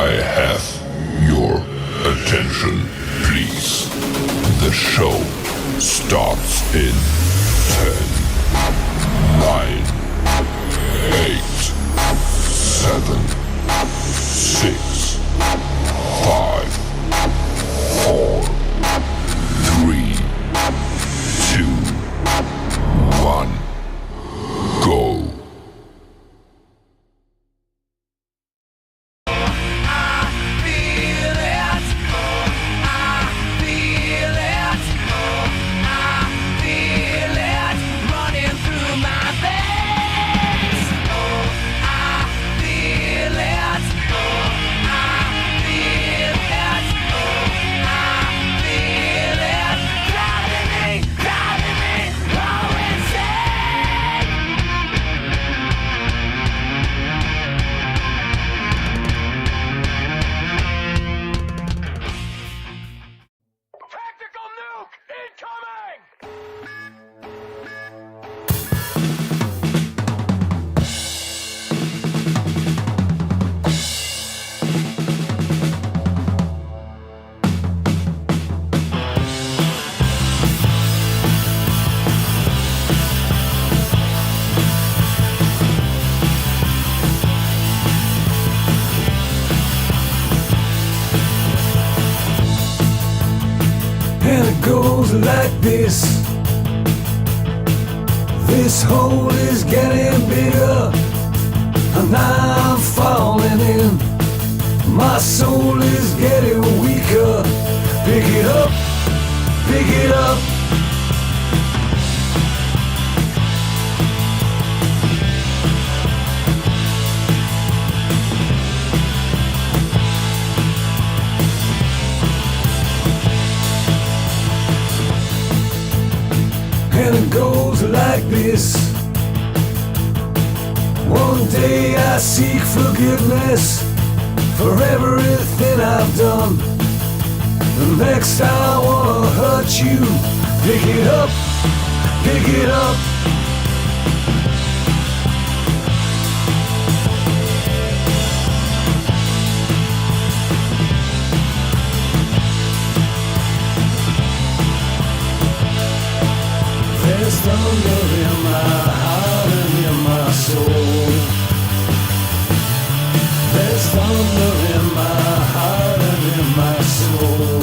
I have your attention, please? The show starts in 10, 9, 8, 7, 6, 5, 4, 3, 2, 1, go. Goes like this. This hole is getting bigger, and I'm falling in. My soul is getting weaker. Pick it up, pick it up. And it goes like this. One day I seek forgiveness for everything I've done. The next I wanna hurt you. Pick it up, pick it up. There's thunder in my heart and in my soul. There's thunder in my heart and in my soul.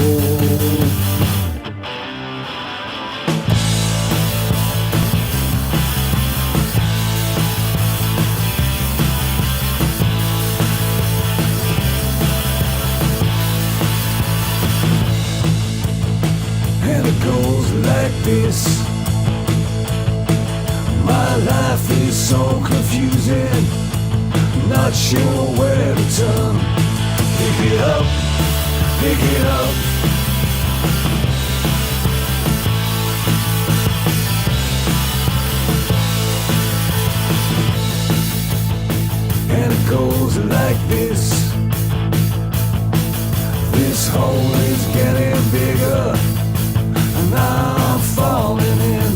And it goes like this. My life is so confusing, not sure where to turn. Pick it up, pick it up. And it goes like this. This hole is getting bigger, and I'm falling in.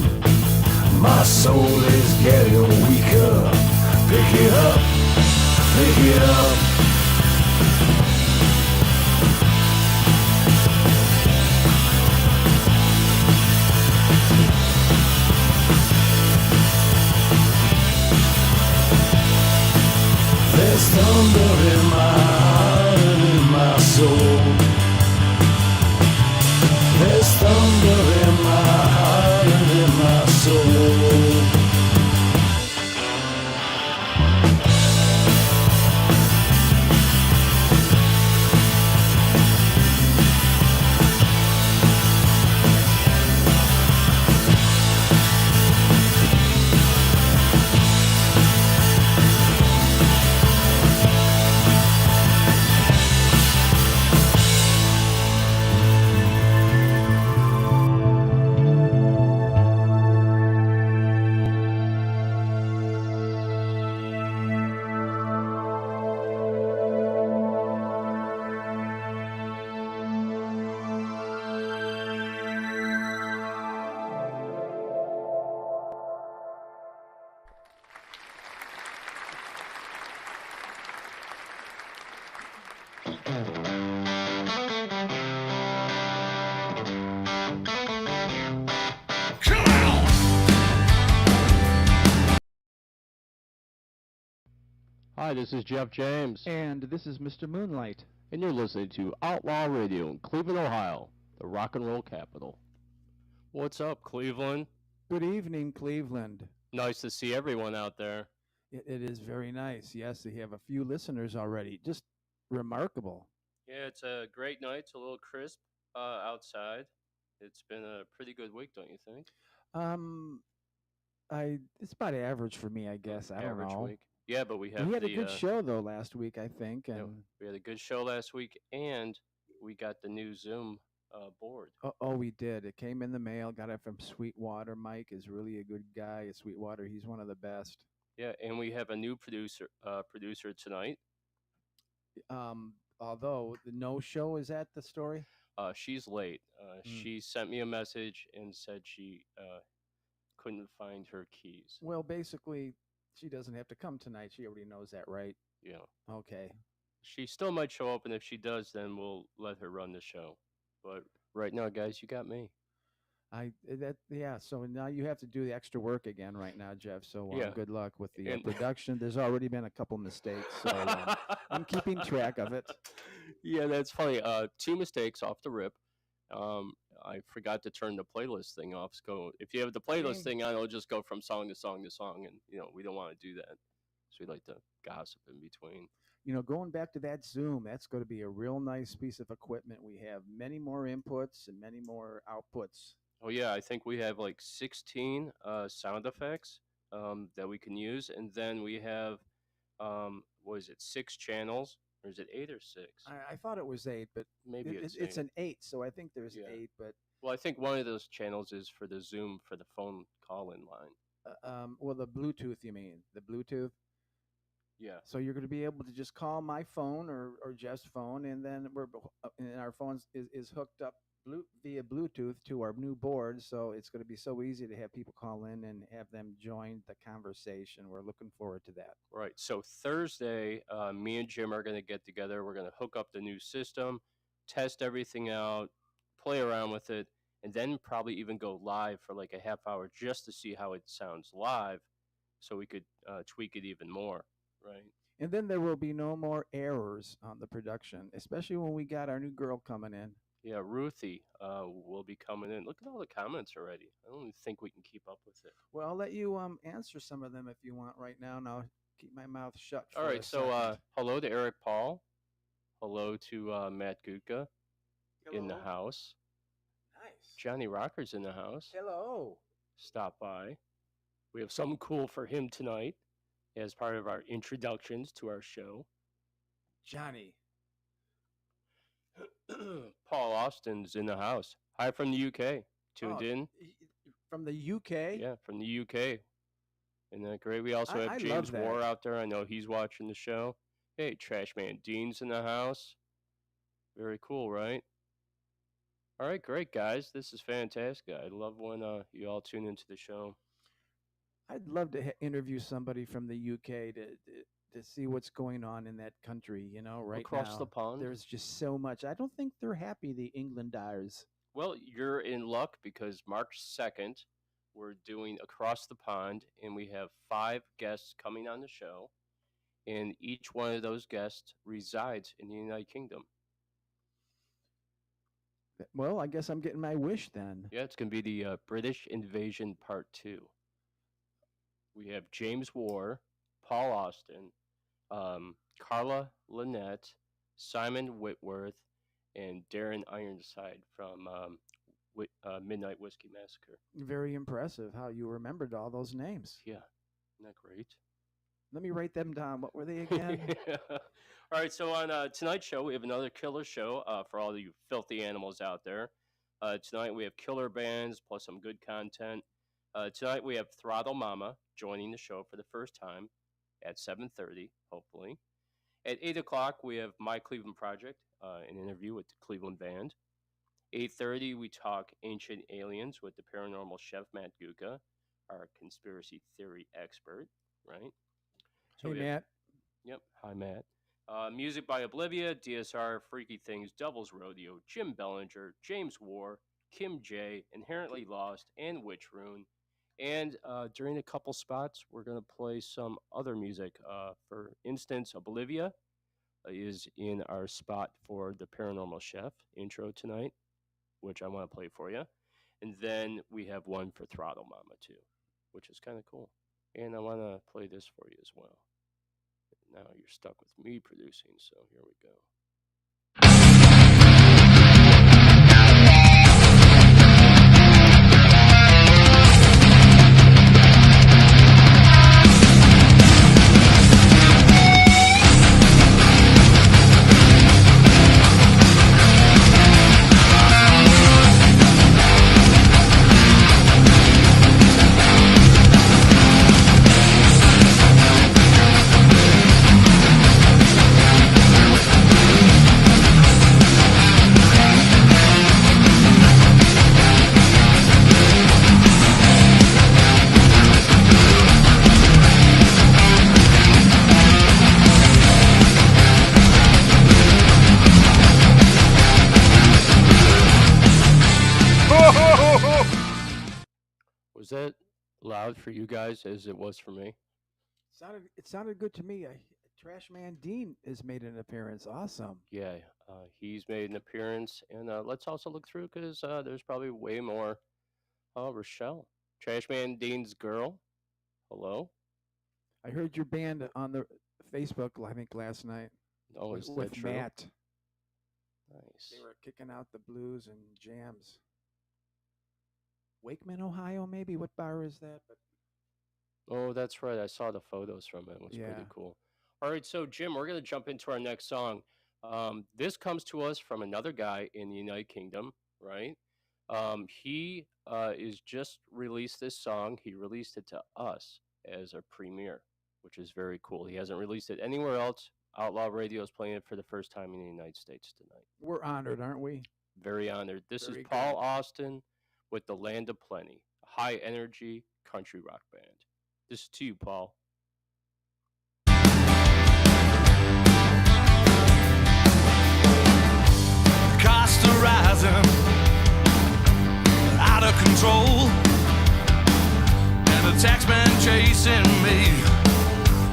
My soul is getting weaker. Pick it up, pick it up. There's thunder in my heart and in my soul. There's thunder in my heart and in my soul. Hi, this is Jeff James, And this is Mr. Moonlight. and you're listening to Outlaw Radio in Cleveland, Ohio, the rock and roll capital. What's up, Cleveland? Good evening, Cleveland. Nice to see everyone out there. It is very nice. Yes, we have a few listeners already. Just remarkable. Yeah, it's a great night. It's a little crisp outside. It's been a pretty good week, don't you think? It's about average for me, I guess. I don't Average know. week. Yeah, but we have We had a good show though last week, I think, yeah, and we had a good show last week, and we got the new Zoom board. oh, we did. It came in the mail. Got it from Sweetwater. Mike is really a good guy at Sweetwater. He's one of the best. Yeah, and we have a new producer tonight. Although the no show is at the story. She's late. She sent me a message and said she couldn't find her keys. Well, basically, she doesn't have to come tonight. She already knows that, right? Yeah. Okay. She still might show up, and if she does, then we'll let her run the show. But right now, guys, you got me. So now you have to do the extra work again right now, Jeff. So Yeah. good luck with the And- production. There's already been a couple mistakes, so I'm keeping track of it. Yeah, that's funny. 2 mistakes off the rip. I forgot to turn the playlist thing off. So if you have the playlist Dang. thing on, it'll just go from song to song to song, and we don't want to do that. So we like to gossip in between. Going back to that Zoom, that's going to be a real nice piece of equipment. We have many more inputs and many more outputs. Oh yeah, I think we have like 16 sound effects that we can use, and then we have what is it, 6 channels, or is it 8 or 6? I thought it was 8, but Maybe it's it's 8. an 8, so I think there's Yeah. 8. But Well, I think one of those channels is for the Zoom for the phone call-in line. well, the Bluetooth, you mean the Bluetooth? Yeah. So you're going to be able to just call my phone or Jeff's phone, and then and our phone is hooked up via Bluetooth to our new board. So it's going to be so easy to have people call in and have them join the conversation. We're looking forward to that. Right. So Thursday, me and Jim are going to get together. We're going to hook up the new system, test everything out, play around with it, and then probably even go live for like a half hour just to see how it sounds live, so we could tweak it even more. Right. And then there will be no more errors on the production, especially when we got our new girl coming in. Yeah, Ruthie will be coming in. Look at all the comments already. I don't even think we can keep up with it. Well, I'll let you answer some of them if you want right now. Now keep my mouth shut. All right. So hello to Eric Paul. Hello to Matt Gutka in the house. Nice. Johnny Rocker's in the house. Hello. Stop by. We have something cool for him tonight as part of our introductions to our show. Johnny. Paul Austin's in the house. Hi from the UK. Tuned in. From the UK? Yeah, from the UK. Isn't that great? We also I have James love War that. out there. I know he's watching the show. Hey, Trash Man Dean's in the house. Very cool, right? All right, great, guys. This is fantastic. I love when you all tune into the show. I'd love to interview somebody from the UK to see what's going on in that country, right Across now. the pond? There's just so much. I don't think they're happy, the Englanders. Well, you're in luck because March 2nd, we're doing Across the Pond, and we have 5 guests coming on the show, and each one of those guests resides in the United Kingdom. Well, I guess I'm getting my wish then. Yeah, it's going to be the British Invasion Part 2. We have James War, Paul Austin, Carla Lynette, Simon Whitworth, and Darren Ironside from Midnight Whiskey Massacre. Very impressive how you remembered all those names. Yeah, isn't that great? Let me write them down. What were they again? All right, so on tonight's show, we have another killer show for all you filthy animals out there. Tonight we have killer bands plus some good content. Tonight we have Throttle Mama joining the show for the first time at 7:30, hopefully. At 8 o'clock, we have My Cleveland Project, an interview with the Cleveland Band. 8:30, we talk Ancient Aliens with the Paranormal Chef Matt Gutka, our conspiracy theory expert, right? Hey, Matt. Yep. Hi, Matt. Music by Oblivia, DSR, Freaky Things, Doubles Rodeo, Jim Bellinger, James War, Kim J, Inherently Lost, and Witch Rune. And during a couple spots, we're going to play some other music. For instance, Oblivia is in our spot for the Paranormal Chef intro tonight, which I want to play for you. And then we have one for Throttle Mama, too, which is kind of cool. And I want to play this for you as well. Now you're stuck with me producing, so here we go. Was that loud for you guys as it was for me? It sounded good to me. Trash Man Dean has made an appearance. Awesome. Yeah, he's made an appearance, and let's also look through because there's probably way more. Oh, Rochelle, Trashman Dean's girl. Hello. I heard your band on the Facebook, I think, last night. Oh, is that with true? Matt. Nice. They were kicking out the blues and jams. Wakeman, Ohio, maybe? What bar is that? But Oh, that's right. I saw the photos from it. It was pretty yeah. cool. All right, so Jim, we're going to jump into our next song. This comes to us from another guy in the United Kingdom, right? He is just released this song. He released it to us as a premiere, which is very cool. He hasn't released it anywhere else. Outlaw Radio is playing it for the first time in the United States tonight. We're honored, aren't we? Very honored. This Very is Paul good. Austin with The Land of Plenty, a high energy country rock band. This is to you, Paul. Costs are rising, out of control, and the taxman chasing me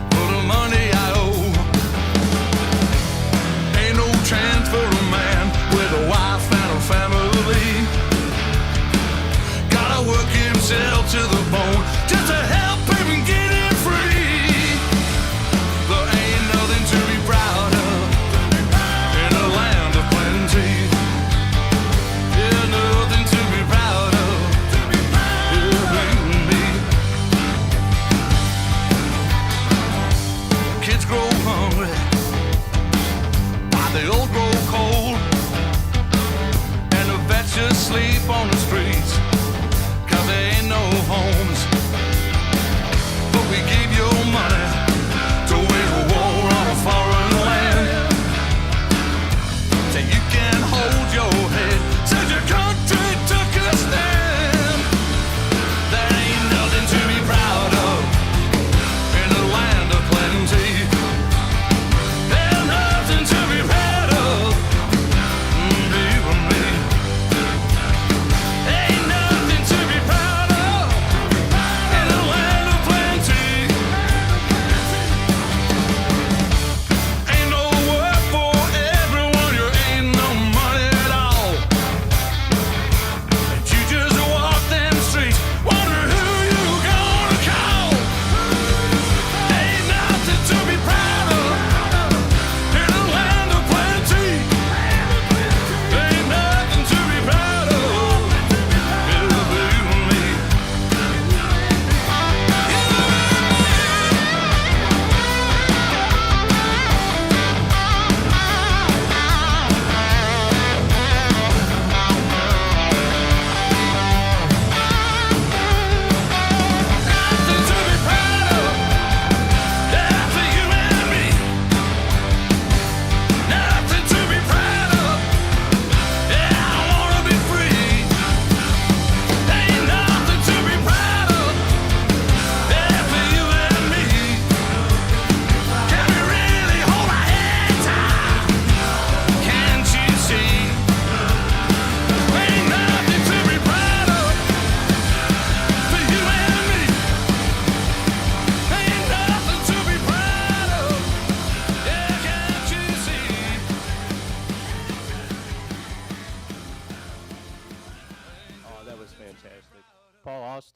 for the money I owe. Ain't no chance for a man with a wife and a family. Gotta work himself to the bone just to help him get him free.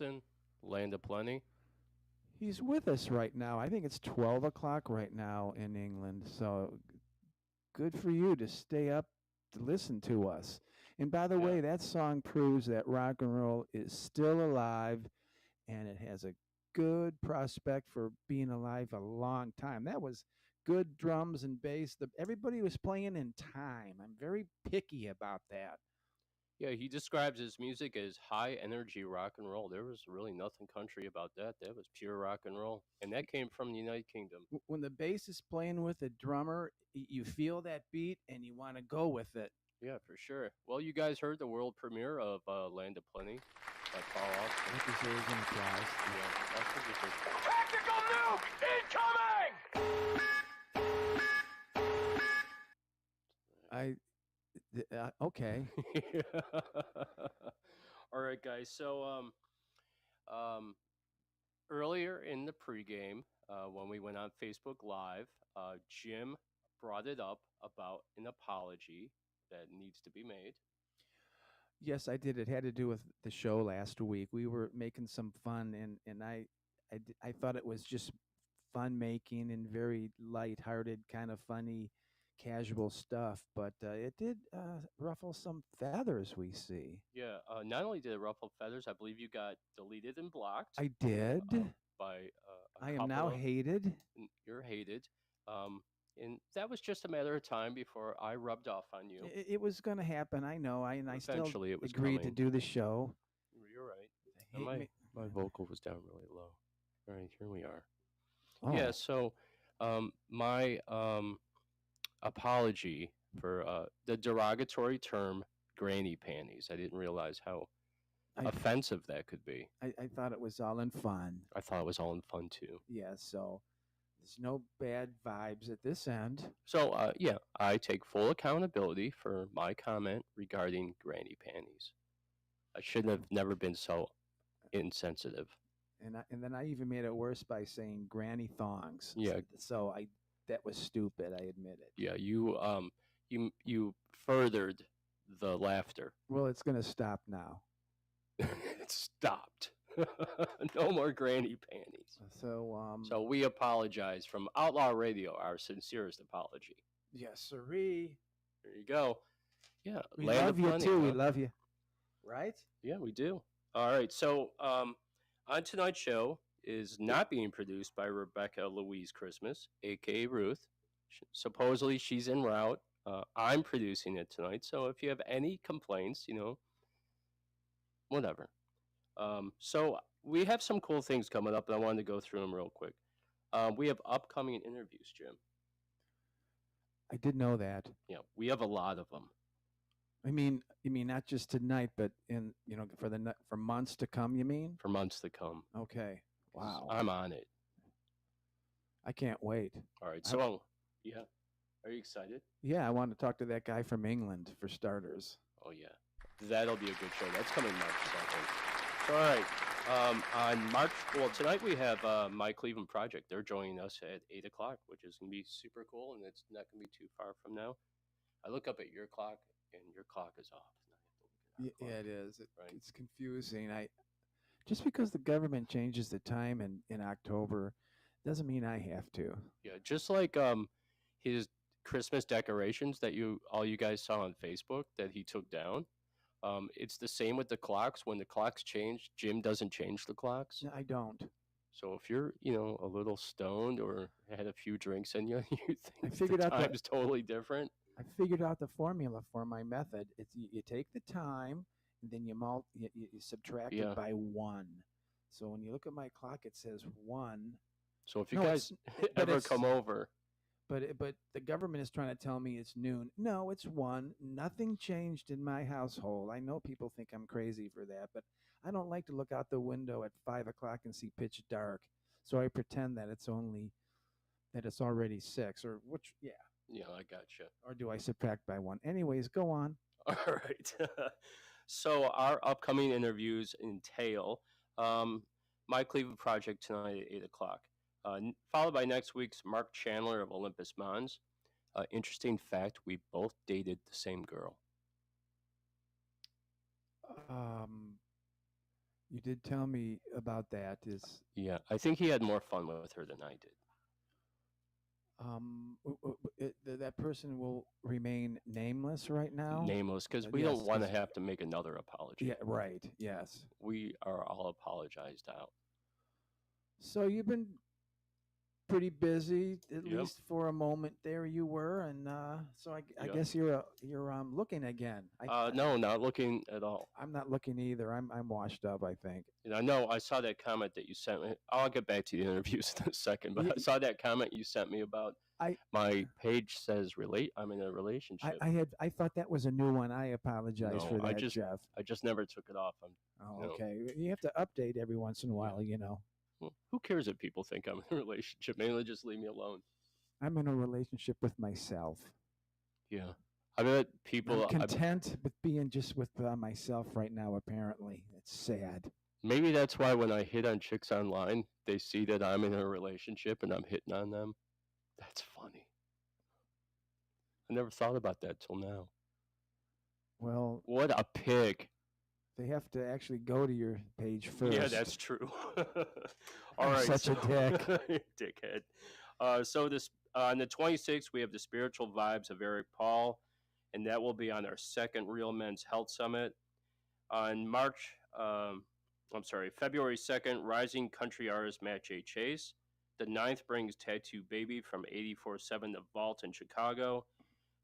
Charleston, Land of Plenty. He's with us right now. I think it's 12 o'clock right now in England. So good for you to stay up to listen to us. And by the Yeah. way, that song proves that rock and roll is still alive and it has a good prospect for being alive a long time. That was good drums and bass. Everybody was playing in time. I'm very picky about that. Yeah, he describes his music as high energy rock and roll. There was really nothing country about that. That was pure rock and roll. And that came from the United Kingdom. When the bass is playing with the drummer, you feel that beat and you want to go with it. Yeah, for sure. Well, you guys heard the world premiere of Land of Plenty by Paul Austin. That deserves an applause. Yeah, that's what you think. Tactical nuke incoming! Okay. All right, guys. So, earlier in the pregame, when we went on Facebook Live, Jim brought it up about an apology that needs to be made. Yes, I did. It had to do with the show last week. We were making some fun, and I thought it was just fun making and very lighthearted, kind of funny, casual stuff. But it did ruffle some feathers, we see. Yeah. Not only did it ruffle feathers, I believe you got deleted and blocked. I did. By I am now hated. You're hated. And that was just a matter of time before I rubbed off on you. It was going to happen. I know. I still Eventually, it was agreed to coming. do the show. You're right. Hate And me. my vocal was down really low. All right, here we are. Oh. Yeah, so my apology for the derogatory term granny panties. I didn't realize how offensive that could be. I thought it was all in fun. I thought it was all in fun, too. Yeah, so there's no bad vibes at this end. So, yeah, I take full accountability for my comment regarding granny panties. I should have never been so insensitive. And then I even made it worse by saying granny thongs. Yeah. So that was stupid, I admit it. Yeah, you furthered the laughter. Well, it's going to stop now. It stopped. No more granny panties. So we apologize from Outlaw Radio, our sincerest apology. yes, sirree. There you go. Yeah, We Land love of you Plenty, too. huh? We love you. Right? Yeah, we do. All right. So on tonight's show is not being produced by Rebecca Louise Christmas, aka Ruth. Supposedly she's en route. I'm producing it tonight. So if you have any complaints, whatever. So we have some cool things coming up, and I wanted to go through them real quick. We have upcoming interviews, Jim. I did know that. Yeah, we have a lot of them. I mean, you mean not just tonight, but for months to come. You mean? For months to come. Okay. Wow. I'm on it. I can't wait. All right. So, yeah. Are you excited? Yeah, I want to talk to that guy from England for starters. Oh, yeah. That'll be a good show. That's coming March 2nd. So, all right. On March, tonight we have My Cleveland Project. They're joining us at 8 o'clock, which is going to be super cool, and it's not going to be too far from now. I look up at your clock, and your clock is off. And I have to look at our Yeah, clock. it is. Right. It's confusing. Just because the government changes the time in October doesn't mean I have to. Yeah, just like his Christmas decorations that all you guys saw on Facebook that he took down. It's the same with the clocks. When the clocks change, Jim doesn't change the clocks. No, I don't. So if you're, a little stoned or had a few drinks in you, you think figured the out that- time's totally different. I figured out the formula for my method. It's you take the time, and then you subtract Yeah. it by 1. So when you look at my clock, it says 1. So if you No, guys but ever it's- come over, But the government is trying to tell me it's noon. No, it's 1. Nothing changed in my household. I know people think I'm crazy for that, but I don't like to look out the window at 5 o'clock and see pitch dark. So I pretend that it's already 6 or which, yeah. yeah, I gotcha. Or do I subtract by 1? Anyways, go on. All right. So our upcoming interviews entail My Cleveland Project tonight at 8 o'clock. Followed by next week's Mark Chandler of Olympus Mons. Interesting fact, we both dated the same girl. You did tell me about that. Yeah, I think he had more fun with her than I did. That person will remain nameless right now. Nameless, because we Yes, don't want to 'cause- have to make another apology. Yeah, right. Yes. We are all apologized out. So you've been pretty busy, at Yep. least for a moment there. You were, and so I Yep. guess you're looking again. No, not looking at all. I'm not looking either. I'm washed up, I think. And I know I saw that comment that you sent me. I'll get back to the interviews in a second, but I saw that comment you sent me about my page says I'm in a relationship. I thought that was a new one. I apologize for that, Jeff. I just never took it off. Okay. You have to update every once in a while, Well, who cares if people think I'm in a relationship? Maybe they'll just leave me alone. I'm in a relationship with myself. Yeah. I bet people... I'm content with being just with myself right now, apparently. It's sad. Maybe that's why when I hit on chicks online, they see that I'm in a relationship and I'm hitting on them. That's funny. I never thought about that till now. Well... What a pig. They have to actually go to your page first. Yeah, that's true. All right. Such a dick. Dickhead. So this on the 26th, we have the Spiritual Vibes of Eric Paul, and that will be on our second Real Men's Health Summit. On February 2nd, rising country artist Matt J. Chase. The 9th brings Tattoo Baby from 84.7 The Vault in Chicago.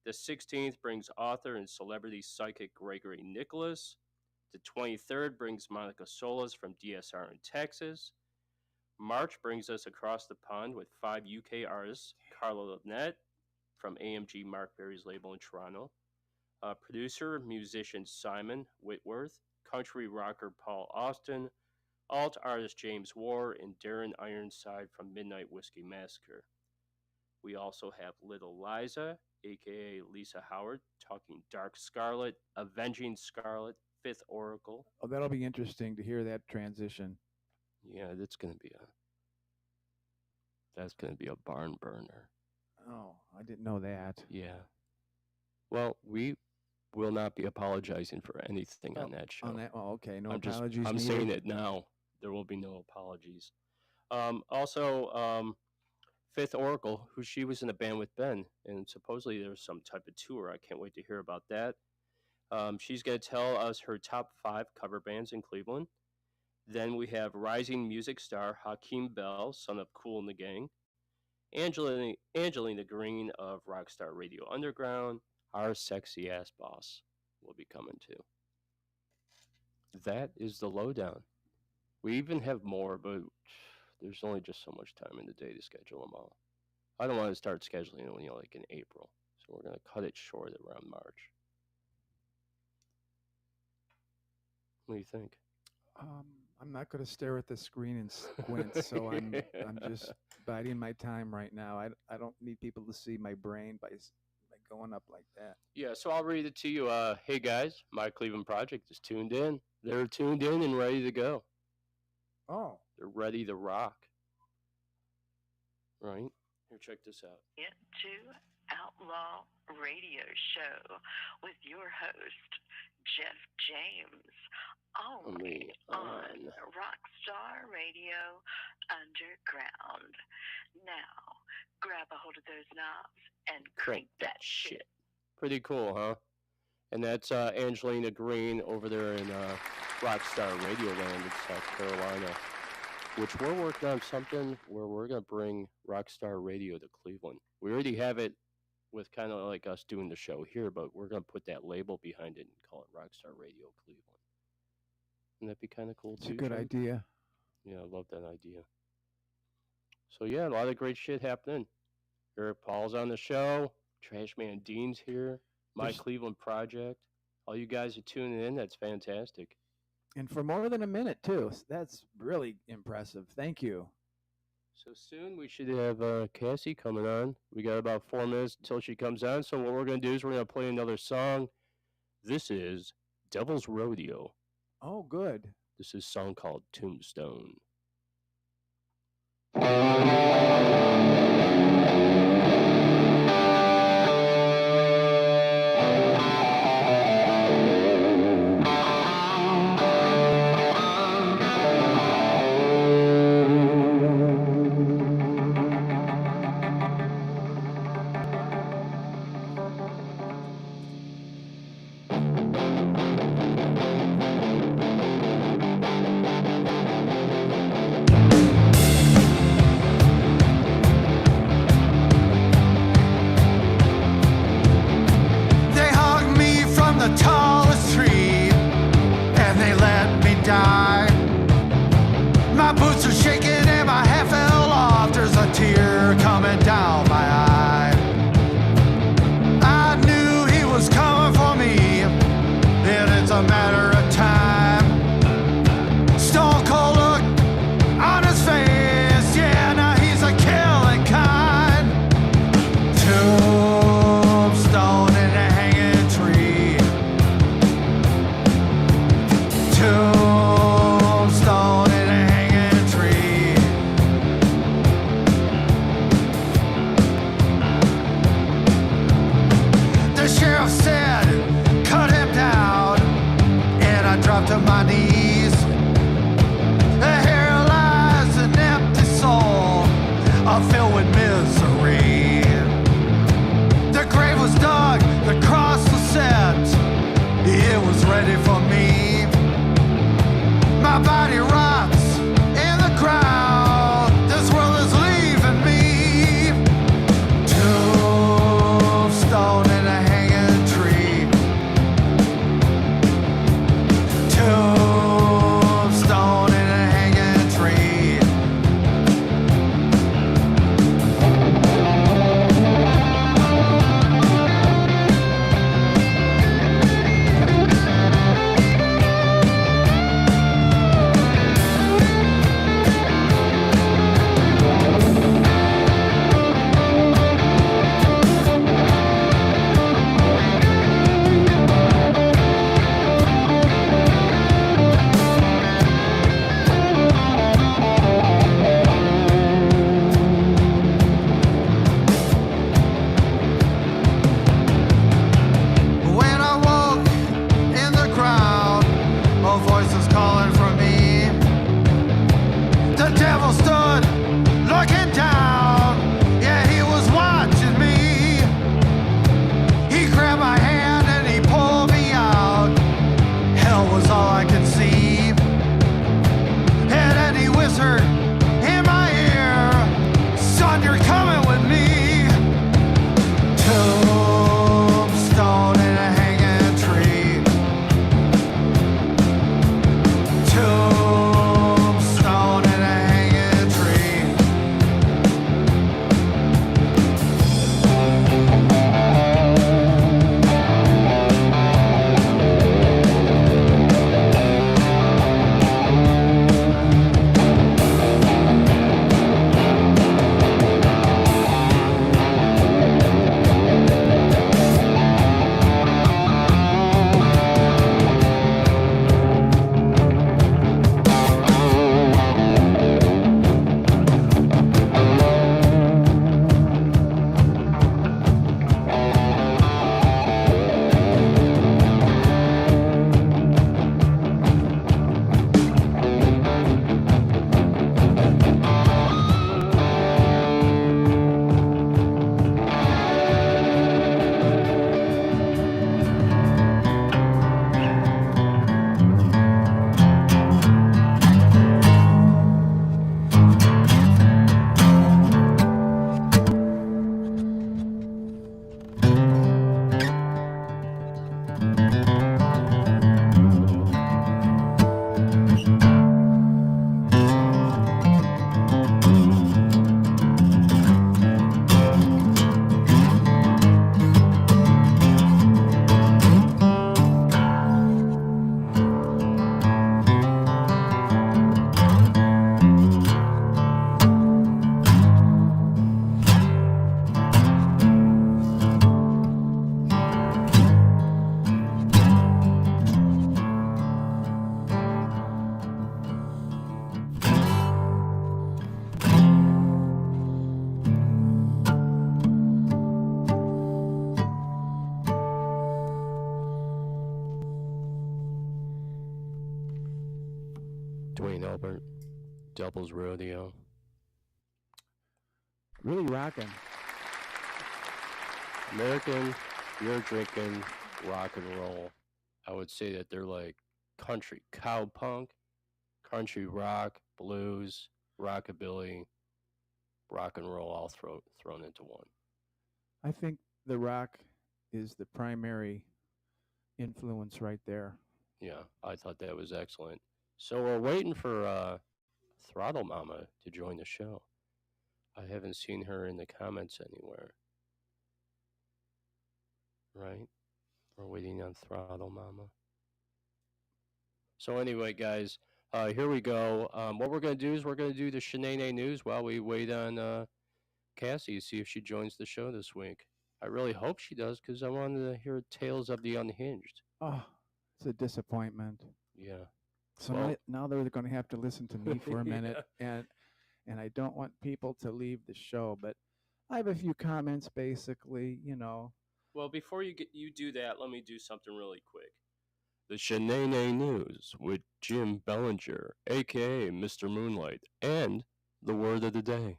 The 16th brings author and celebrity psychic Gregory Nicholas. The 23rd brings Monica Solis from DSR in Texas. March brings us across the pond with 5 UK artists, Carla Lynette from AMG Mark Berry's label in Toronto, producer, musician Simon Whitworth, country rocker Paul Austin, alt artist James Warr, and Darren Ironside from Midnight Whiskey Massacre. We also have Little Liza, aka Lisa Howard, talking Dark Scarlet, Avenging Scarlet, Fifth Oracle. Oh, that'll be interesting to hear that transition. Yeah, that's gonna be a barn burner. Oh, I didn't know that. Yeah. Well, we will not be apologizing for anything on that show. Okay, no apologies. I'm saying it now. There will be no apologies. Also, Fifth Oracle, who she was in a band with Ben, and supposedly there's some type of tour. I can't wait to hear about that. She's going to tell us her top 5 cover bands in Cleveland. Then we have rising music star Hakeem Bell, son of Kool and the Gang. Angelina Green of Rockstar Radio Underground, our sexy ass boss, will be coming too. That is the lowdown. We even have more, but there's only just so much time in the day to schedule them all. I don't want to start scheduling, like in April. So we're going to cut it short around March. What do you think? I'm not going to stare at the screen and squint, so I'm just biding my time right now. I don't need people to see my brain by going up like that. Yeah, so I'll read it to you. Hey guys, my Cleveland project is tuned in. They're tuned in and ready to go. Oh. They're ready to rock. Right? Here, check this out. Into Outlaw Radio Show with your host, Jeff James, only on Rockstar Radio Underground. Now, grab a hold of those knobs and crank that shit. Pretty cool, huh? And that's Angelina Green over there in Rockstar Radio Land in South Carolina, which we're working on something where we're going to bring Rockstar Radio to Cleveland. We already have it with kind of like us doing the show here, but we're going to put that label behind it and call it Rockstar Radio Cleveland. Wouldn't that be kind of cool, too? It's a good idea. Yeah, I love that idea. So, yeah, a lot of great shit happening. Eric Paul's on the show. Trashman Dean's here. My Cleveland Project. All you guys are tuning in. That's fantastic. And for more than a minute, too. That's really impressive. Thank you. So soon we should have Cassie coming on. We got about 4 minutes until she comes on. So what we're going to do is we're going to play another song. This is Devil's Rodeo. Oh, good. This is a song called Tombstone. Dwayne Albert, Devil's Rodeo. Really rocking. American beer drinking rock and roll. I would say that they're like country cowpunk, country rock, blues, rockabilly, rock and roll all thrown into one. I think the rock is the primary influence right there. Yeah, I thought that was excellent. So we're waiting for Throttle Mama to join the show. I haven't seen her in the comments anywhere. Right? We're waiting on Throttle Mama. So anyway, guys, here we go. What we're going to do is we're going to do the Shanae News while we wait on Cassie to see if she joins the show this week. I really hope she does because I wanted to hear Tales of the Unhinged. Oh, it's a disappointment. Yeah. So now they're going to have to listen to me for a minute, and I don't want people to leave the show. But I have a few comments, basically, you know. Well, before you do that, let me do something really quick. The Shanae News with Jim Bellinger, a.k.a. Mr. Moonlight, and the word of the day.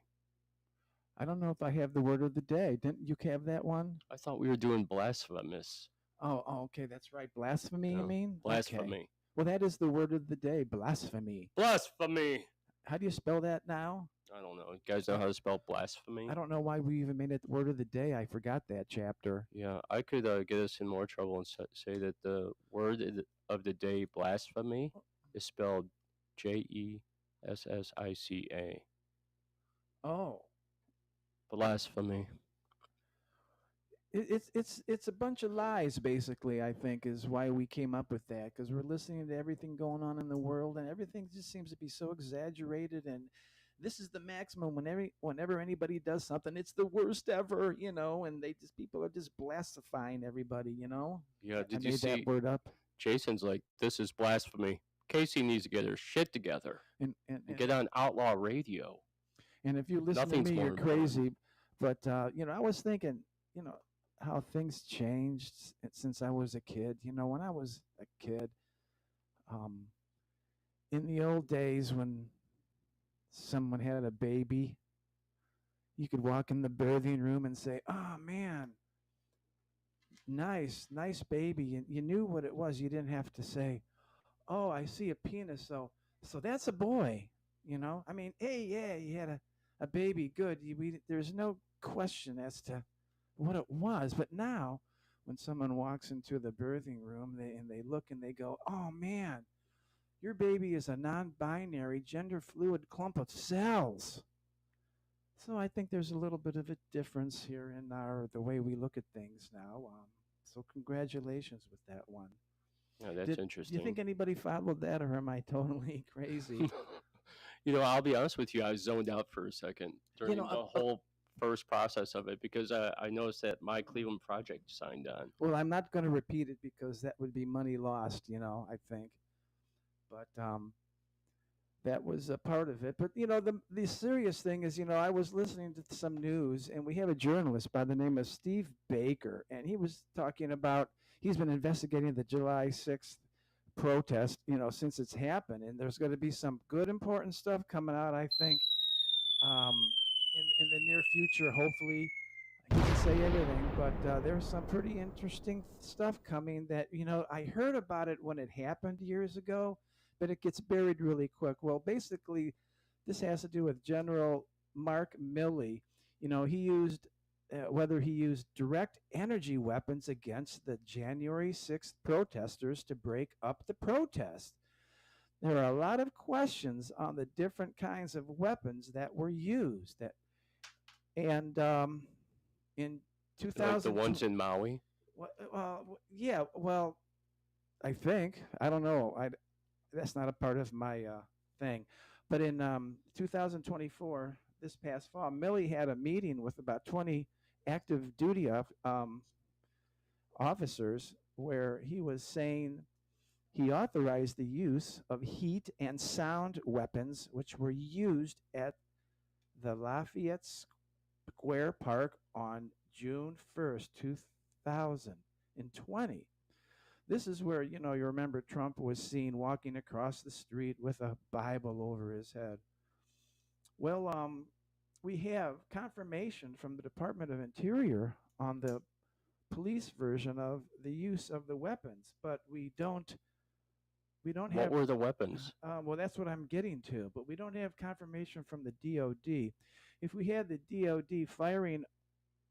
I don't know if I have the word of the day. Didn't you have that one? I thought we were doing blasphemous. Oh, okay, that's right. Blasphemy, you mean? Blasphemy. Okay. Well, that is the word of the day, blasphemy. Blasphemy! How do you spell that now? I don't know. You guys know how to spell blasphemy? I don't know why we even made it the word of the day. I forgot that chapter. Yeah, I could get us in more trouble and say that the word of the day, blasphemy, is spelled Jessica. Oh. Blasphemy. It's a bunch of lies, basically. I think is why we came up with that, because we're listening to everything going on in the world, and everything just seems to be so exaggerated. And this is the maximum. Whenever anybody does something, it's the worst ever, you know. And people are just blaspheming everybody, you know. Yeah, I made that word up. Jason's like, this is blasphemy. Casey needs to get her shit together and get on Outlaw Radio. And if you listen to me, you're crazy. But you know, I was thinking, you know, how things changed since I was a kid. You know, when I was a kid, in the old days when someone had a baby, you could walk in the birthing room and say, "Oh man, nice baby," and you knew what it was. You didn't have to say, "Oh, I see a penis, so that's a boy." You know, I mean, hey, yeah, you had a baby, good. There's no question as to what it was. But now, when someone walks into the birthing room, they look and they go, "Oh man, your baby is a non-binary, gender-fluid clump of cells." So I think there's a little bit of a difference here in the way we look at things now. So congratulations with that one. Yeah, that's interesting. Do you think anybody followed that, or am I totally crazy? You know, I'll be honest with you. I zoned out for a second during the whole first process of it because I noticed that My Cleveland Project signed on. Well, I'm not going to repeat it because that would be money lost, you know, I think. But that was a part of it. But, you know, the serious thing is, you know, I was listening to some news, and we have a journalist by the name of Steve Baker, and he was talking about he's been investigating the July 6th protest, you know, since it's happened, and there's going to be some good important stuff coming out, I think, in the near future. Hopefully, I can't say everything, but there's some pretty interesting stuff coming that, you know, I heard about it when it happened years ago, but it gets buried really quick. Well, basically, this has to do with General Mark Milley. You know, he used whether he used direct energy weapons against the January 6th protesters to break up the protest. There are a lot of questions on the different kinds of weapons that were used. In 2000, like the ones in Maui? Yeah, well, I think. I don't know. That's not a part of my thing. But in 2024, this past fall, Milley had a meeting with about 20 active duty officers where he was saying he authorized the use of heat and sound weapons which were used at the Lafayette Square Park on June 1st, 2020. This is where, you know, you remember Trump was seen walking across the street with a Bible over his head. Well, we have confirmation from the Department of Interior on the police version of the use of the weapons, but we don't What have were the weapons? well, that's what I'm getting to, but we don't have confirmation from the DOD. If we had the DOD firing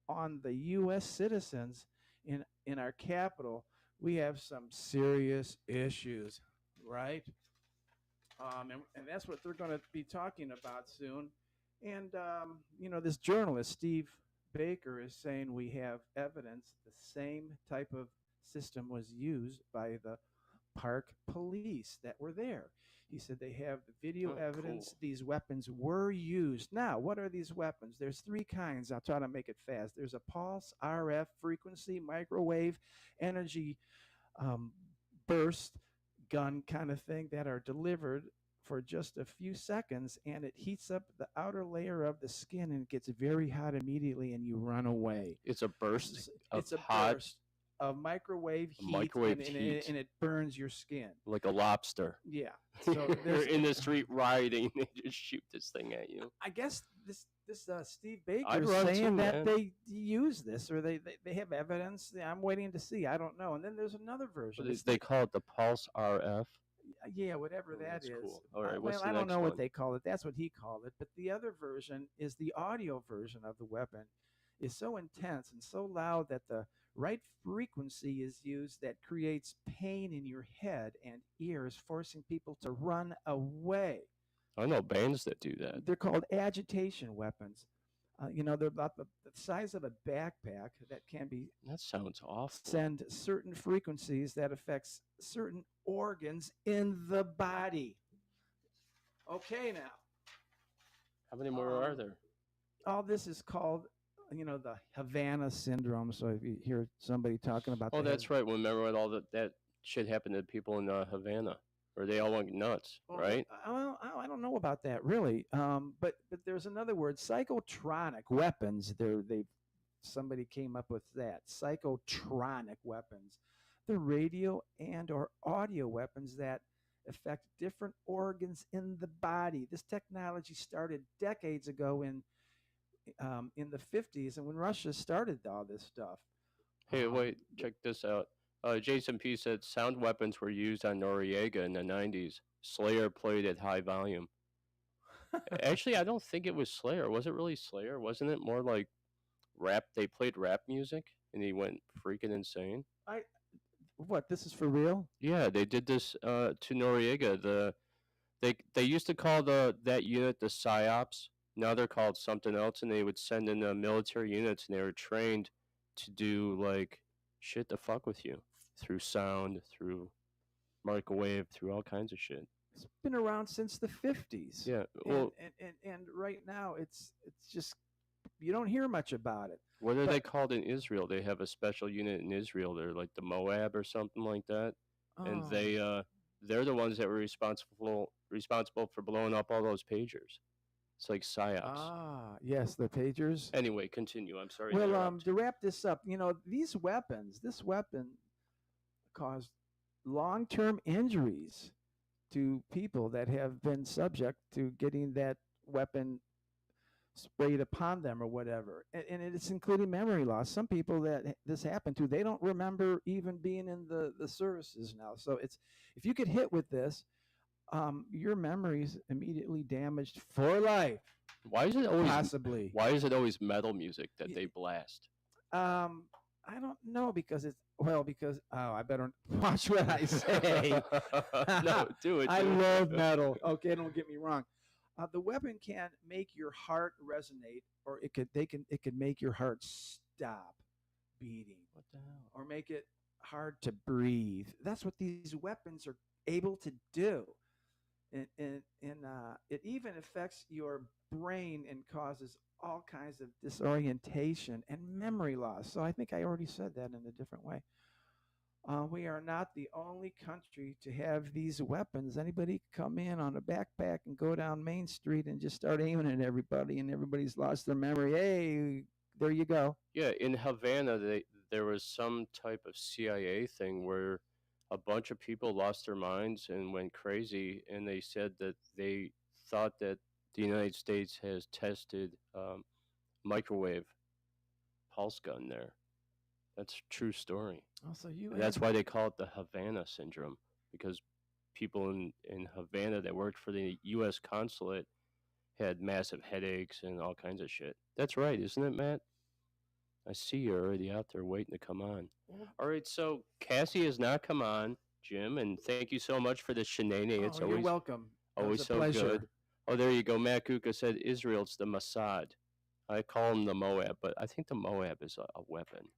on the U.S. citizens in our capital, we have some serious issues, right? And that's what they're going to be talking about soon. And you know, this journalist Steve Baker is saying we have evidence the same type of system was used by the park police that were there. He said they have the video Oh, evidence cool. these weapons were used. Now, what are these weapons? There's three kinds. I'll try to make it fast. There's a pulse, RF, frequency, microwave, energy um, burst gun kind of thing that are delivered for just a few seconds, and it heats up the outer layer of the skin and it gets very hot immediately and you run away. It's a burst of It's a hot, burst of microwave heat, microwave and heat. and it burns your skin. like a lobster. Yeah. So You're there's, in the street riding, they just shoot this thing at you. I guess this Steve Baker I'd is run saying too, that man. they use this or they have evidence. I'm waiting to see. I don't know. And then there's another version. What It's is, they call it the Pulse RF. yeah, whatever Oh, that that's is. cool. All right, what's well, the I don't next know one? what they call it. That's what he called it. But the other version is the audio version of the weapon is so intense and so loud that the right frequency is used that creates pain in your head and ears, forcing people to run away. I know bands that do that. They're called agitation weapons. You know, they're about the size of a backpack that can be That sounds awful. send certain frequencies that affects certain organs in the body. Okay, now How many more are Um, there? all this is called, you know, the Havana syndrome. So if you hear somebody talking about, Oh, that's right. Remember when all that shit happened to people in Havana, or they all went nuts, Well, right? I don't know about that really. But there's another word, psychotronic weapons. Somebody came up with that, psychotronic weapons. The radio and or audio weapons that affect different organs in the body. This technology started decades ago in the 50s, and when Russia started all this stuff. Hey, um, wait, check this out. Jason P said sound weapons were used on Noriega in the 90s. Slayer played at high volume. Actually, I don't think it was Slayer. Was it really Slayer? Wasn't it more like rap? They played rap music and he went freaking insane. what, this is for real? Yeah, they did this to Noriega. They used to call that unit the PSYOPs. Now they're called something else, and they would send in military units, and they were trained to do like shit to fuck with you through sound, through microwave, through all kinds of shit. It's been around since the 50s. Yeah. And, Well, and right now it's just you don't hear much about it. what are they but- called in Israel? They have a special unit in Israel. They're like the Moab or something like that, and Oh. they're the ones that were responsible for blowing up all those pagers. It's like psyops. Yes, the pagers. Anyway, continue. I'm sorry. to Well, interrupt. to wrap this up, you know, this weapon caused long-term injuries to people that have been subject to getting that weapon sprayed upon them or whatever. And it's including memory loss. Some people that this happened to, they don't remember even being in the services now. So if you get hit with this, your memory's immediately damaged for life, Why is it always possibly. Why is it always metal music that they blast? I don't know because I better watch what I say. No, do it. I do it. love metal. Okay, don't get me wrong. The weapon can make your heart resonate, or it could make your heart stop beating, What the hell? or make it hard to breathe. That's what these weapons are able to do, and it even affects your brain and causes all kinds of disorientation and memory loss. So I think I already said that in a different way. We are not the only country to have these weapons. Anybody come in on a backpack and go down Main Street and just start aiming at everybody, and everybody's lost their memory. Hey, there you go. Yeah, in Havana, there was some type of CIA thing where a bunch of people lost their minds and went crazy, and they said that they thought that the United States has tested microwave pulse gun there. That's a true story. Also, you And that's why they call it the Havana syndrome, because people in Havana that worked for the U.S. consulate had massive headaches and all kinds of shit. That's right, isn't it, Matt? I see you're already out there waiting to come on. All right, so Cassie has not come on, Jim, and thank you so much for the shenanigans. It's you're always welcome. always so pleasure. good. Oh, there you go. Matt Gutka said Israel's the Mossad. I call him the Moab, but I think the Moab is a weapon.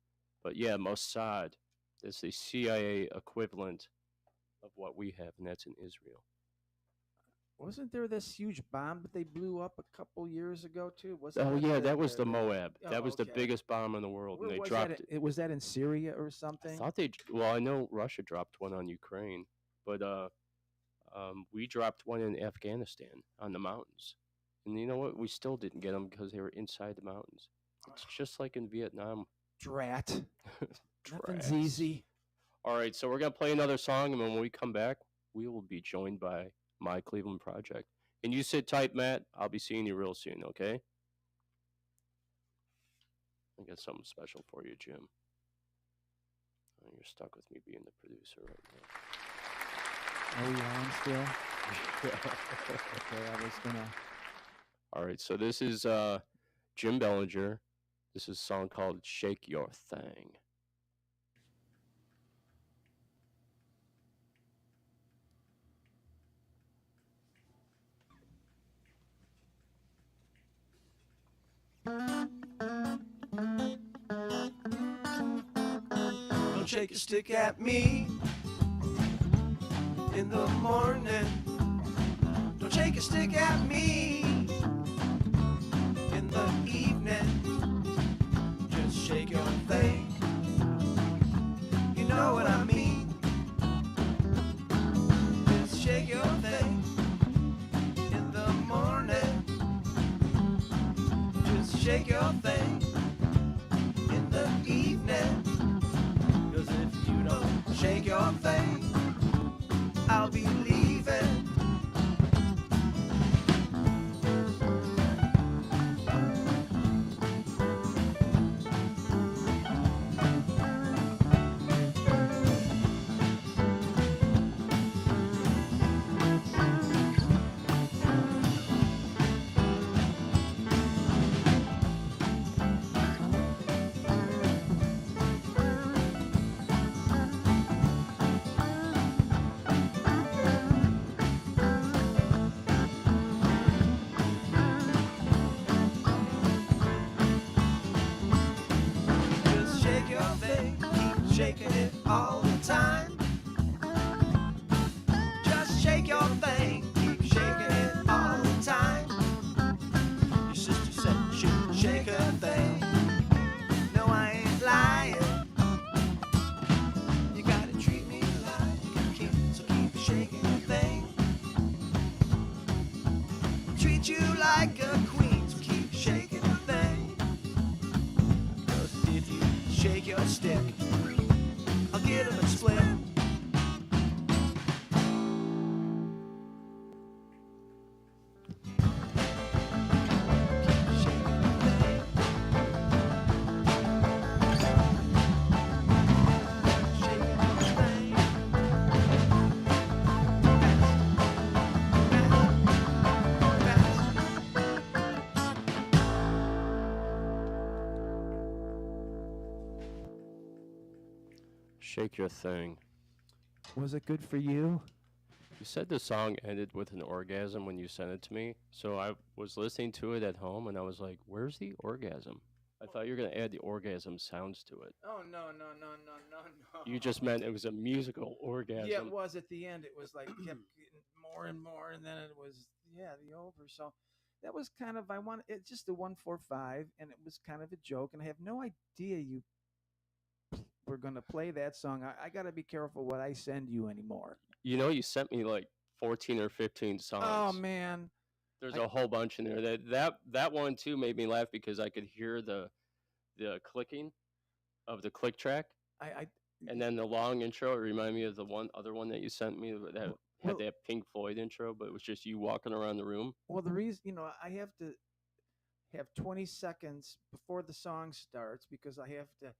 But yeah, Mossad is the CIA equivalent of what we have, and that's in Israel. Wasn't there this huge bomb that they blew up a couple years ago too? That was the Moab. That was the biggest bomb in the world, Where and they was dropped it. Was that in Syria or I something? thought well, I know Russia dropped one on Ukraine, but we dropped one in Afghanistan on the mountains. And you know what? We still didn't get them because they were inside the mountains. It's just like in Vietnam. Drat. Nothing's Drats. easy. All right, so we're going to play another song, and when we come back, we will be joined by My Cleveland Project. And you sit tight, Matt. I'll be seeing you real soon, okay? I got something special for you, Jim. Oh, you're stuck with me being the producer right now. Are we on still? Okay, I was gonna. All right, so this is Jim Bellinger. This is a song called Shake Your Thing. Don't shake your stick at me in the morning. Don't shake your stick at me in the evening. Just shake your thing. You know what I mean. Just shake your thing in the morning. Just shake your thing in the evening. 'Cause if you don't shake your thing, I'll be leaving. Just shake your thing, keep shaking it all the time. Just shake your thing, keep shaking it all the time. Your sister said she'd shake her thing. No, I ain't lying. You gotta treat me like a king, so keep shaking your thing. Treat you like a queen, so keep shaking your thing. 'Cause if you shake your stick, I'll get 'em and split. Keep shaking your thing. Shaking your thing. Shake Your Thing. Was it good for you? You said the song ended with an orgasm when you sent it to me. So I was listening to it at home, and I was like, where's the orgasm? I thought you were going to add the orgasm sounds to it. Oh no. You just meant it was a musical orgasm. Yeah, it was at the end. It was like kept getting more and more, and then it was the over. So that was kind of it's just a 145, and it was kind of a joke, and I have no idea you were gonna play that song. I got to be careful what I send you anymore. You know, you sent me like 14 or 15 songs. Oh man, There's a whole bunch in there. That one too made me laugh because I could hear the clicking of the click track. And then the long intro, it reminded me of the other one that you sent me that had Well, that Pink Floyd intro, but it was just you walking around the room. well, the reason, I have to have 20 seconds before the song starts because I have to,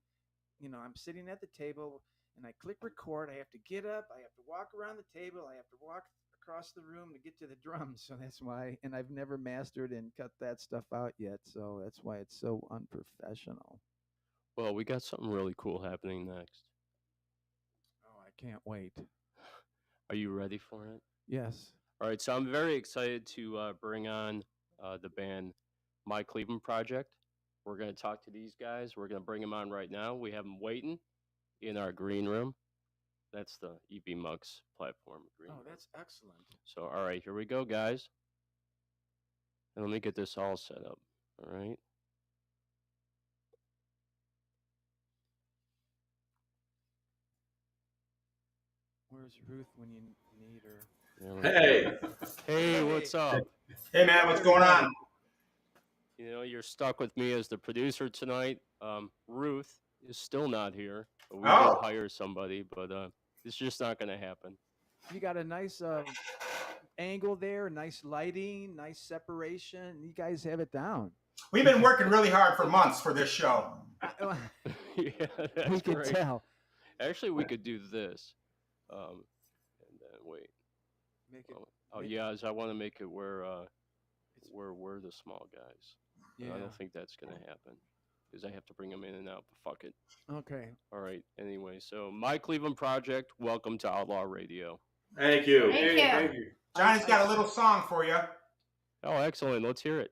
I'm sitting at the table and I click record. I have to get up. I have to walk around the table. I have to walk across the room to get to the drums. So that's why, and I've never mastered and cut that stuff out yet. So that's why it's so unprofessional. Well, we got something really cool happening next. Oh, I can't wait. Are you ready for it? Yes. All right, so I'm very excited to bring on the band My Cleveland Project. We're going to talk to these guys. We're going to bring them on right now. We have them waiting in our green room. That's the EB Mugs platform. Green room. That's excellent. So, all right, here we go, guys. And let me get this all set up. All right. Where's Ruth when you need her? Hey. Hey, what's up? Hey, man, what's going on? You're stuck with me as the producer tonight. Ruth is still not here. We did hire somebody, but it's just not going to happen. You got a nice angle there, nice lighting, nice separation. You guys have it down. We've been working really hard for months for this show. Yeah, that's we can great. tell. Actually, we could do this. And then wait. Make it. I want to make it where we're the small guys. Yeah. I don't think that's gonna happen because I have to bring them in and out. But fuck it. Okay. All right. Anyway, so My Cleveland Project. Welcome to Outlaw Radio. Thank you. Thank you. Johnny's got a little song for you. Oh, excellent. Let's hear it.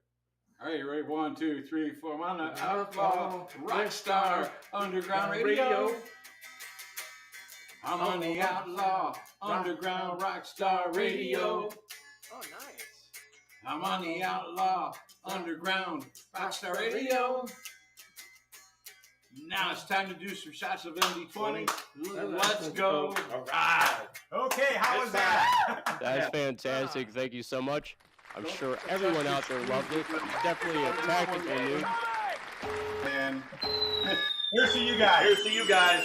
All right, you ready? 1, 2, 3, 4. I'm on the Outlaw rock star underground radio. I'm on the Outlaw underground rock star radio. Oh, nice. I'm on the Outlaw underground rock star radio. Now it's time to do some shots of MD20. Let's go. All right. Okay, how was that? That's fantastic. Thank you so much. I'm sure everyone out there loved it. Definitely a tactical move. Man. Here's to you guys.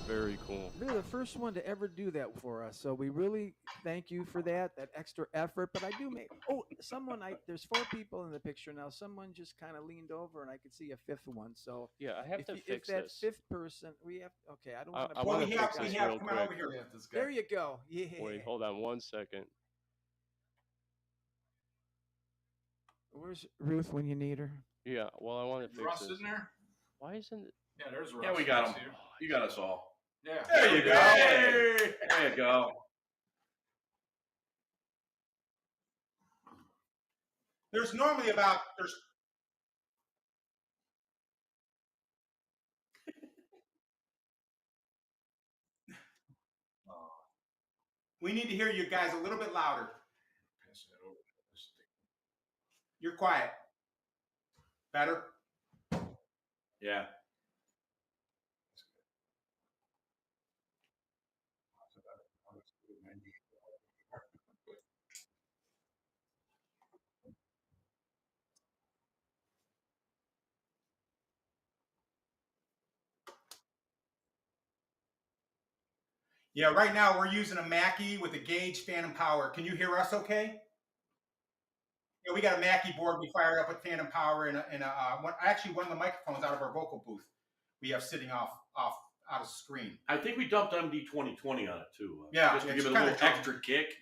Very cool. You're the first one to ever do that for us, so we really thank you for that extra effort. But I do make there's 4 people in the picture now. Someone just kind of leaned over, and I could see a 5th one. So Yeah, I have to fix if that this. 5th person, we have. Okay, I don't want to. I Well, wanna we fix have this come real on quick. over here. There you go. Yeah. Wait, hold on 1 second. Where's Ruth when you need her? Yeah, well, I want to fix Russ this. in there? Why isn't it? Yeah, there's Russ. Yeah, we got him. Here. You got us all. Yeah. There you go. Hey. There you go. There's we need to hear you guys a little bit louder. Pass that over to this thing. You're quiet. Better? Yeah. Yeah, right now we're using a Mackie with a gauge phantom power. Can you hear us okay? Yeah, we got a Mackie board we fired up with phantom power and actually one of the microphones out of our vocal booth we have sitting off out of screen. I think we dumped MD 2020 on it too. Yeah, just to it's give it a kinda little extra kick.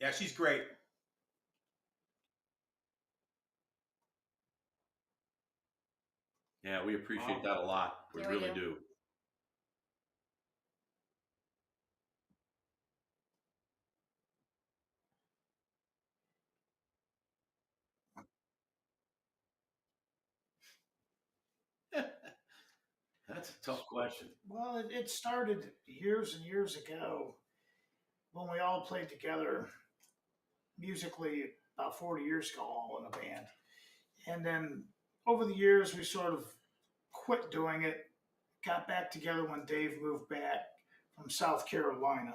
Yeah, she's great. Yeah, we appreciate that a lot. We really do. That's a tough question. Well, it started years and years ago when we all played together musically about 40 years ago, all in a band. And then over the years, we sort of quit doing it, got back together when Dave moved back from South Carolina.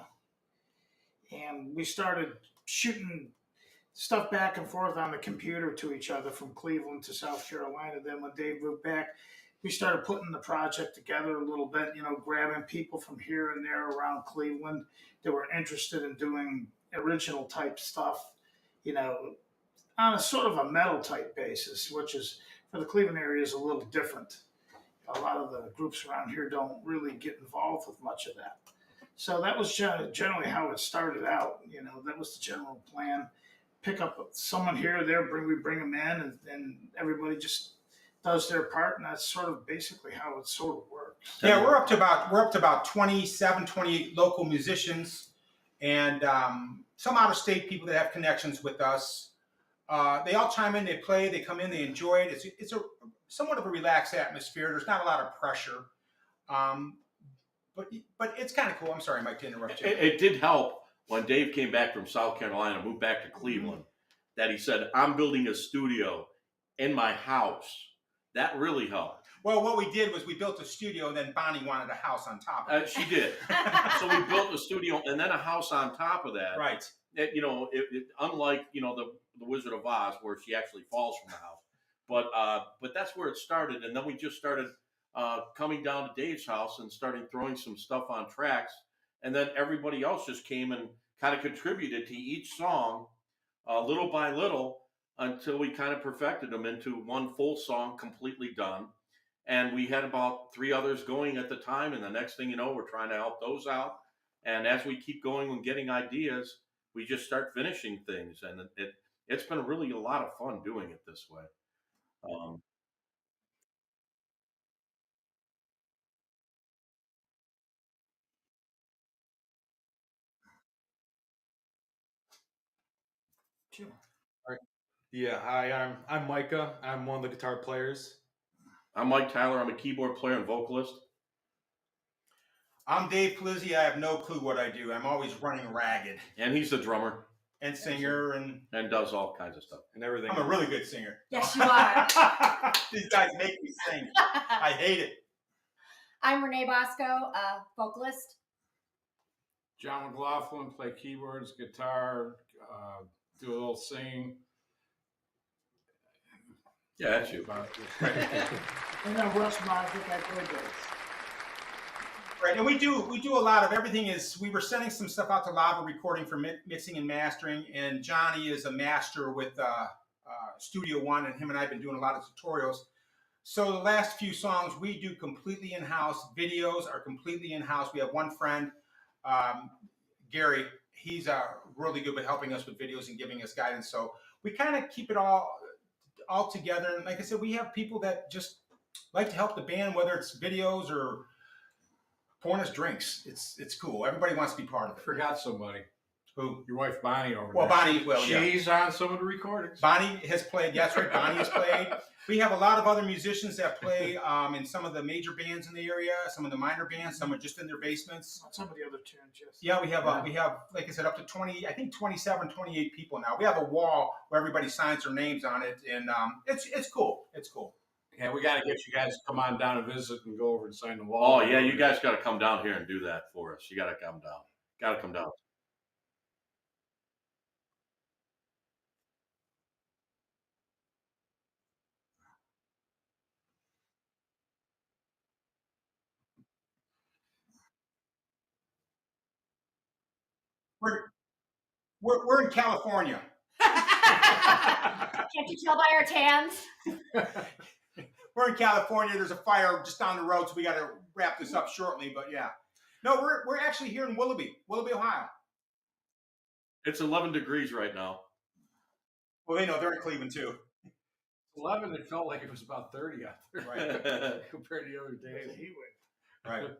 And we started shooting stuff back and forth on the computer to each other from Cleveland to South Carolina. Then when Dave moved back, we started putting the project together a little bit, grabbing people from here and there around Cleveland that were interested in doing original type stuff, on a sort of a metal type basis, which is for the Cleveland area is a little different. A lot of the groups around here don't really get involved with much of that. So that was generally how it started out. That was the general plan. Pick up someone here or there, we bring them in, and everybody just does their part, and that's sort of basically how it sort of works. Yeah, we're up to about 27, 28 local musicians, and some out of state people that have connections with us. They all chime in, they play, they come in, they enjoy it. It's a somewhat of a relaxed atmosphere. There's not a lot of pressure, but it's kind of cool. I'm sorry, Mike, to interrupt you. It did help when Dave came back from South Carolina, moved back to Cleveland, that he said, "I'm building a studio in my house." That really helped. Well, what we did was we built a studio, and then Bonnie wanted a house on top of it. She did. So we built a studio and then a house on top of that. Right. Unlike the Wizard of Oz, where she actually falls from the house, but that's where it started, and then we just started coming down to Dave's house and starting throwing some stuff on tracks, and then everybody else just came and kind of contributed to each song, little by little, until we kind of perfected them into one full song, completely done. And we had about 3 others going at the time, and the next thing you know, we're trying to help those out. And as we keep going and getting ideas, we just start finishing things, and it's been really a lot of fun doing it this way. Sure. Yeah, hi, I'm Micah. I'm one of the guitar players. I'm Mike Tyler. I'm a keyboard player and vocalist. I'm Dave Palizzi. I have no clue what I do. I'm always running ragged. And he's the drummer. And singer and does all kinds of stuff. And everything. I'm a really good singer. Yes, you are. These guys make me sing. I hate it. I'm Renee Bosco, vocalist. John McLaughlin, play keyboards, guitar, do a little singing. Yeah, that's you. And then Russ Magic, I play bass. Right, and we do a lot of everything. We were sending some stuff out to Lava Recording for mixing and mastering, and Johnny is a master with Studio One, and him and I have been doing a lot of tutorials. So the last few songs we do completely in-house. Videos are completely in-house. We have one friend, Gary. He's really good with helping us with videos and giving us guidance. So we kind of keep it all together. And like I said, we have people that just like to help the band, whether it's videos or pouring us drinks. It's cool. Everybody wants to be part of it. Forgot somebody. Who? Your wife Bonnie over Well, there. Bonnie, well, yeah. She's on some of the recordings. Bonnie has played. That's right. Bonnie has played. We have a lot of other musicians that play in some of the major bands in the area, some of the minor bands, some are just in their basements. Some of the other tunes, yes. Yeah, we have, like I said, up to 20, I think 27, 28 people now. We have a wall where everybody signs their names on it, and it's cool. It's cool. Yeah, we got to get you guys to come on down and visit and go over and sign the wall. Oh, yeah, you guys got to come down here and do that for us. You got to come down. Got to come down. We're in California. Can't you tell by our tans? We're in California. There's a fire just down the road, so we got to wrap this up shortly. But yeah, no, we're actually here in Willoughby, Ohio. It's 11 degrees right now. Well, they know they're in Cleveland too. 11, it felt like it was about 30 out there. Right. Compared to the other days. Right.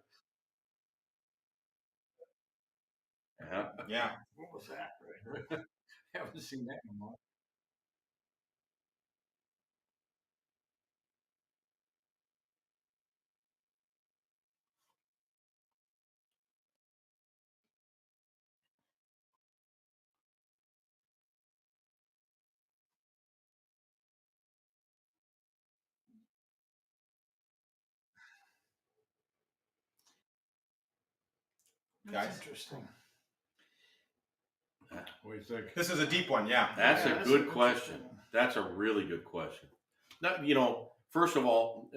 Yeah. What was that? Right. Haven't seen that in a while. guys? That's interesting. What do you think? This is a deep one, yeah. That's a good question. That's a really good question. Now, first of all,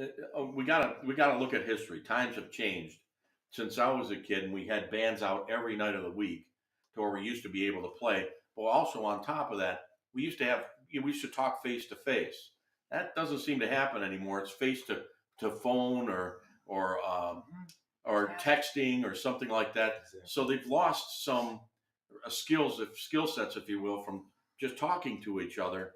we gotta look at history. Times have changed since I was a kid, and we had bands out every night of the week to where we used to be able to play. But also on top of that, we used to talk face to face. That doesn't seem to happen anymore. It's face to phone or texting or something like that. So they've lost some skill sets, if you will, from just talking to each other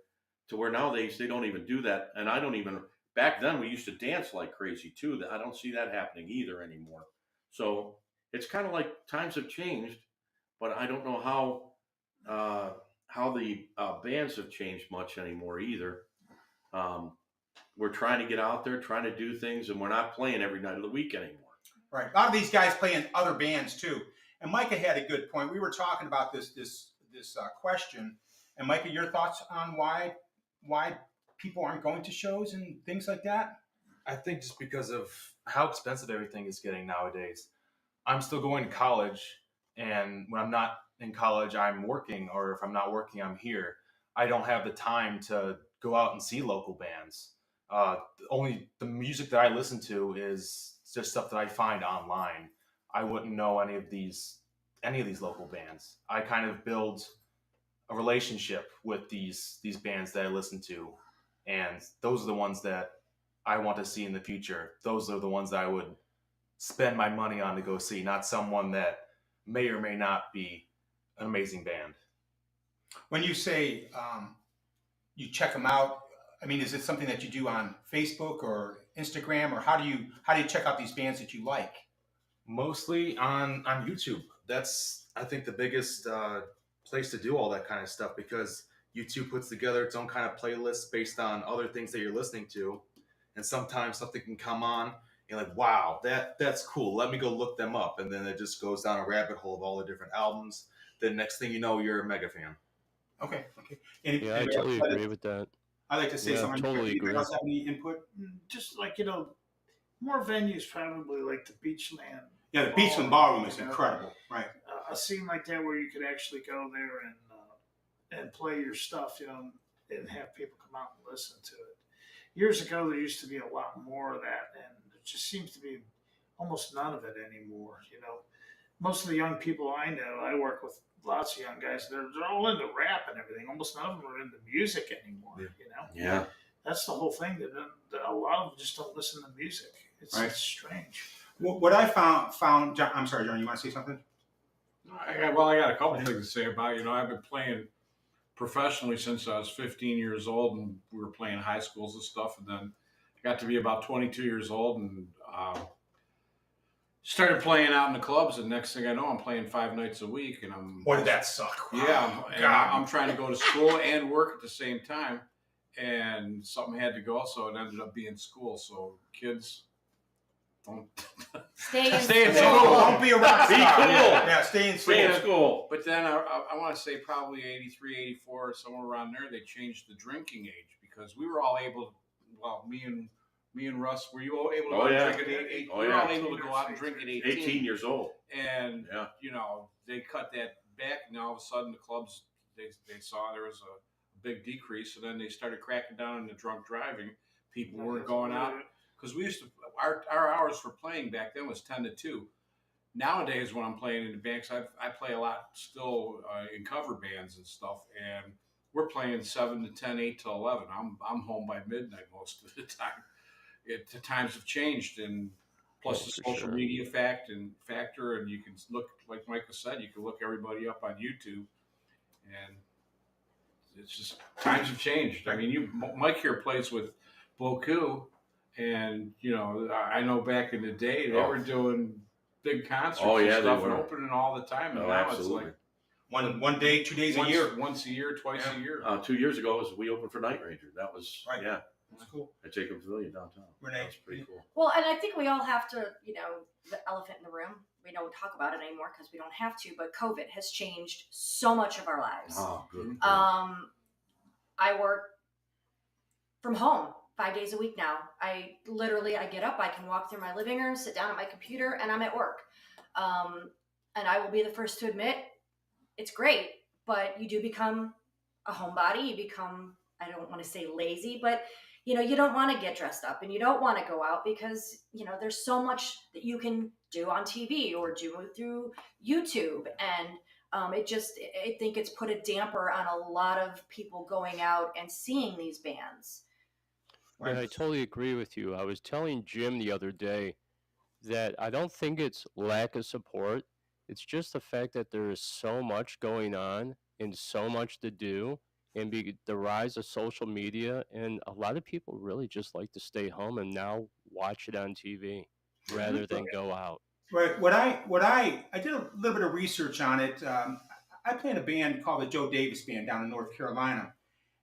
to where nowadays they don't even do that. And I don't even, back then we used to dance like crazy too. I don't see that happening either anymore. So it's kind of like times have changed, but I don't know how the bands have changed much anymore either. We're trying to get out there, trying to do things, and we're not playing every night of the week anymore. Right. A lot of these guys play in other bands too. And Micah had a good point. We were talking about this question. And Micah, your thoughts on why people aren't going to shows and things like that? I think just because of how expensive everything is getting nowadays. I'm still going to college, and when I'm not in college, I'm working, or if I'm not working, I'm here. I don't have the time to go out and see local bands. Only the music that I listen to is just stuff that I find online. I wouldn't know any of these local bands. I kind of build a relationship with these bands that I listen to, and those are the ones that I want to see in the future. Those are the ones that I would spend my money on to go see, not someone that may or may not be an amazing band. When you say you check them out, I mean, is it something that you do on Facebook or Instagram, or how do you check out these bands that you like? Mostly on YouTube. That's, I think, the biggest place to do all that kind of stuff, because YouTube puts together its own kind of playlist based on other things that you're listening to. And sometimes something can come on, and you're like, wow, that's cool. Let me go look them up. And then it just goes down a rabbit hole of all the different albums. Then next thing you know, you're a mega fan. Okay. Yeah, I totally agree with that. I like to say something. Totally agree. Anybody else have any input? Just like, more venues probably like the Beachland. Yeah, the Beachland Ballroom is incredible. Right. A scene like that where you could actually go there and play your stuff, and have people come out and listen to it. Years ago, there used to be a lot more of that, and there just seems to be almost none of it anymore. Most of the young people I know, I work with lots of young guys. They're all into rap and everything. Almost none of them are into music anymore. Yeah. That's the whole thing. That a lot of them just don't listen to music. It's strange. Well, what I found. John, I'm sorry, John. You want to say something? I got a couple things to say about it. I've been playing professionally since I was 15 years old, and we were playing high schools and stuff. And then I got to be about 22 years old and started playing out in the clubs. And next thing I know, I'm playing 5 nights a week. And Boy, did that suck. Yeah, I'm trying to go to school and work at the same time. And something had to go, so it ended up being school. So kids, don't Stay in school. Don't be a rock star. Be cool. Yeah, stay in school. Stay in school. But then I want to say probably 83, 84, somewhere around there, they changed the drinking age, because we were all able to, well, me and Russ, were you all able to drink at 18? Oh, we were yeah. all able to go out and drink at 18. 18 years old. And, they cut that back. Now all of a sudden the clubs, they saw there was a big decrease, and then they started cracking down on the drunk driving. People weren't going out. Because we used to, our hours for playing back then was 10 to 2. Nowadays, when I'm playing in the bands, I play a lot still in cover bands and stuff, and we're playing 7 to 10, 8 to 11. I'm home by midnight most of the time. The times have changed, and plus the social media factor, and you can look, like Micah said, you can look everybody up on YouTube, and it's just times have changed. I mean, Mike here plays with Boku. And, I know back in the day, they were doing big concerts and stuff and opening all the time. And now absolutely. it's like one day, 2 days a year. Once a year, twice a year. 2 years ago, we opened for Night Ranger. That was, right. Yeah. That's cool. At Jacobs Pavilion downtown. Renee. That's pretty cool. Well, and I think we all have to, the elephant in the room. We don't talk about it anymore because we don't have to, but COVID has changed so much of our lives. Oh, good. I work from home 5 days a week now. I get up, I can walk through my living room, sit down at my computer, and I'm at work. And I will be the first to admit, it's great, but you do become a homebody. You become, I don't want to say lazy, but you don't want to get dressed up and you don't want to go out because, there's so much that you can do on TV or do through YouTube. And I think it's put a damper on a lot of people going out and seeing these bands. And I totally agree with you. I was telling Jim the other day that I don't think it's lack of support. It's just the fact that there is so much going on and so much to do, and the rise of social media, and a lot of people really just like to stay home and now watch it on TV rather than go out. Right. I did a little bit of research on it. I play in a band called the Joe Davis Band down in North Carolina.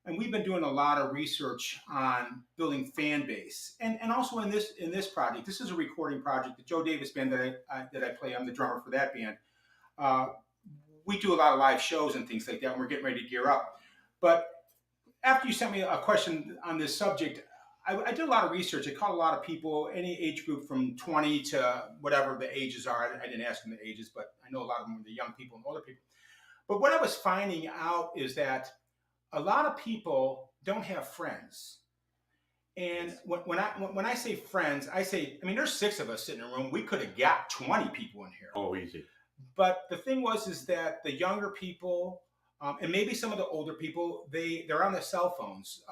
And we've been doing a lot of research on building fan base, and also in this project. This is a recording project. The Joe Davis Band that I play, I'm the drummer for that band. We do a lot of live shows and things like that, and we're getting ready to gear up. But after you sent me a question on this subject, I did a lot of research. I called a lot of people, any age group from 20 to whatever the ages are. I didn't ask them the ages, but I know a lot of them are the young people and older people. But what I was finding out is that a lot of people don't have friends. And when I say friends, I mean, there's 6 of us sitting in a room. We could have got 20 people in here. Oh, easy. But the thing is that the younger people, and maybe some of the older people, they're on their cell phones.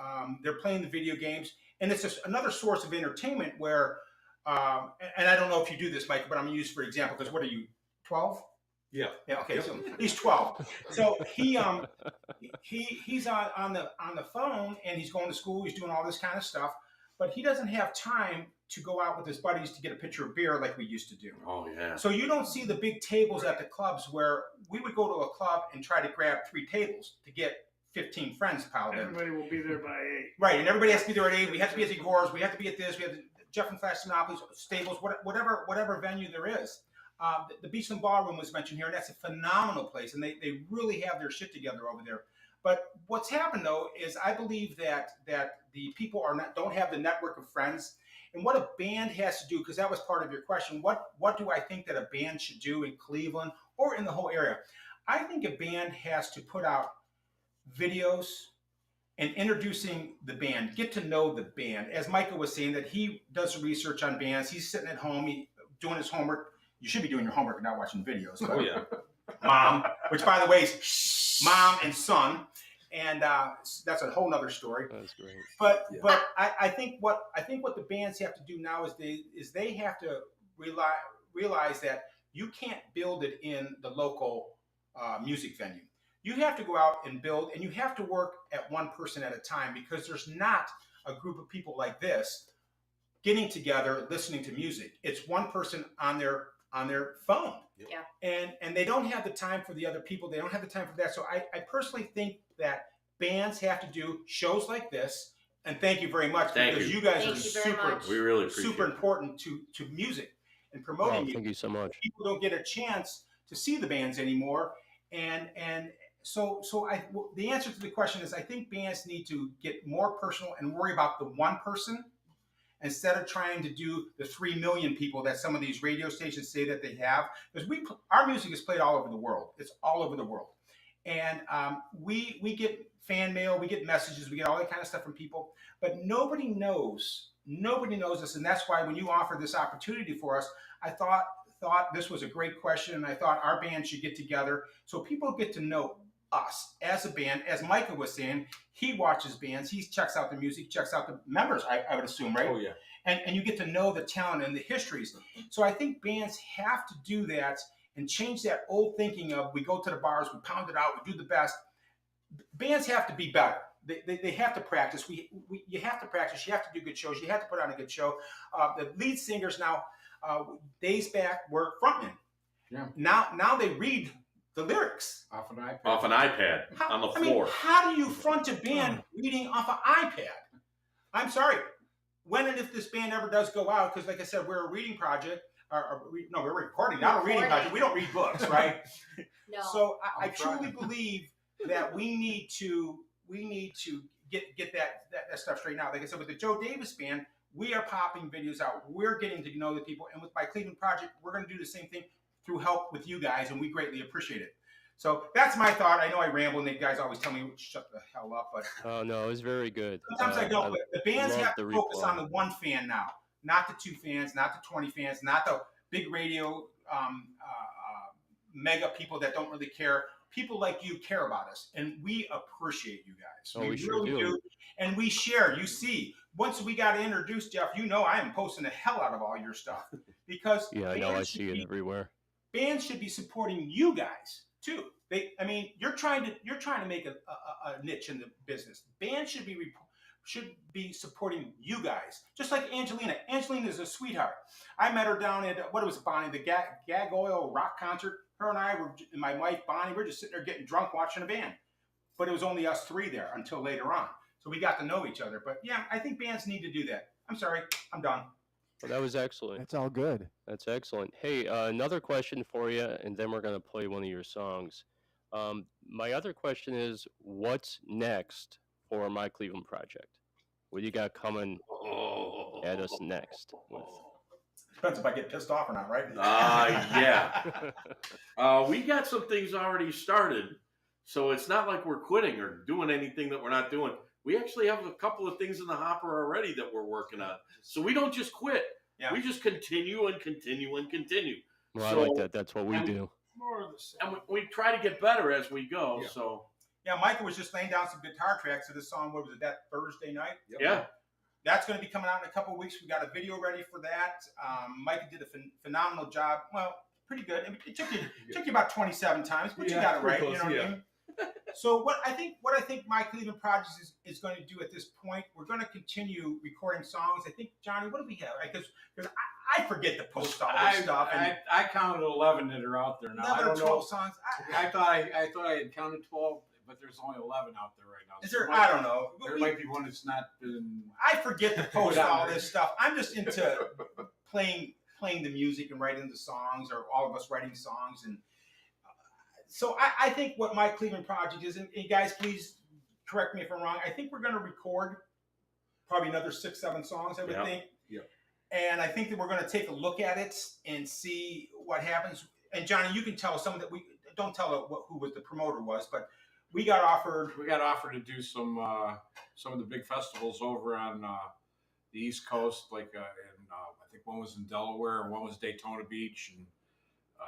They're playing the video games. And it's just another source of entertainment where, and I don't know if you do this, Mike, but I'm going to use for example, because what are you, 12? Yeah. Yeah. Okay. So he's 12. So he's on the phone and he's going to school. He's doing all this kind of stuff, but he doesn't have time to go out with his buddies to get a pitcher of beer like we used to do. Oh yeah. So you don't see the big tables at the clubs where we would go to a club and try to grab 3 tables to get 15 friends piled in. Everybody will be there by 8. Right, and everybody has to be there at 8. We have to be at the Gores. We have to be at this. We have the Jeff and Flash Monopolies, Stables, whatever venue there is. The Beachland Ballroom was mentioned here, and that's a phenomenal place, and they really have their shit together over there. But what's happened though is I believe that the people don't have the network of friends, and what a band has to do, because that was part of your question. What do I think that a band should do in Cleveland or in the whole area? I think a band has to put out videos and introducing the band, get to know the band. As Michael was saying, that he does research on bands. He's sitting at home, doing his homework. You should be doing your homework and not watching videos. But Oh yeah. Mom, which by the way is mom and son, and that's a whole nother story. That's great. But I think what the bands have to do now is they have to realize that you can't build it in the local music venue. You have to go out and build, and you have to work at one person at a time, because there's not a group of people like this getting together, listening to music. It's one person on their phone. Yeah. And they don't have the time for the other people. They don't have the time for that. So I personally think that bands have to do shows like this. And thank you very much, because you guys are We really appreciate super it. important to music and promoting music. Thank you so much. People don't get a chance to see the bands anymore. And so the answer to the question is, I think bands need to get more personal and worry about the one person instead of trying to do the 3 million people that some of these radio stations say that they have. Because our music is played all over the world. It's all over the world. And we get fan mail, we get messages, we get all that kind of stuff from people, but nobody knows us. And that's why when you offered this opportunity for us, I thought this was a great question, and I thought our band should get together so people get to know us as a band. As Micah was saying, he watches bands, he checks out the music, checks out the members, I would assume, right? Oh yeah. And you get to know the talent and the histories. So I think bands have to do that and change that old thinking of we go to the bars, we pound it out, we do the best. Bands have to be better. They have to practice. You have to practice. You have to do good shows. You have to put on a good show. The lead singers now, days back, were frontmen. Yeah. Now they read the lyrics Off an iPad. Off an iPad on the floor. How do you front a band reading off an iPad? I'm sorry. When and if this band ever does go out, because like I said, we're a reading project. We're recording, not a reading project. We don't read books, right? No. So I truly believe that we need to get that stuff straightened out. Like I said, with the Joe Davis Band, we are popping videos out. We're getting to know the people, and with my Cleveland project, we're going to do the same thing through help with you guys, and we greatly appreciate it. So that's my thought. I know I ramble, and the guys always tell me shut the hell up, but Oh no, it was very good. sometimes I don't. But the bands love have the to focus reply. on the one fan now, not the 2 fans, not the 20 fans, not the big radio mega people that don't really care. People like you care about us, and we appreciate you guys. Oh, we sure really do. And we share. You see, once we got introduced, Jeff, you know I am posting the hell out of all your stuff because Yeah, I know. I see it everywhere. bands should be supporting you guys too. I mean, you're trying to make a niche in the business. Bands should be supporting you guys, just like Angelina. Angelina is a sweetheart. I met her down at what was it, Bonnie, the Gag Oil rock concert. Her and I were, and my wife Bonnie, we're just sitting there getting drunk watching a band. But it was only us 3 there until later on. So we got to know each other. But yeah, I think bands need to do that. I'm sorry, I'm done. Well, that was excellent. That's all good. That's excellent. Hey, another question for you, and then we're going to play one of your songs. My other question is, what's next for My Cleveland Project? What do you got coming at us next? Depends if I get pissed off or not, right? Yeah. We got some things already started, so it's not like we're quitting or doing anything that we're not doing. We actually have a couple of things in the hopper already that we're working on. So we don't just quit. Yeah. We just continue and continue and continue. Well, So- I like that. That's what we do. More of the same. And we try to get better as we go. Yeah. So Yeah, Micah was just laying down some guitar tracks of this song. What was it, that Thursday night? yeah. That's going to be coming out in a couple of weeks. We got a video ready for that. Micah did a phenomenal job. Well, pretty good. I mean, it took you about 27 times, but you got it right. Close, You know what I mean? So what I think My Cleveland Project is going to do at this point, we're going to continue recording songs. I think, Johnny, what do we have? Because I forget to post all this stuff. And I counted 11 that are out there now. 11 I or don't 12 know. songs. I thought I had counted 12, but there's only 11 out there right now. Is So there? there might- I don't know. There might be one that's not been. I forget to post all this stuff. I'm just into playing the music and writing the songs, or all of us writing songs. And so I think what My Cleveland Project is, and guys, please correct me if I'm wrong, I think we're going to record probably another 6, 7 songs, I would Yeah. think. Yeah. And I think that we're going to take a look at it and see what happens. And Johnny, you can tell some that we don't tell who was the promoter was, but we got offered. We got offered to do some of the big festivals over on the East Coast, like I think one was in Delaware and one was Daytona Beach, and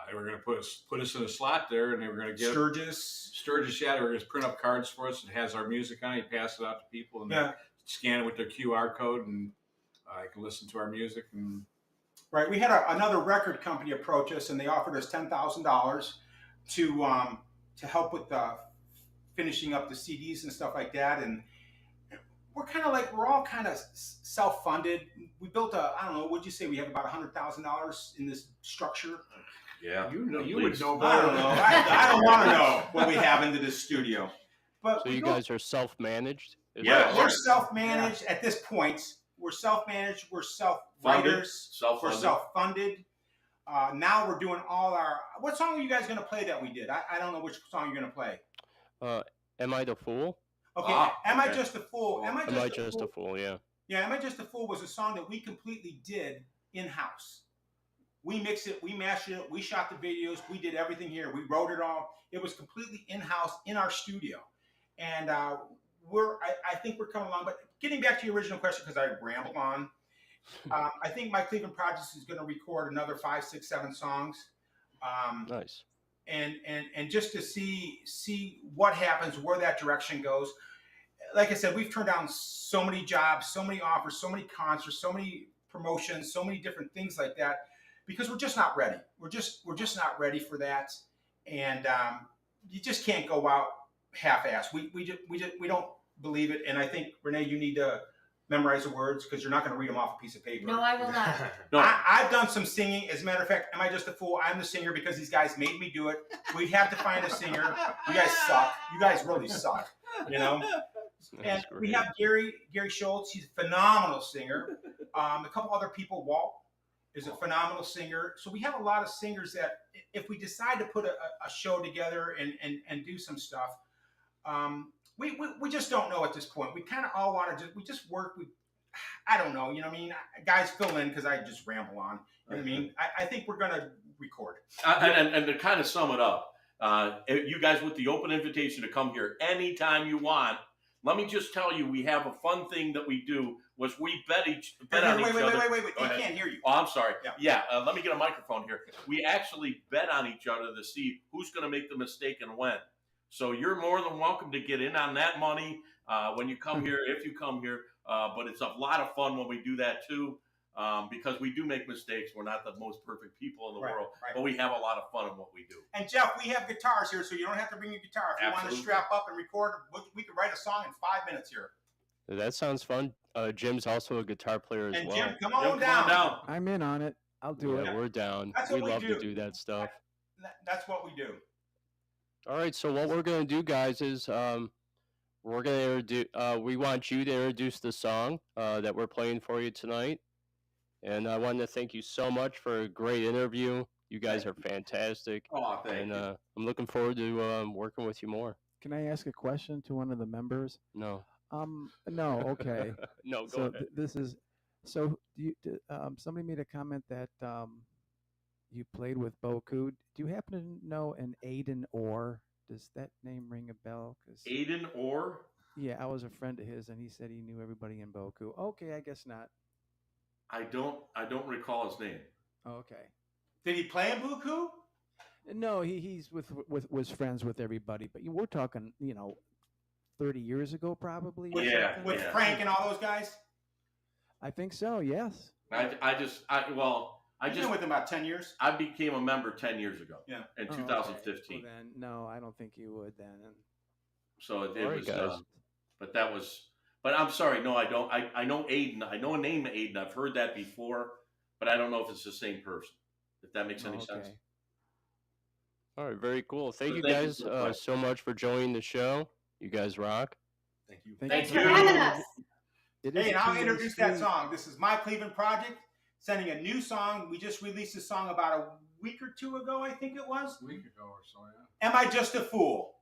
they were going to put us in a slot there, and they were going to get Sturgis. Yeah, they were going to print up cards for us that has our music on it, pass it out to people, and Yeah. they scan it with their QR code, and I can listen to our music. And Right. We had another record company approach us, and they offered us $10,000 to help with finishing up the CDs and stuff like that. And we're all kind of self-funded. We built I don't know, what'd you say? We have about $100,000 in this structure. Yeah. you at would least. know I better. don't know. I don't want to know what we have into this studio. But So we you go- guys are self-managed? Is Yeah. that we're right? self-managed at this point. We're self-managed. We're self-writers. We're Self-funded. self-funded. Now we're doing all our. What song are you guys going to play that we did? I don't know which song you're going to play. Am I the Fool? Okay. Am I Just a Fool? Am I Am I just a fool? Yeah. Yeah, Am I Just a Fool was a song that we completely did in-house. We mixed it, we mastered it, we shot the videos, we did everything here. We wrote it all. It was completely in-house in our studio. And I think we're coming along. But getting back to your original question, because I ramble on, I think My Cleveland Project is going to record another 5, 6, 7 songs. Nice. And just to see what happens, where that direction goes. Like I said, we've turned down so many jobs, so many offers, so many concerts, so many promotions, so many different things like that, because we're just not ready. We're just not ready for that, and you just can't go out half-assed. We don't believe it, and I think Renee, you need to memorize the words because you're not going to read them off a piece of paper. No, I will not. No. I've done some singing. As a matter of fact, Am I Just a Fool? I'm the singer because these guys made me do it. We'd have to find a singer. You guys suck. You guys really suck. You know. And That's we great. have Gary Schultz. He's a phenomenal singer. A couple other people. Walt is a phenomenal singer. So we have a lot of singers that, if we decide to put a show together and do some stuff, we just don't know at this point. We kind of all want to we just work. I don't know. You know what I mean? Guys, fill in because I just ramble on. You know what I mean? I think we're going to record. And to kind of sum it up, you guys with the open invitation to come here anytime you want. Let me just tell you, we have a fun thing that we do. Was we bet on each other. Wait. They can't hear you. Oh, I'm sorry. Yeah. Let me get a microphone here. We actually bet on each other to see who's going to make the mistake and when. So you're more than welcome to get in on that money when you come here, if you come here. But it's a lot of fun when we do that too, because we do make mistakes. We're not the most perfect people in the world, but we have a lot of fun in what we do. And Jeff, we have guitars here, so you don't have to bring your guitar. If you want to strap up and record, we can write a song in 5 minutes here. That sounds fun. Jim's also a guitar player as well. Jim, come on down. I'm in on it. I'll do it. We're down. That's we what we love do. to do that stuff. That's what we do. All right, so what we're going to do, guys, is we're going to introduce, we want you to introduce the song that we're playing for you tonight. And I want to thank you so much for a great interview. You guys are fantastic. Oh, thank you. I'm looking forward to working with you more. Can I ask a question to one of the members? No. No. Okay. No, go ahead. This is so. Somebody made a comment that you played with Boku. Do you happen to know an Aiden Orr? Does that name ring a bell? Aiden Orr? Yeah, I was a friend of his, and he said he knew everybody in Boku. Okay, I guess not. I don't recall his name. Okay. Did he play in Boku? No, he's was friends with everybody, but we're talking 30 years ago probably. With Frank and all those guys. I think so. Yes. I've been with him about 10 years. I became a member 10 years ago. Yeah. In 2015. Okay. Well, then, no, I don't think you would then. So it right, was, guys. But I'm sorry. No, I don't. I know Aiden. I know a name Aiden. I've heard that before, but I don't know if it's the same person. If that makes any sense. All right, very cool. Thank you guys so much for joining the show. You guys rock. Thank you. Thanks for having us. Hey, and I'll introduce that song. This is My Cleveland Project, sending a new song. We just released a song about a week or two ago, I think it was. A week ago or so, yeah. Am I Just a Fool?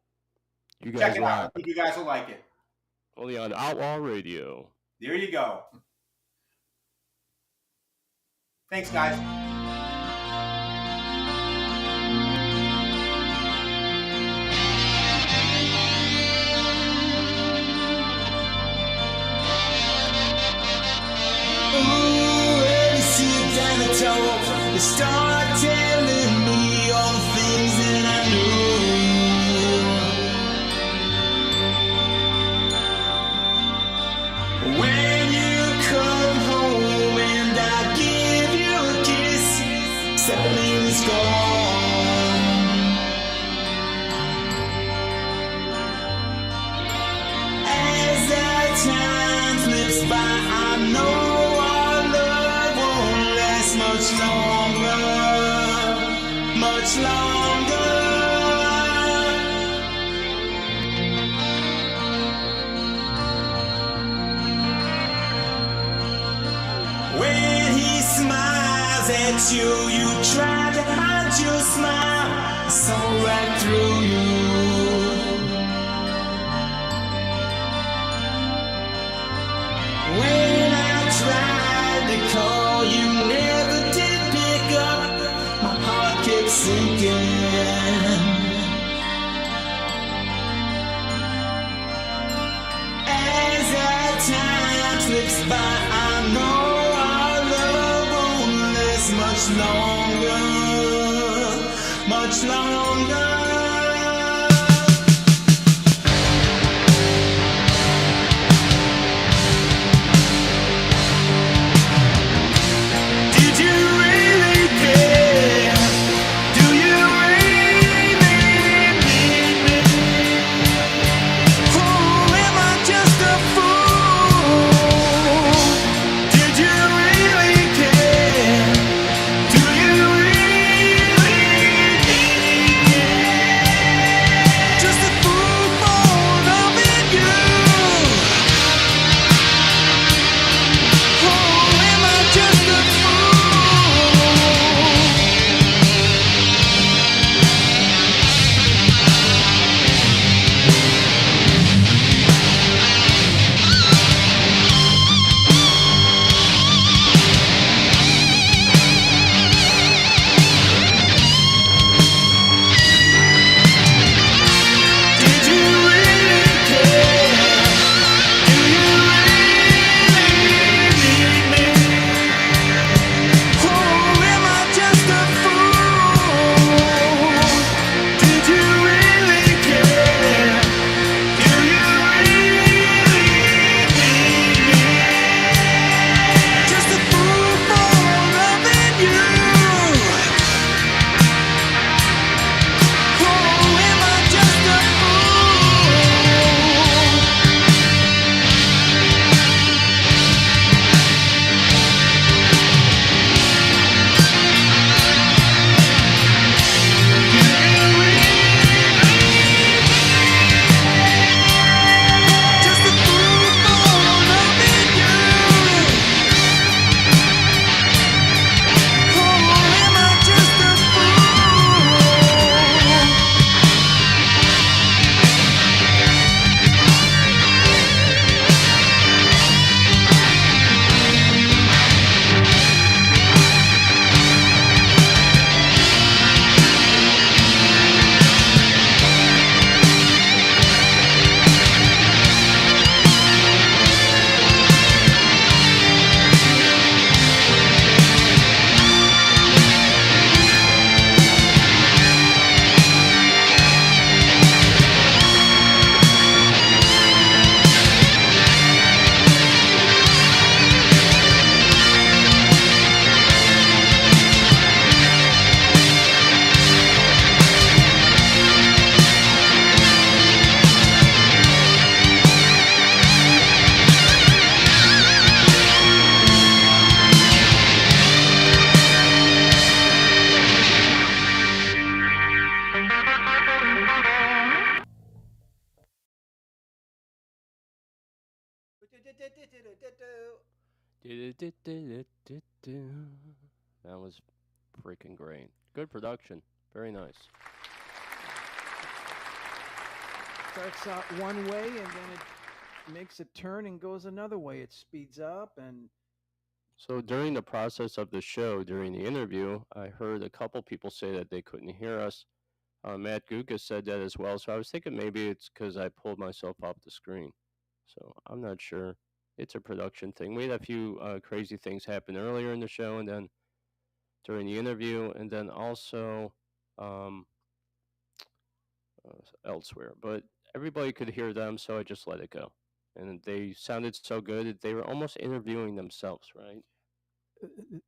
You guys Check it rock. out. I think you guys will like it. Only on Outlaw Radio. There you go. Thanks, guys. You start telling me all the things that I know. When you come home and I give you a kiss, something's gone. As that time slips by, I know much longer. When he smiles at you, you try to hide your smile, so right through you. When I tried to call, you never did pick up. My heart kept sinking. As that time slips by, I know our love won't last much longer. That was freaking great. Good production. Very nice. Starts out one way and then it makes a turn and goes another way. It speeds up and So during the process of the show, during the interview, I heard a couple people say that they couldn't hear us. Matt Gutka said that as well. So I was thinking maybe it's because I pulled myself off the screen. So I'm not sure. It's a production thing. We had a few crazy things happen earlier in the show, and then during the interview, and then also um, elsewhere. But everybody could hear them, so I just let it go. And they sounded so good. They were almost interviewing themselves, right?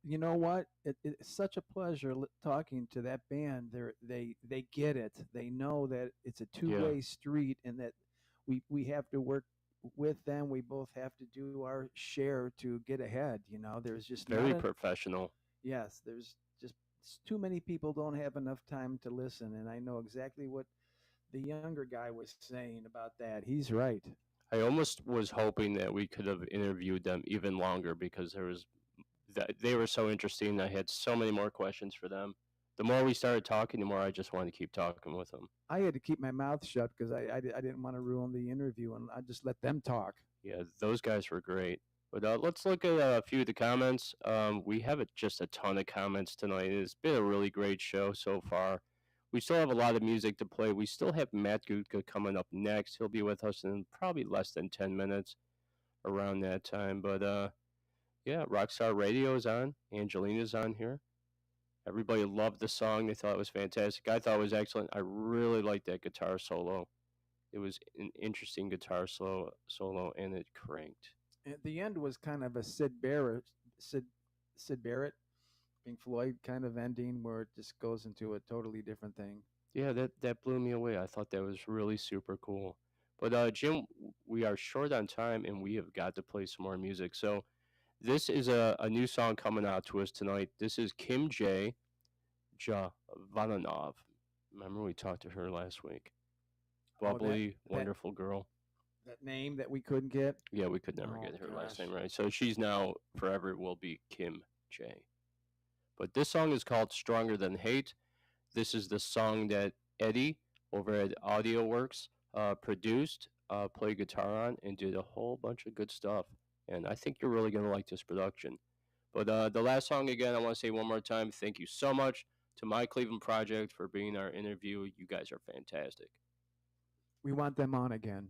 you know what? It's such a pleasure talking to that band. They get it. They know that it's a two-way street, and that we have to work with them. We both have to do our share to get ahead. You know, there's just very professional. Yes, there's just too many people don't have enough time to listen, and I know exactly what the younger guy was saying about that. He's right. I almost was hoping that we could have interviewed them even longer because they were so interesting. I had so many more questions for them. The more we started talking, the more I just wanted to keep talking with them. I had to keep my mouth shut because I didn't want to ruin the interview, and I just let them talk. Yeah, those guys were great. But let's look at a few of the comments. We have just a ton of comments tonight. It's been a really great show so far. We still have a lot of music to play. We still have Matt Gutka coming up next. He'll be with us in probably less than 10 minutes around that time. But yeah, Rockstar Radio is on. Angelina's on here. Everybody loved the song. They thought it was fantastic. I thought it was excellent. I really liked that guitar solo. It was an interesting guitar solo, and it cranked. At the end was kind of a Sid Barrett, Pink Floyd kind of ending where it just goes into a totally different thing. Yeah, that blew me away. I thought that was really super cool. But Jim, we are short on time, and we have got to play some more music. So this is a new song coming out to us tonight. This is Kim J. Javananov. Remember we talked to her last week. Bubbly, wonderful girl. That name that we couldn't get? Yeah, we could never get her last name right. So she's now forever will be Kim J. But this song is called Stronger Than Hate. This is the song that Eddie over at AudioWorks produced, played guitar on, and did a whole bunch of good stuff. And I think you're really going to like this production. But the last song, again, I want to say one more time, thank you so much to My Cleveland Project for being our interview. You guys are fantastic. We want them on again.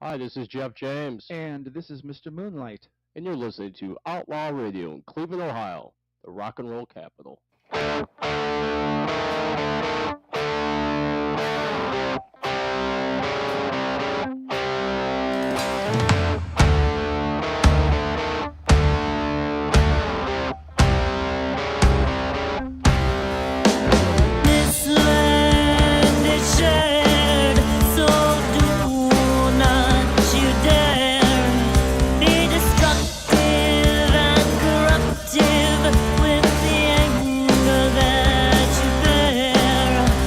Hi, this is Jeff James. And this is Mr. Moonlight. And you're listening to Outlaw Radio in Cleveland, Ohio, the rock and roll capital. With the anger that you bear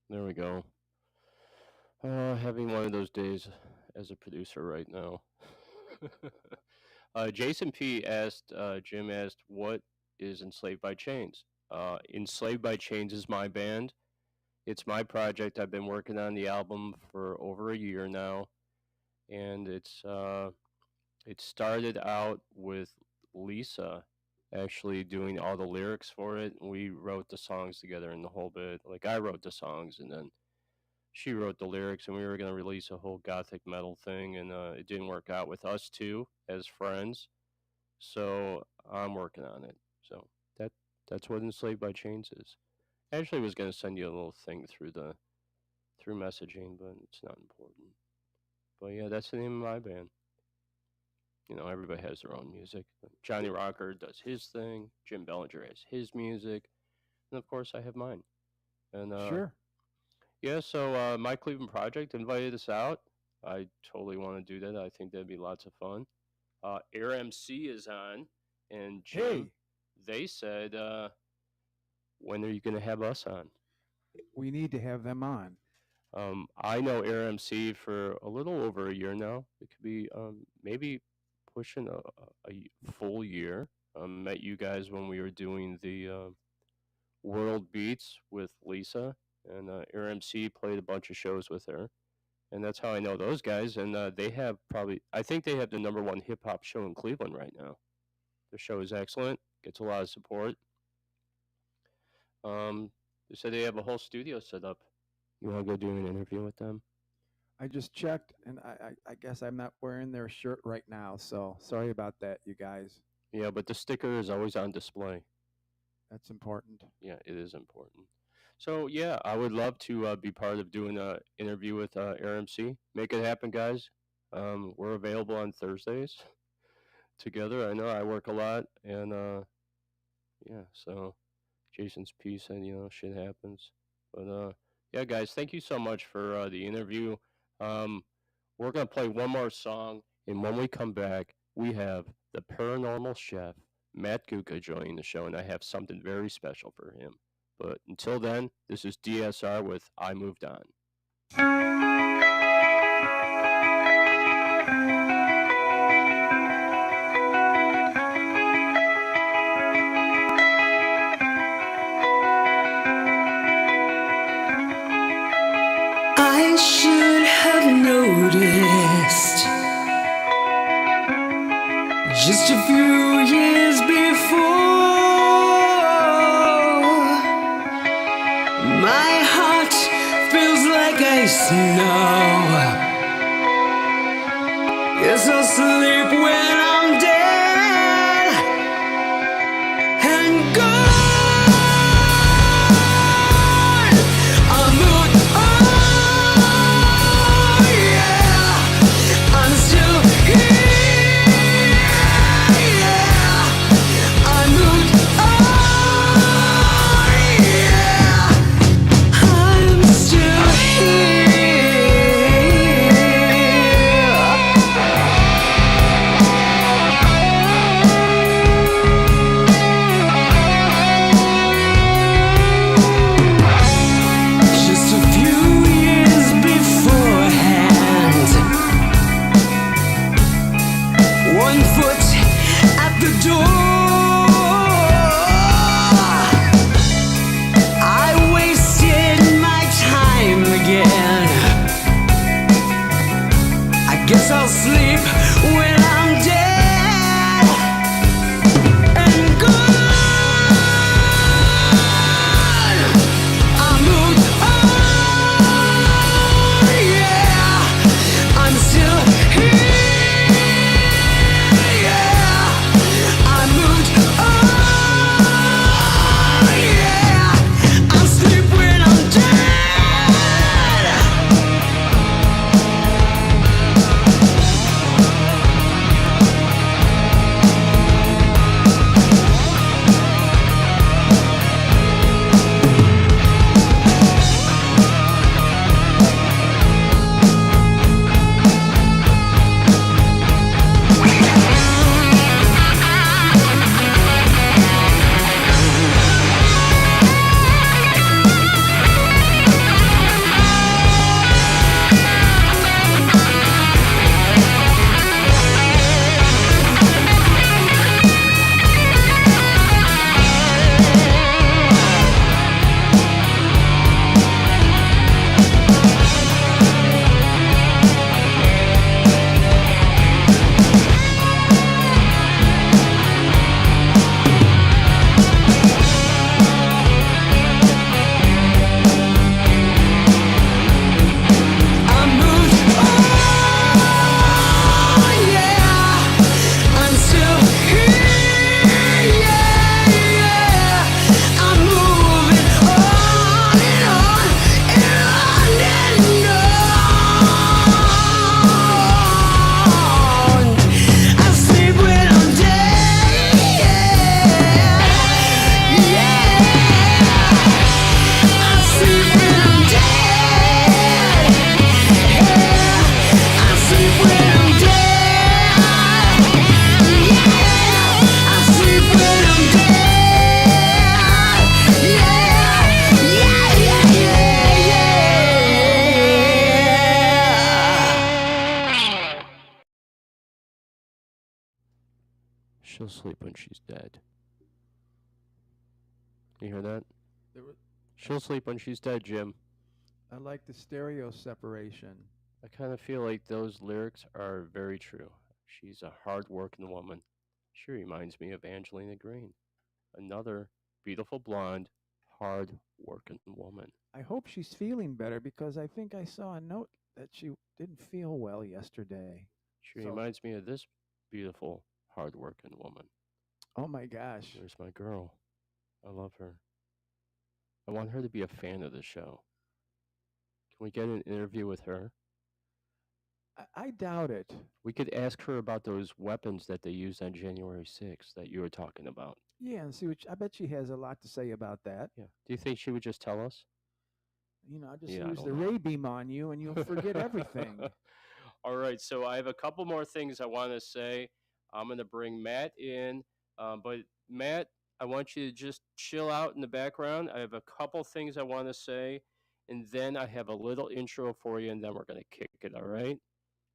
There we go. Having one of those days as a producer right now. Jason P asked, Jim asked, what is Enslaved by Chains? Enslaved by Chains is my band. It's my project. I've been working on the album for over a year now, and it started out with Lisa actually doing all the lyrics for it. We wrote the songs together in the whole bit. Like, I wrote the songs, and then she wrote the lyrics, and we were going to release a whole gothic metal thing, and it didn't work out with us two as friends. So I'm working on it. So that's what Enslaved by Chains is. Actually, I was going to send you a little thing through messaging, but it's not important. But yeah, that's the name of my band. You know, everybody has their own music. Johnny Rocker does his thing. Jim Bellinger has his music. And of course, I have mine. And Sure. yeah, so My Cleveland Project invited us out. I totally want to do that. I think that'd be lots of fun. Air MC is on. And Jim, they said, when are you going to have us on? We need to have them on. I know Air MC for a little over a year now. It could be maybe pushing a full year. Met you guys when we were doing the World Beats with Lisa, and Air MC played a bunch of shows with her, and that's how I know those guys. And they have I think they have the #1 hip hop show in Cleveland right now. The show is excellent, gets a lot of support. They said they have a whole studio set up. You want to go do an interview with them? I just checked, and I guess I'm not wearing their shirt right now, so sorry about that, you guys. Yeah, but the sticker is always on display. That's important. Yeah, it is important. So yeah, I would love to be part of doing an interview with Air MC. Make it happen, guys. We're available on Thursdays together. I know I work a lot, and yeah, so Jason's piece said, you know, shit happens. But yeah, guys, thank you so much for the interview. We're going to play one more song, and when we come back, we have the Paranormal Chef Matt Gutka joining the show, and I have something very special for him. But until then, this is DSR with I Moved On. I should have noticed just a few years before. My heart feels like ice now. Yes, I'll sleep when I'm dead and gone. I'm moved on, yeah. I'm still here, yeah. I moved on, yeah. I'm still here. Just a few years beforehand, one foot at the door, I wasted my time again. I guess I'll sleep when I'm dead and gone. I moved on, yeah. I'm still here, yeah. I moved on, yeah. I'll sleep when I'm dead. She'll sleep when she's dead. You hear that? There was, She'll sleep when she's dead, Jim. I like the stereo separation. I kind of feel like those lyrics are very true. She's a hard-working woman. She reminds me of Angelina Green, another beautiful blonde, hard-working woman. I hope she's feeling better because I think I saw a note that she didn't feel well yesterday. She So- reminds me of this beautiful, hard-working woman. Oh my gosh. There's my girl. I love her. I want her to be a fan of the show. Can we get an interview with her? I doubt it. We could ask her about those weapons that they used on January 6th that you were talking about. Yeah, and see what I bet she has a lot to say about that. Yeah. Do you think she would just tell us? You know, I'll just Yeah, I use don't the know. ray beam on you and you'll forget everything. All right, so I have a couple more things I want to say. I'm going to bring Matt in, but Matt, I want you to just chill out in the background. I have a couple things I want to say, and then I have a little intro for you, and then we're going to kick it, all right?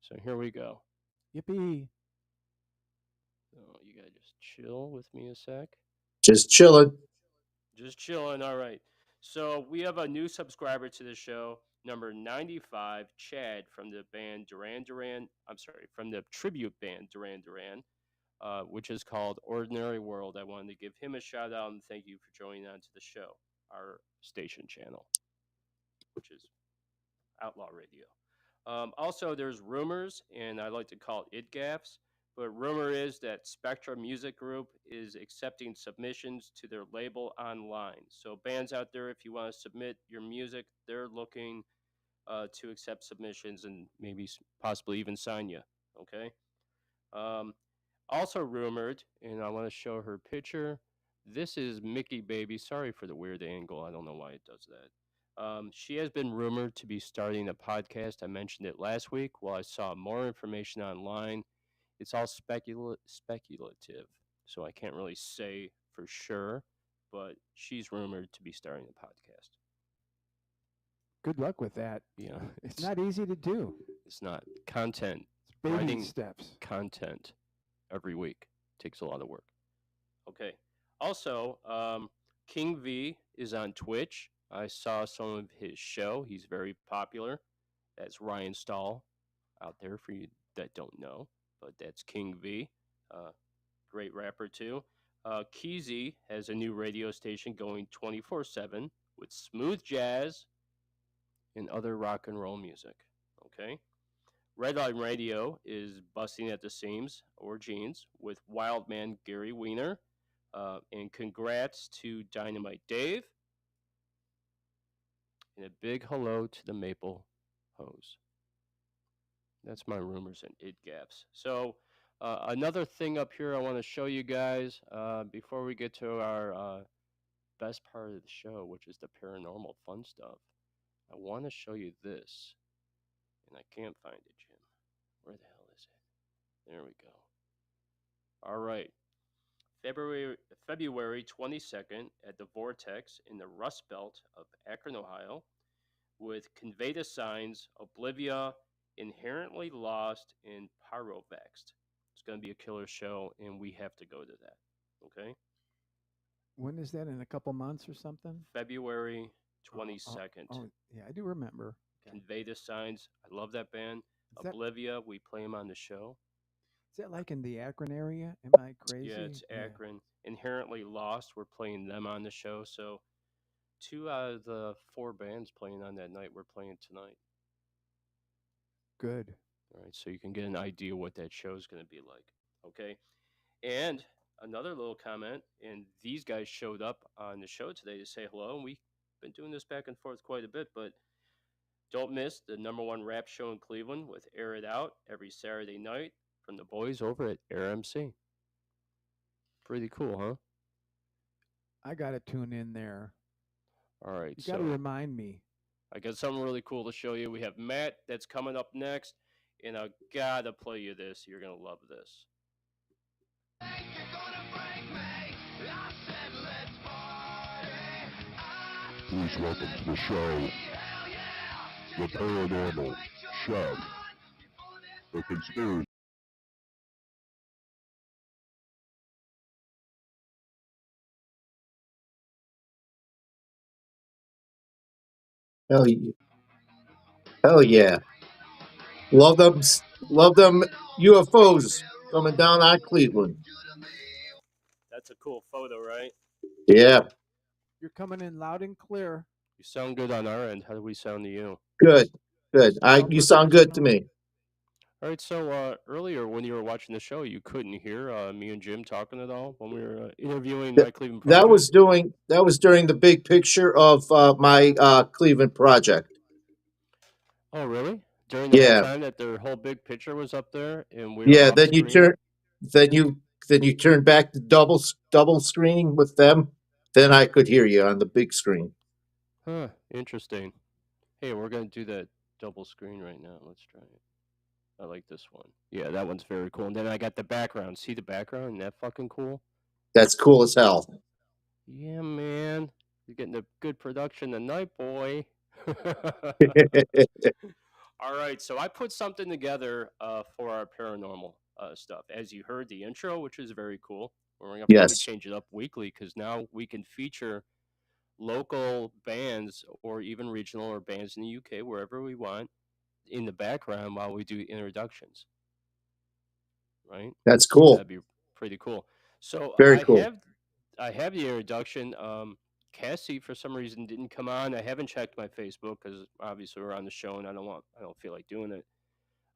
So here we go. Yippee. Oh, you got to just chill with me a sec. Just chilling. Just chilling. All right. So we have a new subscriber to the show, number 95, Chad from the band Duran Duran. I'm sorry, from the tribute band Duran Duran, which is called Ordinary World. I wanted to give him a shout out and thank you for joining on to the show, our station channel, which is Outlaw Radio. Also, there's rumors, and I like to call it gaffs. But rumor is that Spectra Music Group is accepting submissions to their label online. So bands out there, if you want to submit your music, they're looking to accept submissions and maybe possibly even sign you. Okay. Also rumored, and I want to show her picture. This is Mickey Baby. Sorry for the weird angle. I don't know why it does that. She has been rumored to be starting a podcast. I mentioned it last week. Well, I saw more information online. It's all speculative, so I can't really say for sure, but she's rumored to be starting a podcast. Good luck with that. Yeah, It's not easy to do. It's not content. It's baby Writing steps. content every week takes a lot of work. Okay. Also, King V is on Twitch. I saw some of his show. He's very popular. That's Ryan Stahl out there for you that don't know, but that's King V. Great rapper too. Keezy has a new radio station going 24/7 with smooth jazz and other rock and roll music. Okay. Red Line Radio is busting at the seams or jeans with Wildman Gary Weiner. And congrats to Dynamite Dave. And a big hello to the Maple Hose. That's my rumors and id gaps. So another thing up here I want to show you guys before we get to our best part of the show, which is the paranormal fun stuff. I want to show you this. And I can't find it, Jim. Where the hell is it? There we go. All right. February 22nd at the Vortex in the Rust Belt of Akron, Ohio, with Conveda Signs, Oblivia, Inherently Lost, and Pyrovexed. It's going to be a killer show, and we have to go to that. Okay? When is that? In a couple months or something? February 22nd. Oh, yeah, I do remember. Okay. Conveda Signs. I love that band. Is that- Oblivia, we play them on the show. Is that like in the Akron area? Am I crazy? Yeah, it's Akron. Inherently Lost, we're playing them on the show. So 2 out of the 4 bands playing on that night, we're playing tonight. Good. All right, so you can get an idea what that show is going to be like. Okay, and another little comment, and these guys showed up on the show today to say hello, and we've been doing this back and forth quite a bit, but don't miss the #1 rap show in Cleveland with Air It Out every Saturday night from the boys over at Air MC. Pretty cool, huh? I got to tune in there. All right, You got to remind me. I got something really cool to show you. We have Matt that's coming up next, and I got to play you this. You're going to love this. Please welcome to the show, the Paranormal Chef, the Conspiracy Hell, hell yeah. Love them UFOs coming down on Cleveland. That's a cool photo, right? Yeah, You're coming in loud and clear. You sound good on our end. How do we sound to you? good, good. All You sound good to professional. me. All right. So earlier, when you were watching the show, you couldn't hear me and Jim talking at all when we were interviewing That, my Cleveland that project. was during the big picture of my Cleveland project. Oh, really? During the whole Yeah, time that their whole big picture was up there and we were yeah. off screen? Then you turn back to double screening with them. Then I could hear you on the big screen. Huh. Interesting. Hey, we're going to do that double screen right now. Let's try it. I like this one. Yeah, that one's very cool. And then I got the background. See the background? Isn't that fucking cool? That's cool as hell. Yeah, man. You're getting a good production tonight, boy. All right, so I put something together for our paranormal stuff. As you heard the intro, which is very cool. We're going to probably Yes, change it up weekly because now we can feature local bands or even regional or bands in the UK, wherever we want, in the background while we do introductions. Right? that's cool. That'd be pretty cool. So Very cool. I have the introduction. Cassie, for some reason, didn't come on. I haven't checked my Facebook because obviously we're on the show and I don't feel like doing it.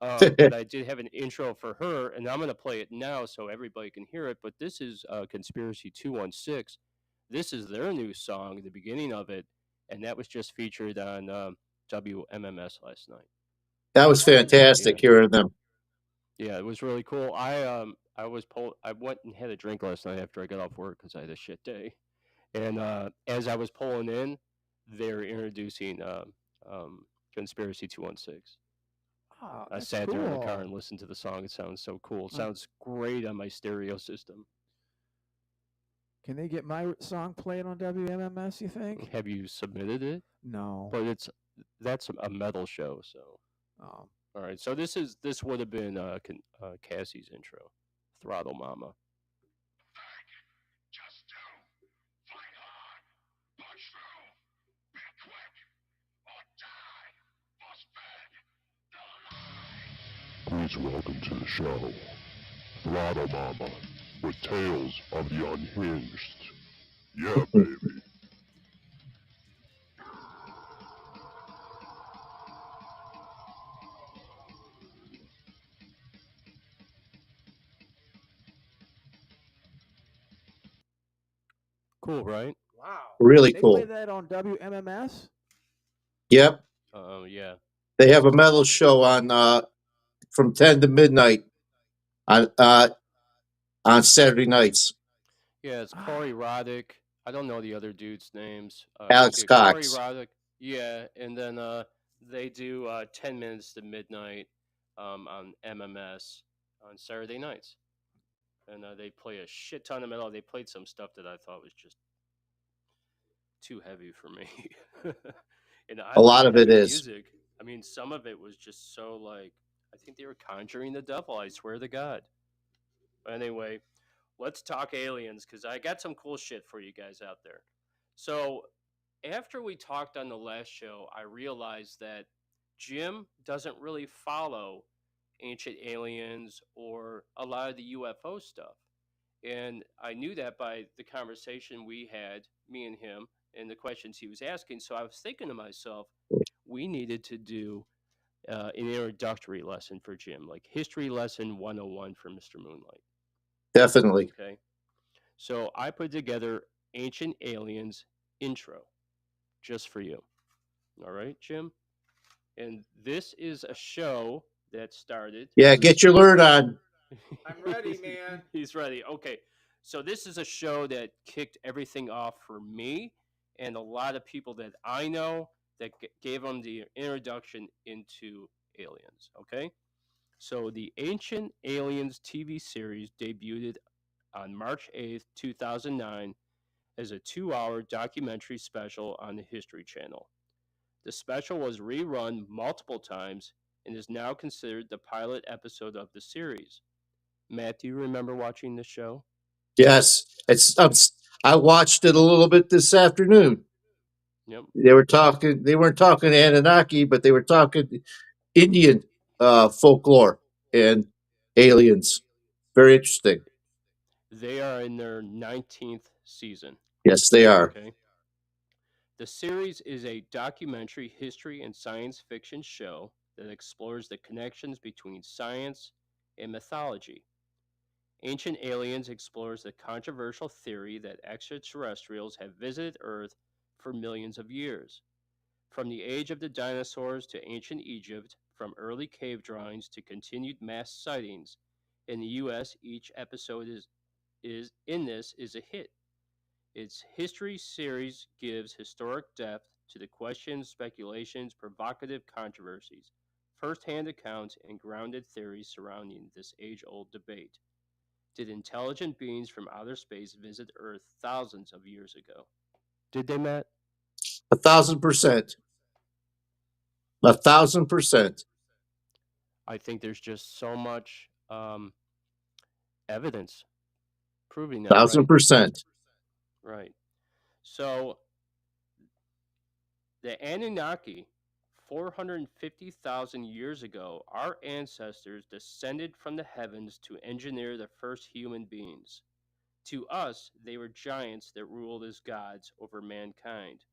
But I did have an intro for her, and I'm going to play it now so everybody can hear it. But this is Conspiracy 216. This is their new song, the beginning of it, and that was just featured on WMMS last night. That was fantastic Yeah. hearing them. Yeah, it was really cool. I went and had a drink last night after I got off work because I had a shit day, and as I was pulling in, they're introducing Conspiracy 216. Oh, I that's sat there in the car cool. and listened to the song. It sounds so cool. It Uh, sounds great on my stereo system. Can they get my song played on WMMS, you think? Have you submitted it? No. But that's a metal show, so. Oh. All right, so this would have been Cassie's intro, Throttle Mama. Please welcome to the show, Throttle Mama, with tales of the unhinged. Yeah, baby. Cool, right? Wow. Really They play cool. that on WMMS? Yep. Yeah. They have a metal show on from 10 to midnight on Saturday nights. Yeah, it's Corey Roddick. I don't know the other dudes' names. Alex Yeah, Corey Cox. Roddick. Yeah, and then they do 10 minutes to midnight on MMS on Saturday nights. And they play a shit ton of metal. They played some stuff that I thought was just too heavy for me. And I A lot like of it heavy is. music. I mean, some of it was just so like, I think they were conjuring the devil. I swear to God. But anyway, let's talk aliens because I got some cool shit for you guys out there. So after we talked on the last show, I realized that Jim doesn't really follow ancient aliens or a lot of the UFO stuff. And I knew that by the conversation we had, me and him, and the questions he was asking. So I was thinking to myself, we needed to do an introductory lesson for Jim, like history lesson 101 for Mr. Moonlight. Definitely. Okay. So I put together Ancient Aliens intro just for you. All right, Jim? And this is a show that started. Yeah, get your alert on. I'm ready, man. He's ready. Okay. So this is a show that kicked everything off for me and a lot of people that I know that gave them the introduction into aliens. Okay. So the Ancient Aliens TV series debuted on March 8th, 2009 as a 2-hour documentary special on the History Channel. The special was rerun multiple times and is now considered the pilot episode of the series. Matt, do you remember watching this show? Yes, I watched it a little bit this afternoon. Yep. They were talking. They weren't talking Anunnaki, but they were talking Indian folklore and aliens. Very interesting. They are in their 19th season. Yes, they are. Okay. The series is a documentary history and science fiction show that explores the connections between science and mythology. Ancient Aliens explores the controversial theory that extraterrestrials have visited Earth for millions of years. From the age of the dinosaurs to ancient Egypt, from early cave drawings to continued mass sightings, in the US each episode is a hit. Its history series gives historic depth to the questions, speculations, provocative controversies, first-hand accounts, and grounded theories surrounding this age-old debate. Did intelligent beings from outer space visit Earth thousands of years ago? Did they, Matt? 1,000%. 1,000%. I think there's just so much evidence proving that, right? 1,000%. Right. So the Anunnaki, 450,000 years ago, our ancestors descended from the heavens to engineer the first human beings. To us, they were giants that ruled as gods over mankind.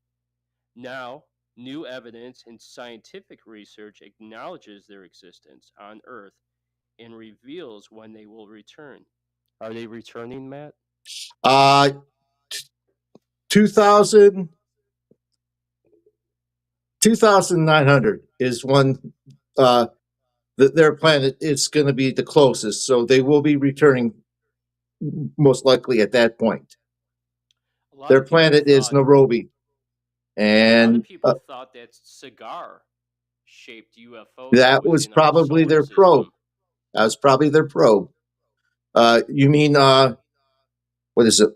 Now, new evidence and scientific research acknowledges their existence on Earth and reveals when they will return. Are they returning, Matt? 2,000, 2,900 is when their planet is going to be the closest. So they will be returning most likely at that point. Their planet is Nairobi. A lot of And people thought that cigar-shaped UFO that was in our probably solar their system. probe. That was probably their probe. You mean, what is it?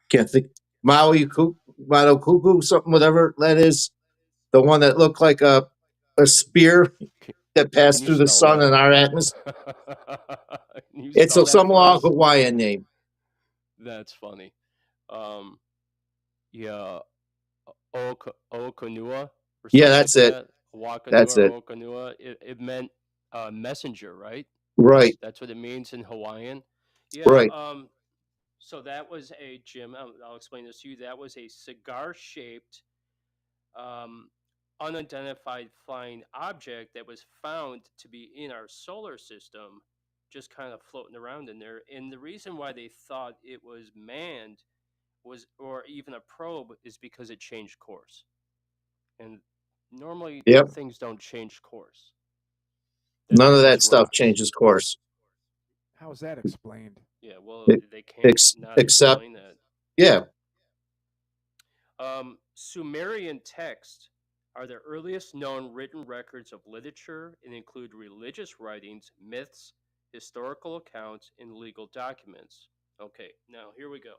Can't think. Maui Kuku, something, whatever that is. The one that looked like a spear that passed you through the spell sun that? in our atmosphere. Can you It's spell that some for long us? Hawaiian name. That's funny. Yeah, Okanua or Yeah, something like that's it. that. That's Wakanua it. or Okanua. It meant messenger, right? Right. That's what it means in Hawaiian. Yeah. Right. So that was a Jim. I'll explain this to you. That was a cigar-shaped, unidentified flying object that was found to be in our solar system, just kind of floating around in there. And the reason why they thought it was manned was, or even a probe, is because it changed course. And normally Yep. things don't change course. None of They're that just stuff rocks. changes course. How is that explained? Yeah, well, It- they can't not except, explain that. yeah. Sumerian texts are the earliest known written records of literature and include religious writings, myths, historical accounts, and legal documents. Okay, now here we go.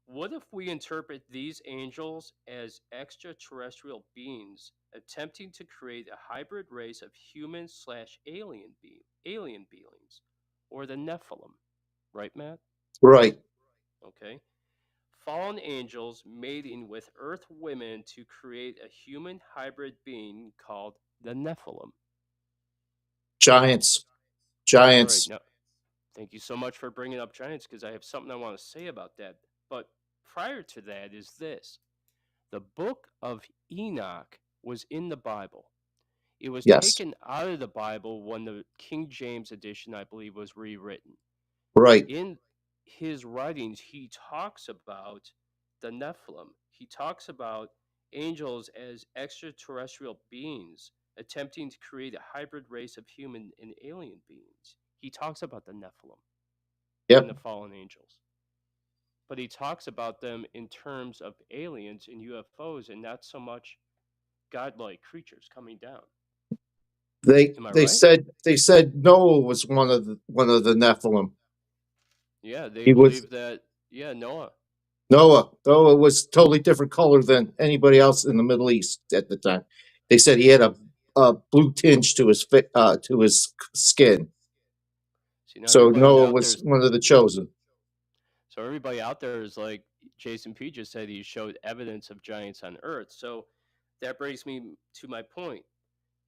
What if we interpret these angels as extraterrestrial beings attempting to create a hybrid race of human / alien beings, or the Nephilim? Right, Matt? Right. Okay. Fallen angels mating with earth women to create a human hybrid being called the Nephilim. Giants. All right, Giants. now, thank you so much for bringing up giants, because I have something I want to say about that. But prior to that is this. The book of Enoch was in the Bible. It was Yes. taken out of the Bible when the King James edition, I believe, was rewritten. Right. In his writings, he talks about the Nephilim. He talks about angels as extraterrestrial beings attempting to create a hybrid race of human and alien beings. He talks about the Nephilim Yep. and the fallen angels. But he talks about them in terms of aliens and UFOs and not so much godlike creatures coming down. Am I They right? said Noah was one of the Nephilim. Yeah, they He was believe that, yeah, Noah. Noah was totally different color than anybody else in the Middle East at the time. They said he had a blue tinge to his skin. See, now So everybody Noah out was there's one of the chosen. So everybody out there is like, Jason P just said he showed evidence of giants on Earth. So that brings me to my point.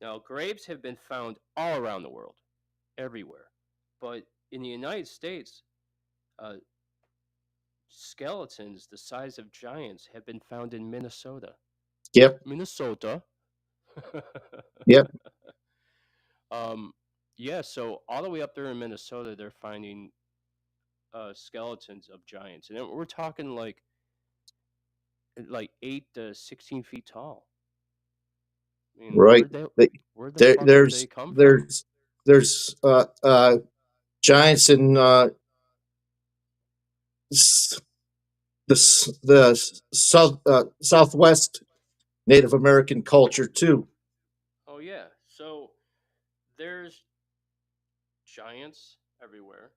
Now, graves have been found all around the world, everywhere. But in the United States, skeletons the size of giants have been found in Minnesota. Yep. Minnesota. Yep. Yeah, so all the way up there in Minnesota, they're finding skeletons of giants, and we're talking like 8 to 16 feet tall. I mean, Right. where the fuck did they come from? There's giants in the southwest Native American culture too. Oh yeah, so there's giants everywhere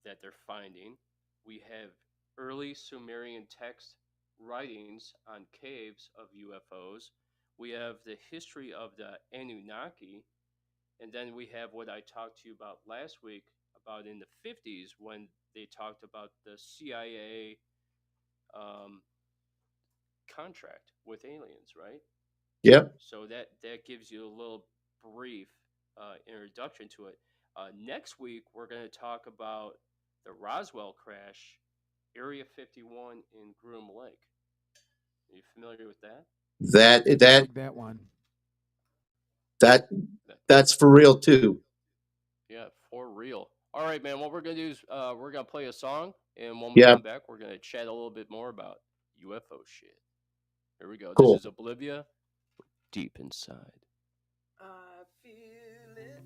that they're finding. We have early Sumerian text writings on caves of UFOs. We have the history of the Anunnaki, and then we have what I talked to you about last week about in the 50s when they talked about the CIA contract with aliens, right? Yep. So that gives you a little brief introduction to it. Next week, we're going to talk about the Roswell crash, Area 51 in Groom Lake. Are you familiar with that? That one. That's for real too. Yeah, for real. All right, man. What we're gonna do is we're gonna play a song, and when we come back, we're gonna chat a little bit more about UFO shit. Here we go. Cool. This is Oblivia, Deep Inside. I feel it.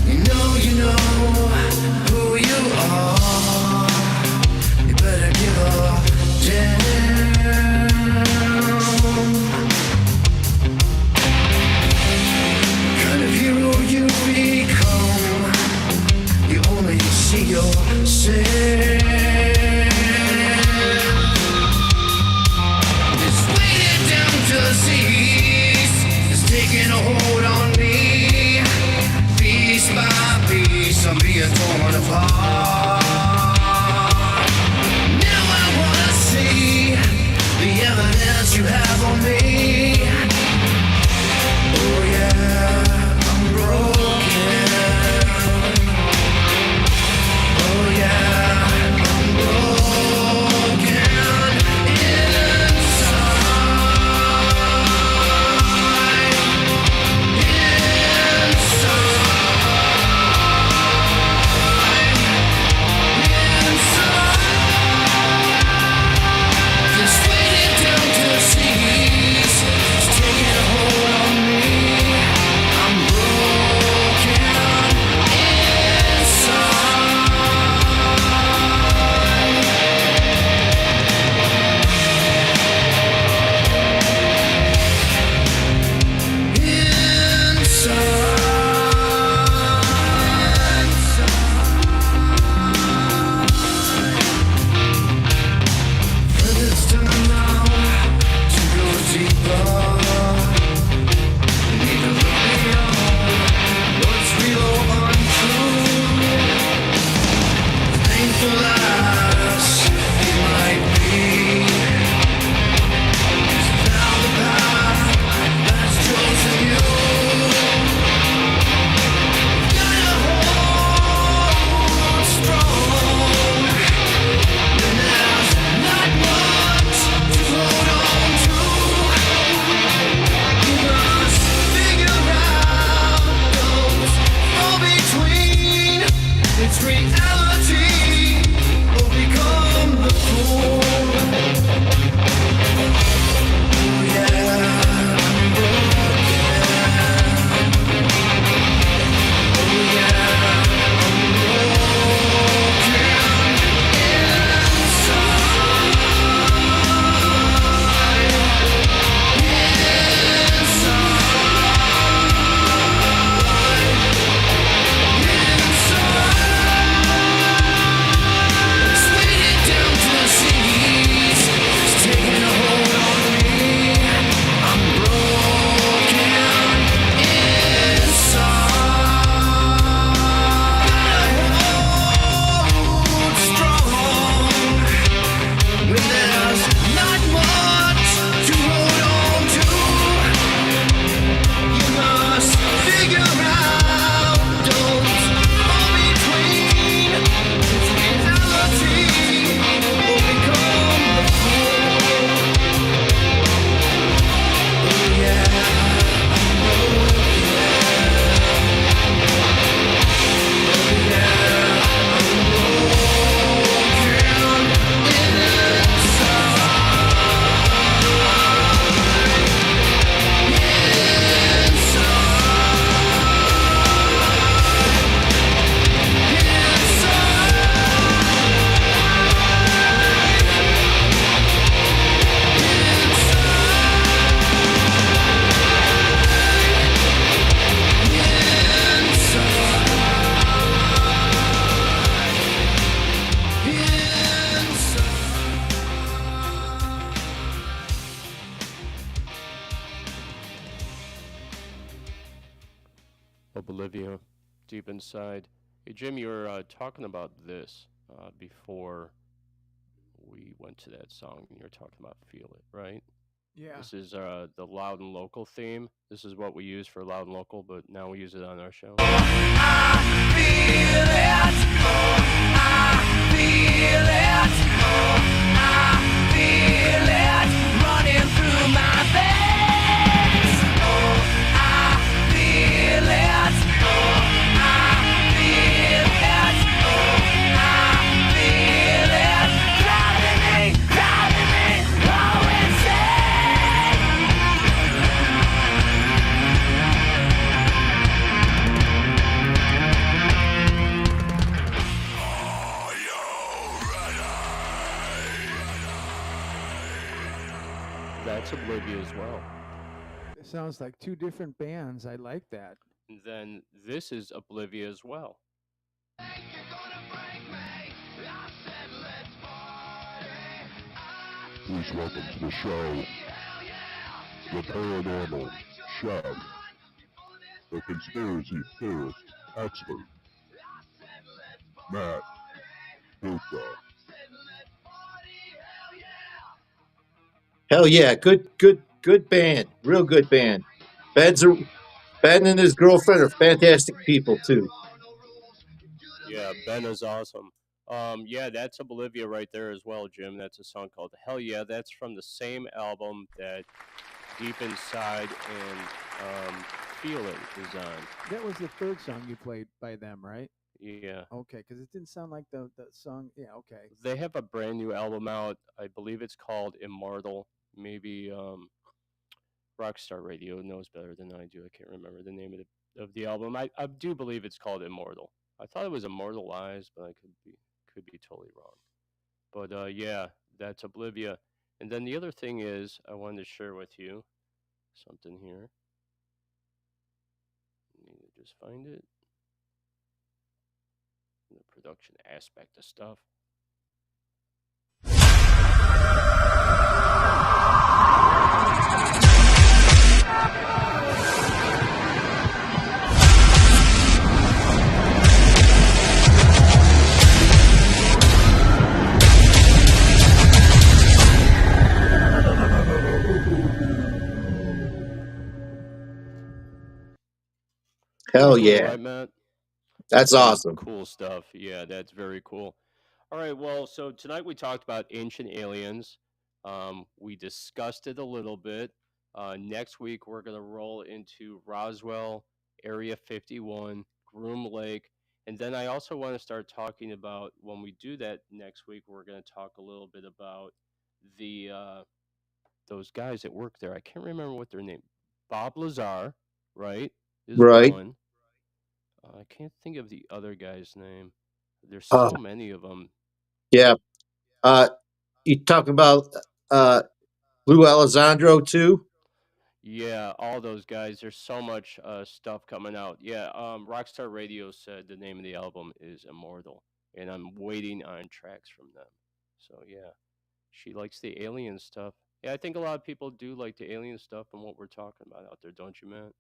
You know who you are. You better give a damn. Kind of hero you become. You only see your Olivia, deep inside. Hey, Jim, you were talking about this before we went to that song. You were talking about Feel It, right? Yeah. This is the Loud and Local theme. This is what we use for Loud and Local, but now we use it on our show. Running through my veins. Oh, I feel it. Oh, I feel it. Oh, I feel it. Driving me, oh, insane. That's Oblivion as well. It sounds like two different bands. I like that. And then this is Oblivion as well. Please welcome to the show, the Paranormal Chef, the conspiracy theorist expert, Matt Gutka. Hell yeah, good band, real good band. Ben and his girlfriend are fantastic people too. Yeah, Ben is awesome. Yeah, that's Oblivion right there as well, Jim. That's a song called Hell Yeah. That's from the same album that Deep Inside and Feel It is on. That was the third song you played by them, right? Yeah. Okay, because it didn't sound like the song. Yeah, okay. They have a brand new album out. I believe it's called Immortal. Maybe Rockstar Radio knows better than I do. I can't remember the name of the album. I do believe it's called Immortal. I thought it was Immortalized, but I could be totally wrong. But yeah, that's Oblivion. And then the other thing is, I wanted to share with you something here. Need to just find it. The production aspect of stuff. Hell Cool, yeah, right, Matt? that's Pretty awesome. Cool stuff. Yeah, that's very cool. All right, well, so tonight we talked about ancient aliens. We discussed it a little bit. Next week we're gonna roll into Roswell, Area 51, Groom Lake, and then I also want to start talking about when we do that next week. We're gonna talk a little bit about the those guys that work there. I can't remember what their name. Bob Lazar, right? Is Right. one. I can't think of the other guy's name. There's Uh, so many of them. yeah. You talk about Lou Alessandro too? Yeah, all those guys. There's so much stuff coming out. Yeah, Rockstar Radio said the name of the album is Immortal, and I'm waiting on tracks from them. So yeah, she likes the alien stuff. Yeah, I think a lot of people do like the alien stuff and what we're talking about out there, don't you, Matt?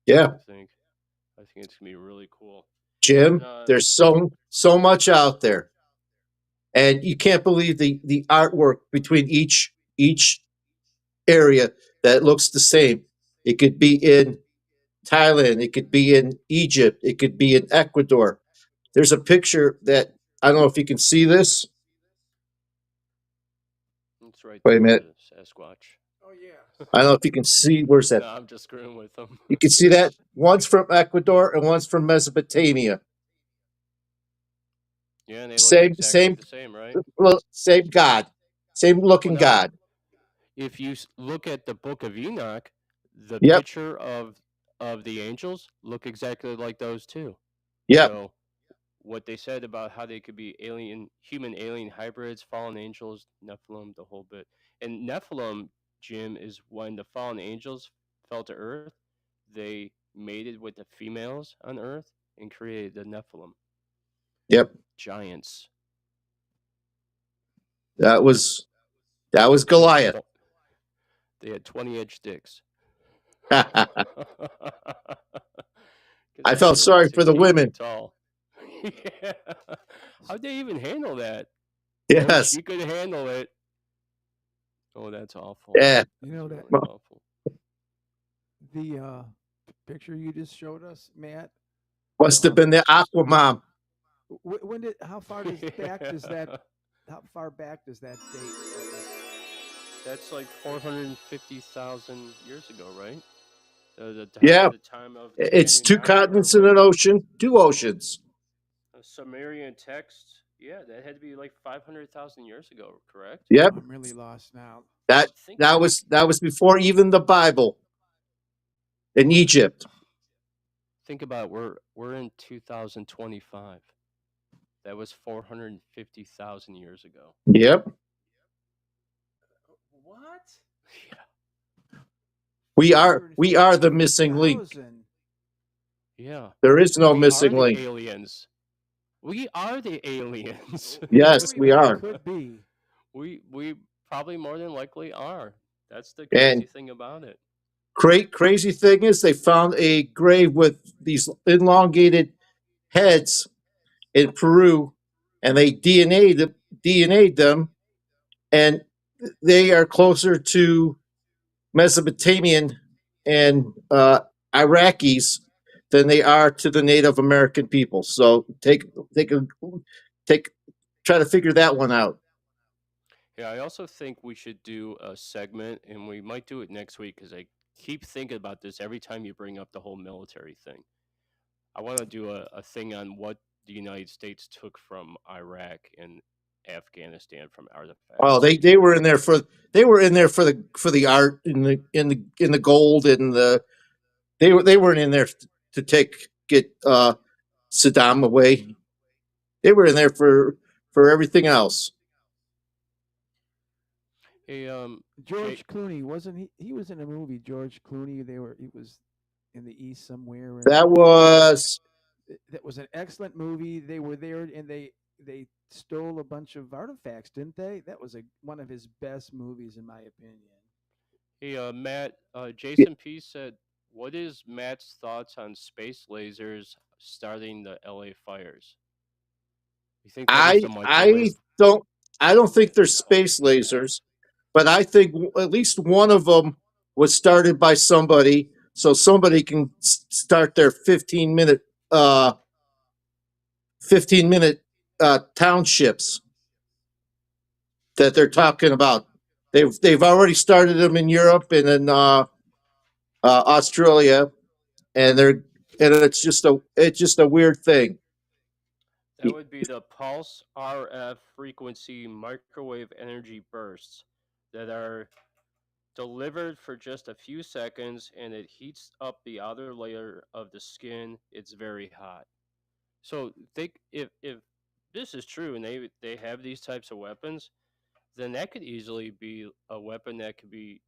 Yeah, I think it's gonna be really cool. Jim. And, There's so much out there, and you can't believe the artwork between each area that looks the same. It could be in Thailand, it could be in Egypt, it could be in Ecuador. There's a picture that I don't know if you can see this. it's right Wait a there, minute. the Sasquatch. Oh yeah. I don't know if you can see. Where's that? No, I'm just screwing with them. You can see that one's from Ecuador and one's from Mesopotamia. Yeah, and they look Same, exactly the same, right? well, same God, same looking Well, now, God. if you look at the Book of Enoch, the Yep. picture of the angels look exactly like those too. Yep. So what they said about how they could be human alien hybrids, fallen angels, Nephilim, the whole bit. And Nephilim, Jim, is when the fallen angels fell to Earth, they mated with the females on Earth and created the Nephilim. Yep. Giants. That was Goliath. They had 20-edged sticks. I felt They're like sorry for the 16 women. feet tall. Yeah. How'd they even handle that? Oh, Yes. she could handle it. Oh, that's awful. Yeah. You know That's that really awful. the picture you just showed us, Matt. Must have been the Aqua Mom. When did? How far does that? How far back does that date? That's like 450,000 years ago, right? Yeah. The time of the It's Man-Eating two Monster or continents and what? an ocean, two oceans. A Sumerian text. Yeah, that had to be like 500,000 years ago, correct? Yep. I'm really lost now. That Think that was that was before even the Bible in Egypt. think about it, we're in 2025. That was 450,000 years ago. Yep. What? Yeah. We are the missing link. 450,000. Yeah. There is no We are missing the link. aliens. We are the aliens. Yes, we are. Could be. We probably more than likely are. That's the And crazy thing about it. crazy thing is they found a grave with these elongated heads in Peru, and they DNA'd them, and they are closer to Mesopotamian and Iraqis than they are to the Native American people. So take try to figure that one out. Yeah, I also think we should do a segment, and we might do it next week because I keep thinking about this every time you bring up the whole military thing. I want to do a thing on what the United States took from Iraq and Afghanistan from artifacts. Oh, they were in there for the art in the gold and they weren't in there to get Saddam away. They were in there for everything else. Hey, George Clooney wasn't he? He was in a movie. George Clooney. He was in the East somewhere. And That was that was an excellent movie. They were there and they stole a bunch of artifacts, didn't they? That was one of his best movies, in my opinion. hey, Matt. Jason P said, "What is Matt's thoughts on space lasers starting the LA fires?" You think that was the microwave? I don't think they're space lasers, but I think at least one of them was started by somebody, so somebody can start their 15-minute townships that they're talking about. They've already started them in Europe and in Australia, and it's just a weird thing. That would be the pulse RF frequency microwave energy bursts that are delivered for just a few seconds, and it heats up the outer layer of the skin. It's very hot. So think if this is true and they have these types of weapons, then that could easily be a weapon that could be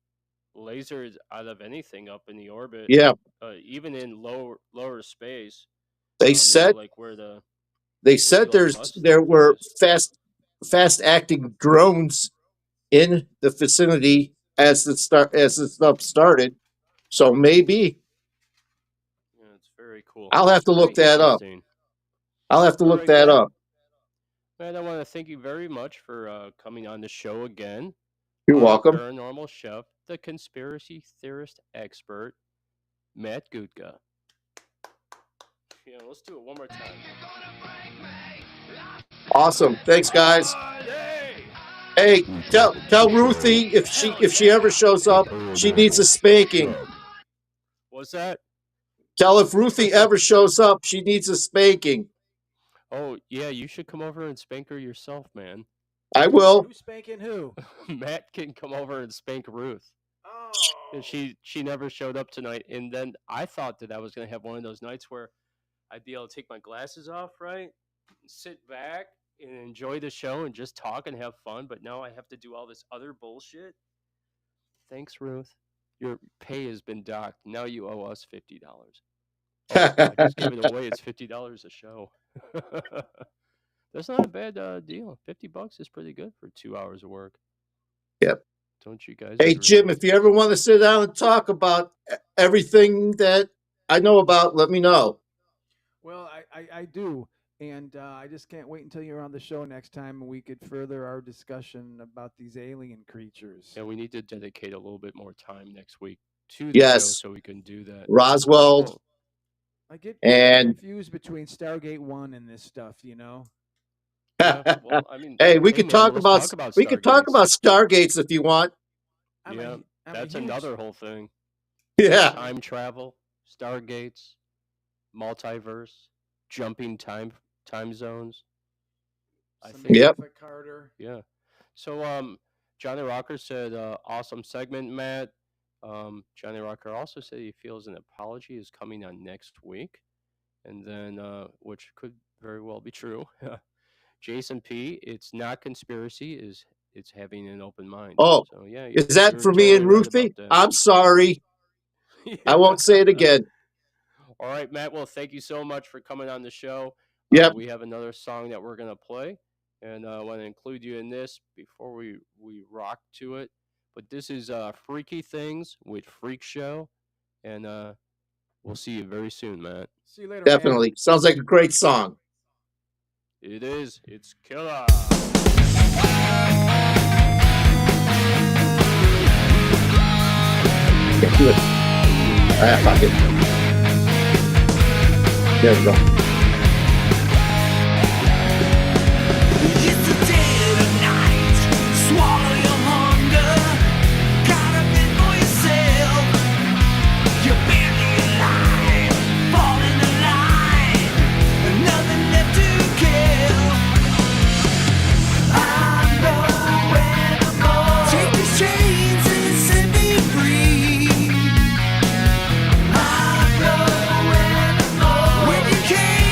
lasered out of anything up in the orbit, Yeah, even in lower space. they You know, said like where the Elon Musk there stuff were is. fast acting drones in the vicinity as the stuff started. So maybe Yeah, it's very cool. I'll have to Very look that up. interesting. I'll have to All look right, that Matt. up. Matt, I want to thank you very much for coming on the show again. You're welcome. Paranormal Chef, the conspiracy theorist expert, Matt Gutka. Yeah, let's do it one more time. Awesome. Thanks, guys. Hey, tell Ruthie if she ever shows up, she needs a spanking. What's that? Tell if Ruthie ever shows up, she needs a spanking. Oh, yeah, you should come over and spank her yourself, man. I will. Who's spanking who? Matt can come over and spank Ruth. Oh. And she never showed up tonight. And then I thought that I was going to have one of those nights where I'd be able to take my glasses off, right? Sit back and enjoy the show and just talk and have fun. But now I have to do all this other bullshit. Thanks, Ruth. Your pay has been docked. Now you owe us $50. Oh, I just gave it away. It's $50 a show. That's not a bad deal. $50 is pretty good for 2 hours of work. Yep. Don't you guys Hey, agree? Jim, if you ever want to sit down and talk about everything that I know about, let me know. Well, I do. And I just can't wait until you're on the show next time and we could further our discussion about these alien creatures. Yeah, we need to dedicate a little bit more time next week to the show Yes, so we can do that. Roswell, Well, I get and confused between Stargate 1 and this stuff, you know? yeah, well, I mean, hey, hey man, well, let's talk about we could talk Stargates. about Stargates if you want. Yeah, I'm that's a huge, another whole thing. Yeah. Time travel, Stargates, multiverse, jumping time zones. I think Yep. Samantha Carter. yeah. So Johnny Rocker said awesome segment, Matt. Johnny Rocker also said he feels an apology is coming on next week, and then which could very well be true. Jason P, it's not conspiracy, is it's having an open mind. Oh, So yeah, is that you're for me totally and right about Ruthie? that. I'm sorry. I won't say it again. All right, Matt. Well, thank you so much for coming on the show. Yep. We have another song that we're gonna play, and I want to include you in this before we rock to it. But this is Freaky Things with Freak Show, and we'll see you very soon, Matt. See you later, man. Definitely. Sounds like a great song. It is. It's killer. Can't do it. Fuck it. There we go. It's the dead of night. Swallow your hunger. Gotta fend for yourself. You're barely alive. Fall in the line. Nothing left to kill. I know where to go. Take these chains and set me free. I know where to go. When you came.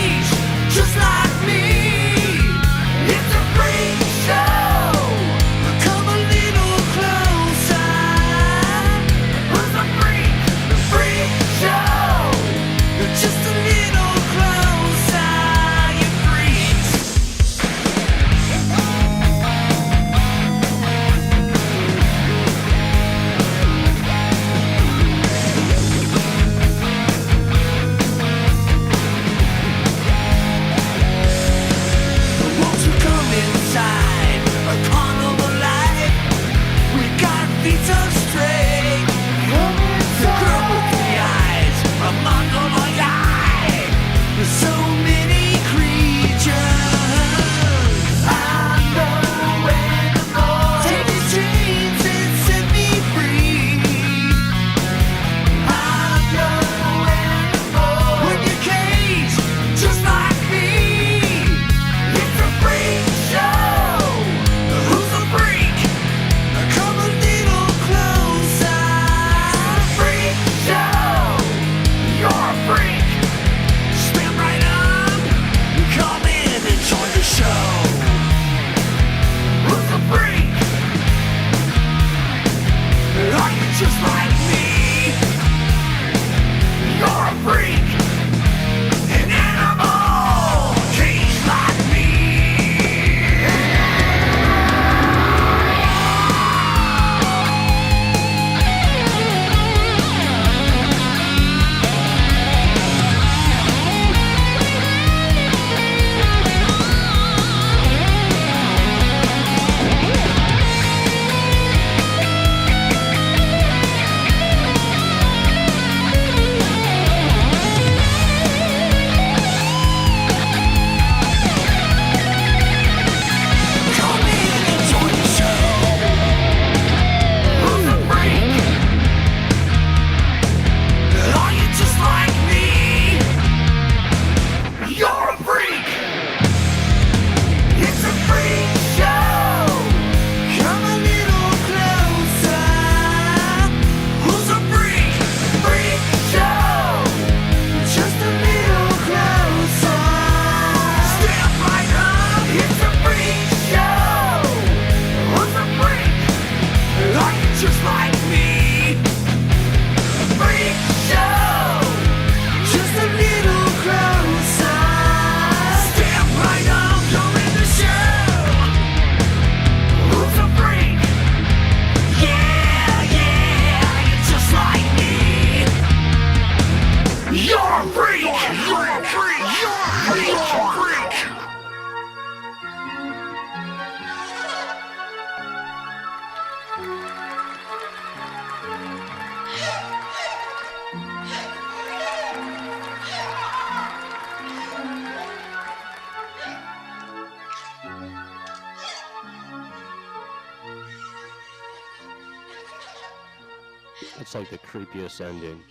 It's like the creepiest ending,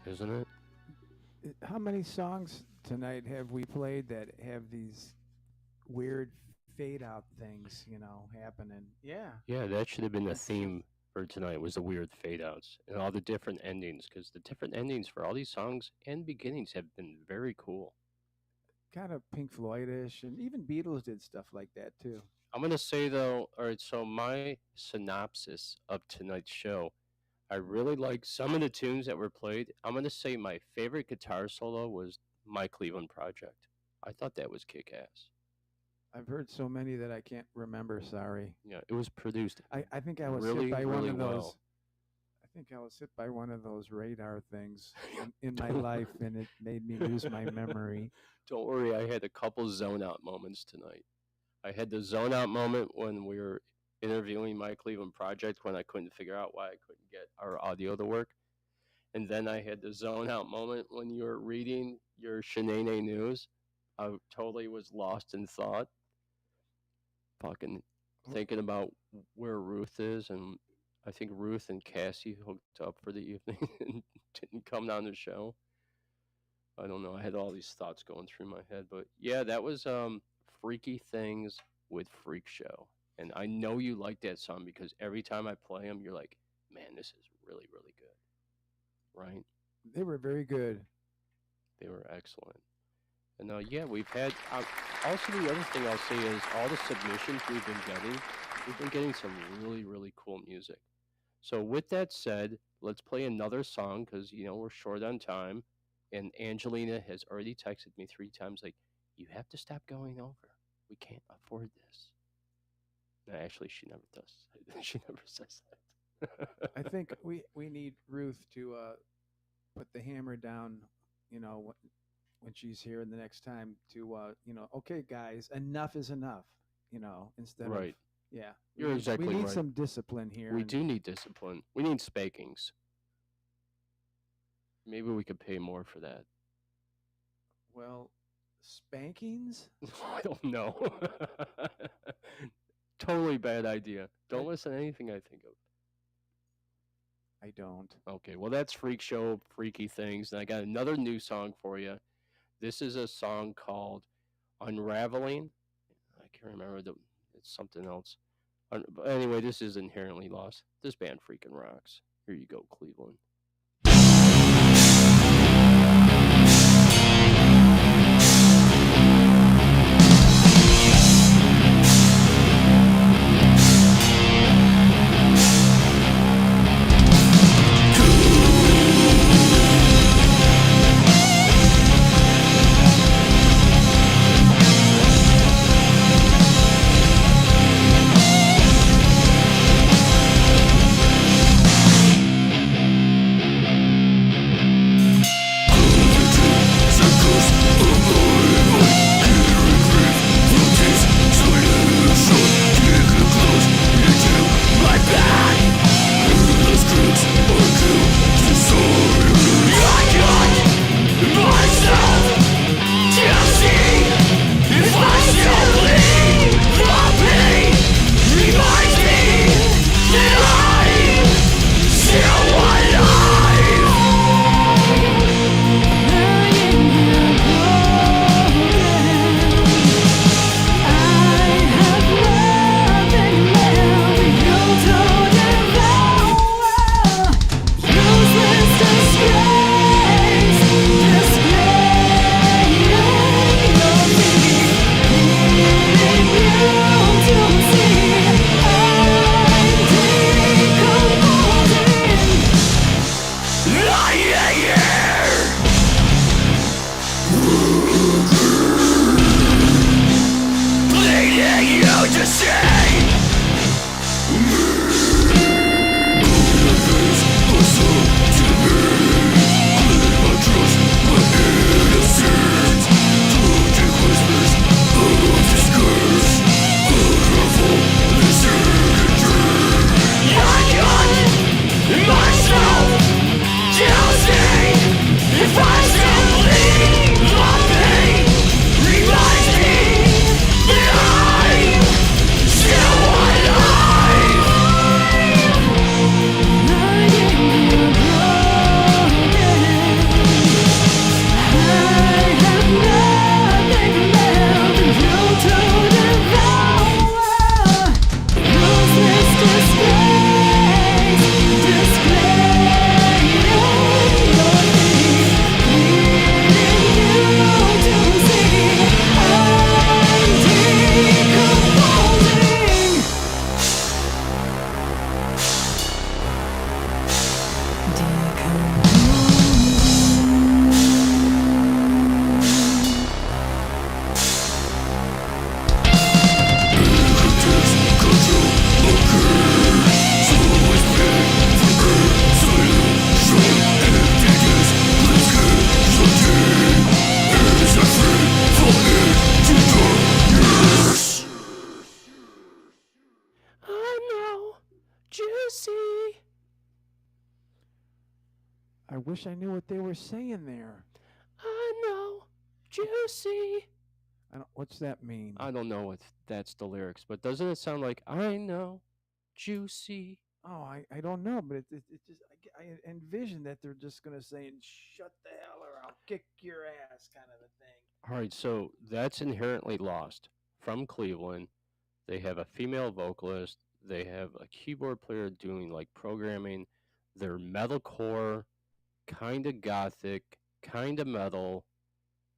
isn't it? How many songs tonight have we played that have these weird fade out things, happening? Yeah. Yeah, that should have been the It's theme for tonight, was the weird fade outs and all the different endings, because the different endings for all these songs and beginnings have been very cool. kind of Pink Floyd-ish, and even Beatles did stuff like that too. I'm gonna say though, all right, so my synopsis of tonight's show, I really like some of the tunes that were played. I'm gonna say my favorite guitar solo was My Cleveland Project. I thought that was kick ass. I've heard so many that I can't remember. Sorry. Yeah, it was produced I think I was really, hit by really one of those. well. I think I was hit by one of those radar things in my life, and it made me lose my memory. Don't worry, I had a couple zone out moments tonight. I had the zone out moment when we were interviewing My Cleveland Project when I couldn't figure out why I couldn't get our audio to work. And then I had the zone out moment when you were reading your Shanae News. I totally was lost in thought, fucking thinking about where Ruth is, and I think Ruth and Cassie hooked up for the evening and didn't come down the show. I don't know. I had all these thoughts going through my head, but yeah, that was Freaky Things with Freak Show. And I know you like that song because every time I play them, you're like, man, this is really, really good. Right? They were very good. They were excellent. And yeah, we've had, also the other thing I'll say is all the submissions we've been getting some really, really cool music. So with that said, let's play another song because, we're short on time. And Angelina has already texted me 3 times, like, you have to stop going over. We can't afford this. No, actually, she never does. She never says that. I think we need Ruth to put the hammer down, when she's here the next time to, okay, guys, enough is enough, instead Right. of, yeah. You're exactly We need right. some discipline here. We do need discipline. We need spankings. Maybe we could pay more for that. Well, spankings? I don't know. Totally bad idea. Don't listen to anything I think of. I don't. Okay, well, that's Freak Show, Freaky Things. And I got another new song for you. This is a song called Unraveling. I can't remember. It's something else. But anyway, this is Inherently Lost. This band freaking rocks. Here you go, Cleveland. I wish I knew what they were saying there. I know, juicy. I don't. What's that mean? I don't know if that's the lyrics, but doesn't it sound like I know, juicy? Oh, I don't know, but it just I envision that they're just gonna say, "Shut the hell or I'll kick your ass," kind of a thing. All right, so that's Inherently Lost from Cleveland. They have a female vocalist. They have a keyboard player doing like programming. They're metalcore, kind of gothic, kind of metal,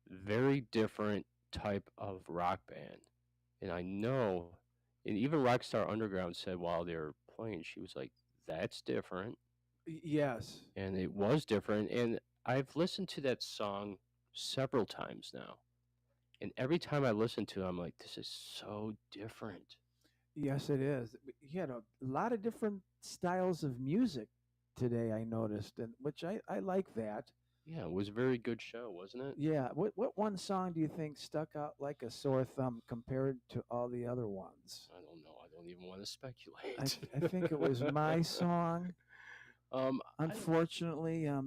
very different type of rock band. And I know, and even Rockstar Underground said while they were playing, she was like, "That's different," Yes. and it was different. And I've listened to that song several times now, and every time I listen to it, I'm like, "This is so different." Yes, it is. You had a lot of different styles of music today. I noticed, and which I like that. Yeah, it was a very good show, wasn't it? Yeah. What one song do you think stuck out like a sore thumb compared to all the other ones? I don't know. I don't even want to speculate. I think it was my song. Unfortunately, yeah,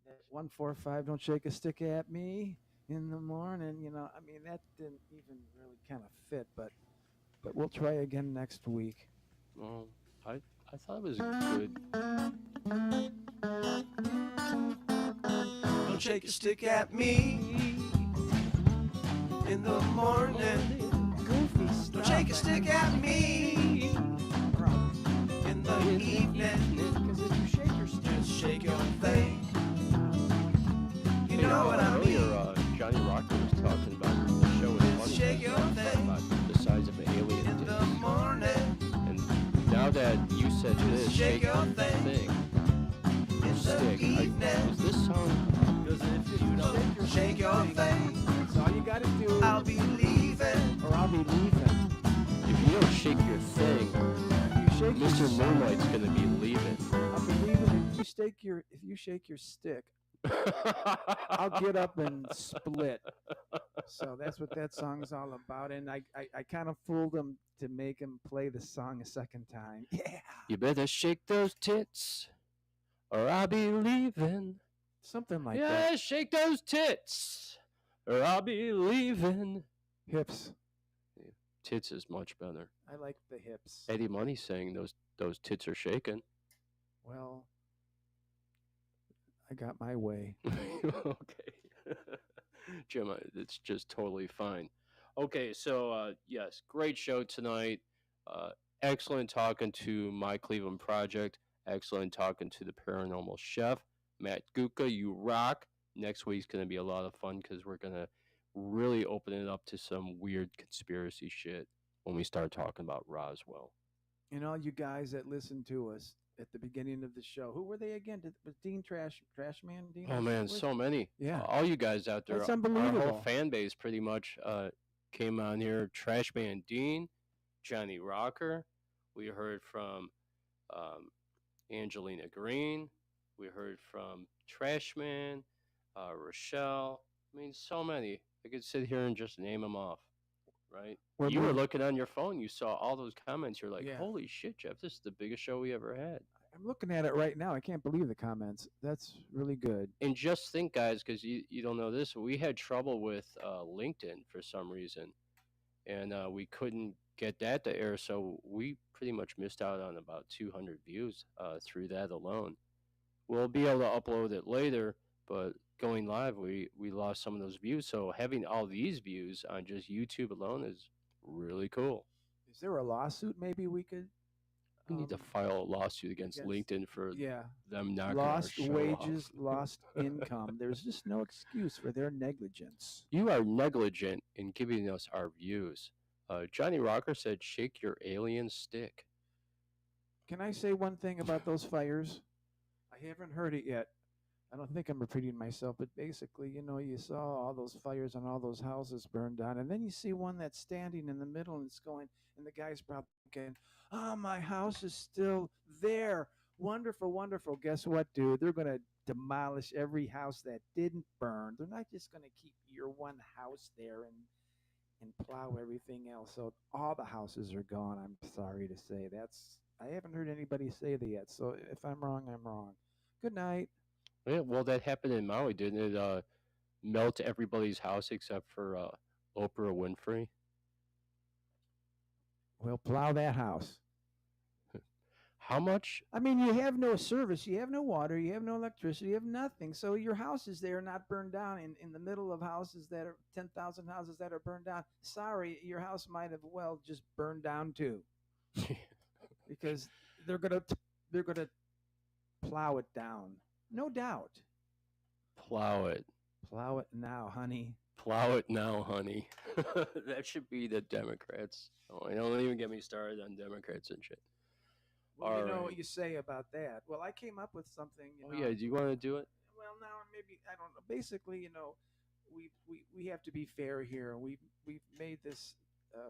that 145. Don't shake a stick at me in the morning. You know, I mean that didn't even really kind of fit, but we'll try again next week. Well, I thought it was good. Don't shake your stick at me in the morning. Don't shake a stick at me in the evening. Because if you shake your stick, just shake your thing. You know what I mean? Earlier, Johnny Rocker was talking about the show was funny. Shake your thing about the size of an alien in the morning. And now that you said this, shake your thing or stick. Is this song? Because if you don't shake your thing, that's all you gotta do. I'll be leaving. Or I'll be leaving. If you don't shake your thing, Mr. Moonlight's gonna be leaving. I'll be leaving. If you shake your stick, I'll get up and split. So that's what that song's all about. And I kind of fooled him to make him play the song a second time. Yeah. You better shake those tits, or I'll be leaving. Something like yeah, that. shake those tits, or I'll be leaving. Hips. Tits is much better. I like the hips. Eddie Money saying those tits are shaking. Well, I got my way. Okay. Jim, it's just totally fine. Okay, so yes, great show tonight. Excellent talking to My Cleveland Project. Excellent talking to the Paranormal Chef, Matt Gutka. You rock. Next week's going to be a lot of fun because we're going to really open it up to some weird conspiracy shit when we start talking about Roswell. And all you guys that listen to us at the beginning of the show, who were they again? Was Dean Trashman? Dean? Oh man, so many. Yeah, all you guys out there. That's unbelievable. Our whole fan base pretty much came on here. Trashman Dean, Johnny Rocker. We heard from Angelina Green. We heard from Trashman, Rochelle. I mean, so many. I could sit here and just name them off, right? You were looking on your phone. You saw all those comments. You're like, holy shit, Jeff, this is the biggest show we ever had. I'm looking at it right now. I can't believe the comments. That's really good. And just think, guys, because you don't know this, we had trouble with LinkedIn for some reason. And we couldn't get that to air, so we pretty much missed out on about 200 views through that alone. We'll be able to upload it later, but going live, we lost some of those views. So having all these views on just YouTube alone is really cool. Is there a lawsuit? Maybe we could. We need to file a lawsuit against LinkedIn for Yeah. them knocking Lost our show wages, off. lost income. There's just no excuse for their negligence. You are negligent in giving us our views. Johnny Rocker said, "Shake your alien stick." Can I say one thing about those fires? I haven't heard it yet. I don't think I'm repeating myself, but basically, you saw all those fires and all those houses burned down, and then you see one that's standing in the middle and it's going, and the guy's probably thinking, "Oh, my house is still there. Wonderful, wonderful." Guess what, dude? They're going to demolish every house that didn't burn. They're not just going to keep your one house there and plow everything else. So all the houses are gone. I'm sorry to say. I haven't heard anybody say that yet. So if I'm wrong, I'm wrong. Good night. Yeah, well, that happened in Maui, didn't it? Melt everybody's house except for Oprah Winfrey. Well, plow that house. How much? I mean, you have no service, you have no water, you have no electricity, you have nothing. So your house is there, not burned down in the middle of houses that are 10,000 houses that are burned down. Sorry, your house might have just burned down too, because they're gonna plow it down, no doubt. Plow it. Plow it now, honey. Plow it now, honey. That should be the Democrats. Oh, don't even get me started on Democrats and shit. Well, you know what you say about that. Well, I came up with something. Yeah, do you want to do it? Well, now maybe I don't know. Basically, we have to be fair here. We've made this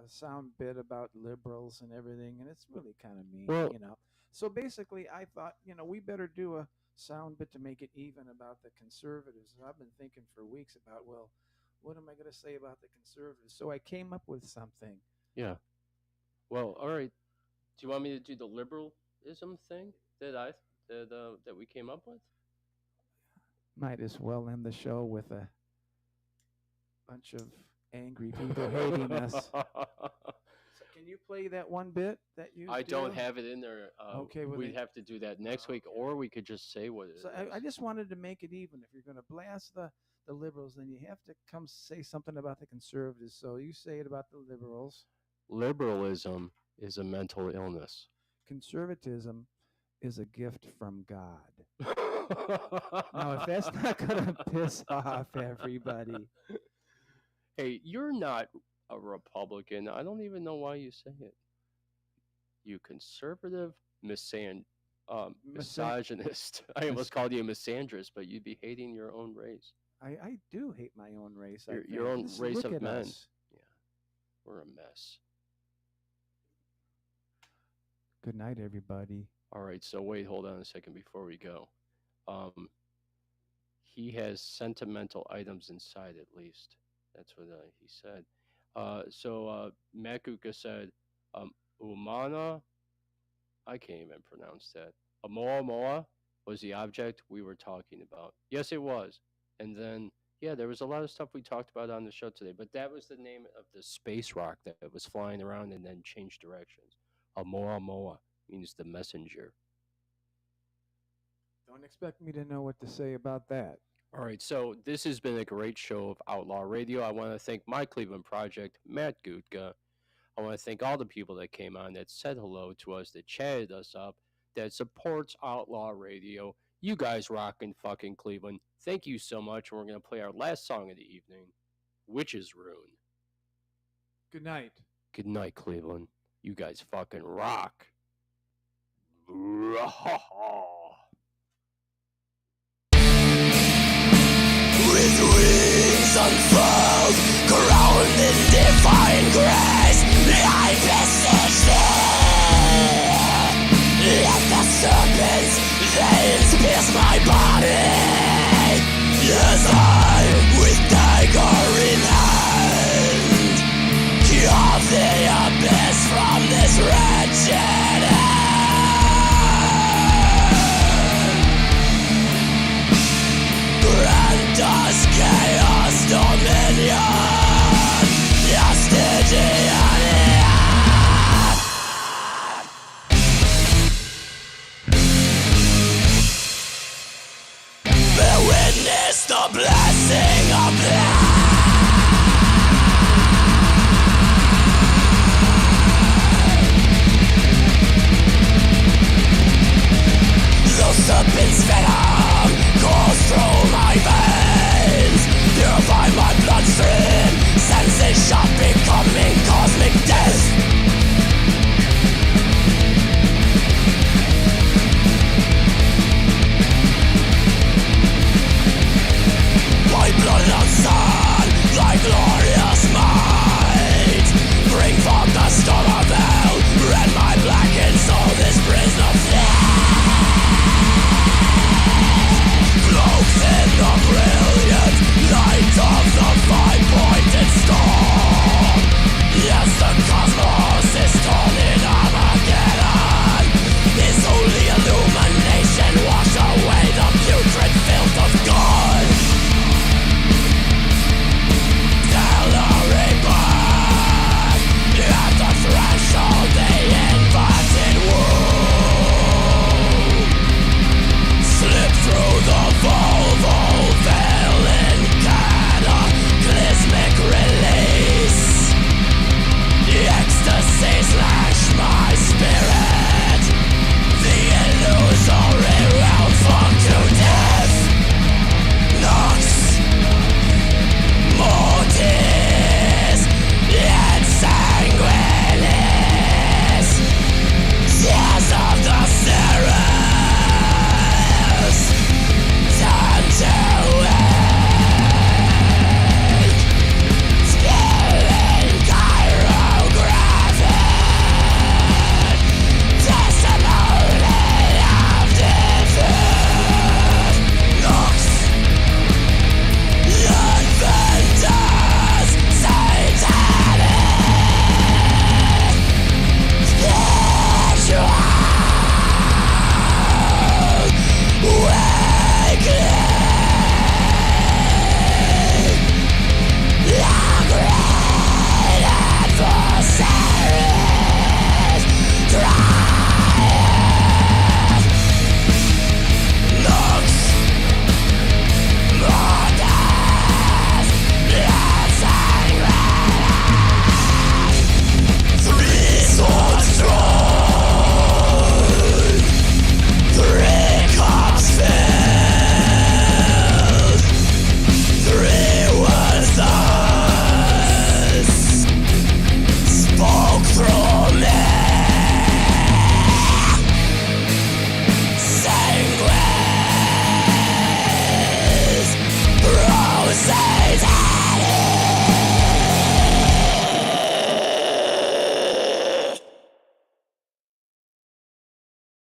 sound bit about liberals and everything, and it's really kind of mean, Well- So basically, I thought, we better do a sound bit to make it even about the conservatives. And I've been thinking for weeks about, well, what am I going to say about the conservatives? So I came up with something. Yeah. Well, all right. Do you want me to do the liberalism thing that we came up with? Might as well end the show with a bunch of angry people hating us. So can you play that one bit that you? I don't have it in there. Okay, well, we'd have to do that next week, or we could just say what it is. So I just wanted to make it even. If you're going to blast the liberals, then you have to come say something about the conservatives. So you say it about the liberals. Liberalism is a mental illness. Conservatism is a gift from God. Now, if that's not going to piss off everybody. Hey, you're not a Republican. I don't even know why you say it. You conservative misogynist. I almost called you a misandrist, but you'd be hating your own race. I do hate my own race. Your own race look of at men. us. Yeah, we're a mess. Good night, everybody. All right, so wait, hold on a second before we go. He has sentimental items inside, at least. That's what he said. So Matt Gutka said, Umana, I can't even pronounce that. Moa was the object we were talking about. Yes, it was. And then, yeah, there was a lot of stuff we talked about on the show today, but that was the name of the space rock that was flying around and then changed directions. Moa means the messenger. Don't expect me to know what to say about that. All right, so this has been a great show of Outlaw Radio. I want to thank my Cleveland project, Matt Gutka. I want to thank all the people that came on, that said hello to us, that chatted us up, that supports Outlaw Radio. You guys rock in fucking Cleveland. Thank you so much. And we're going to play our last song of the evening, Witch's Rune. Good night. Good night, Cleveland. You guys fucking rock. With wings unfurled, crowned in divine grace, I beseech thee. Let the serpent's veins pierce my body.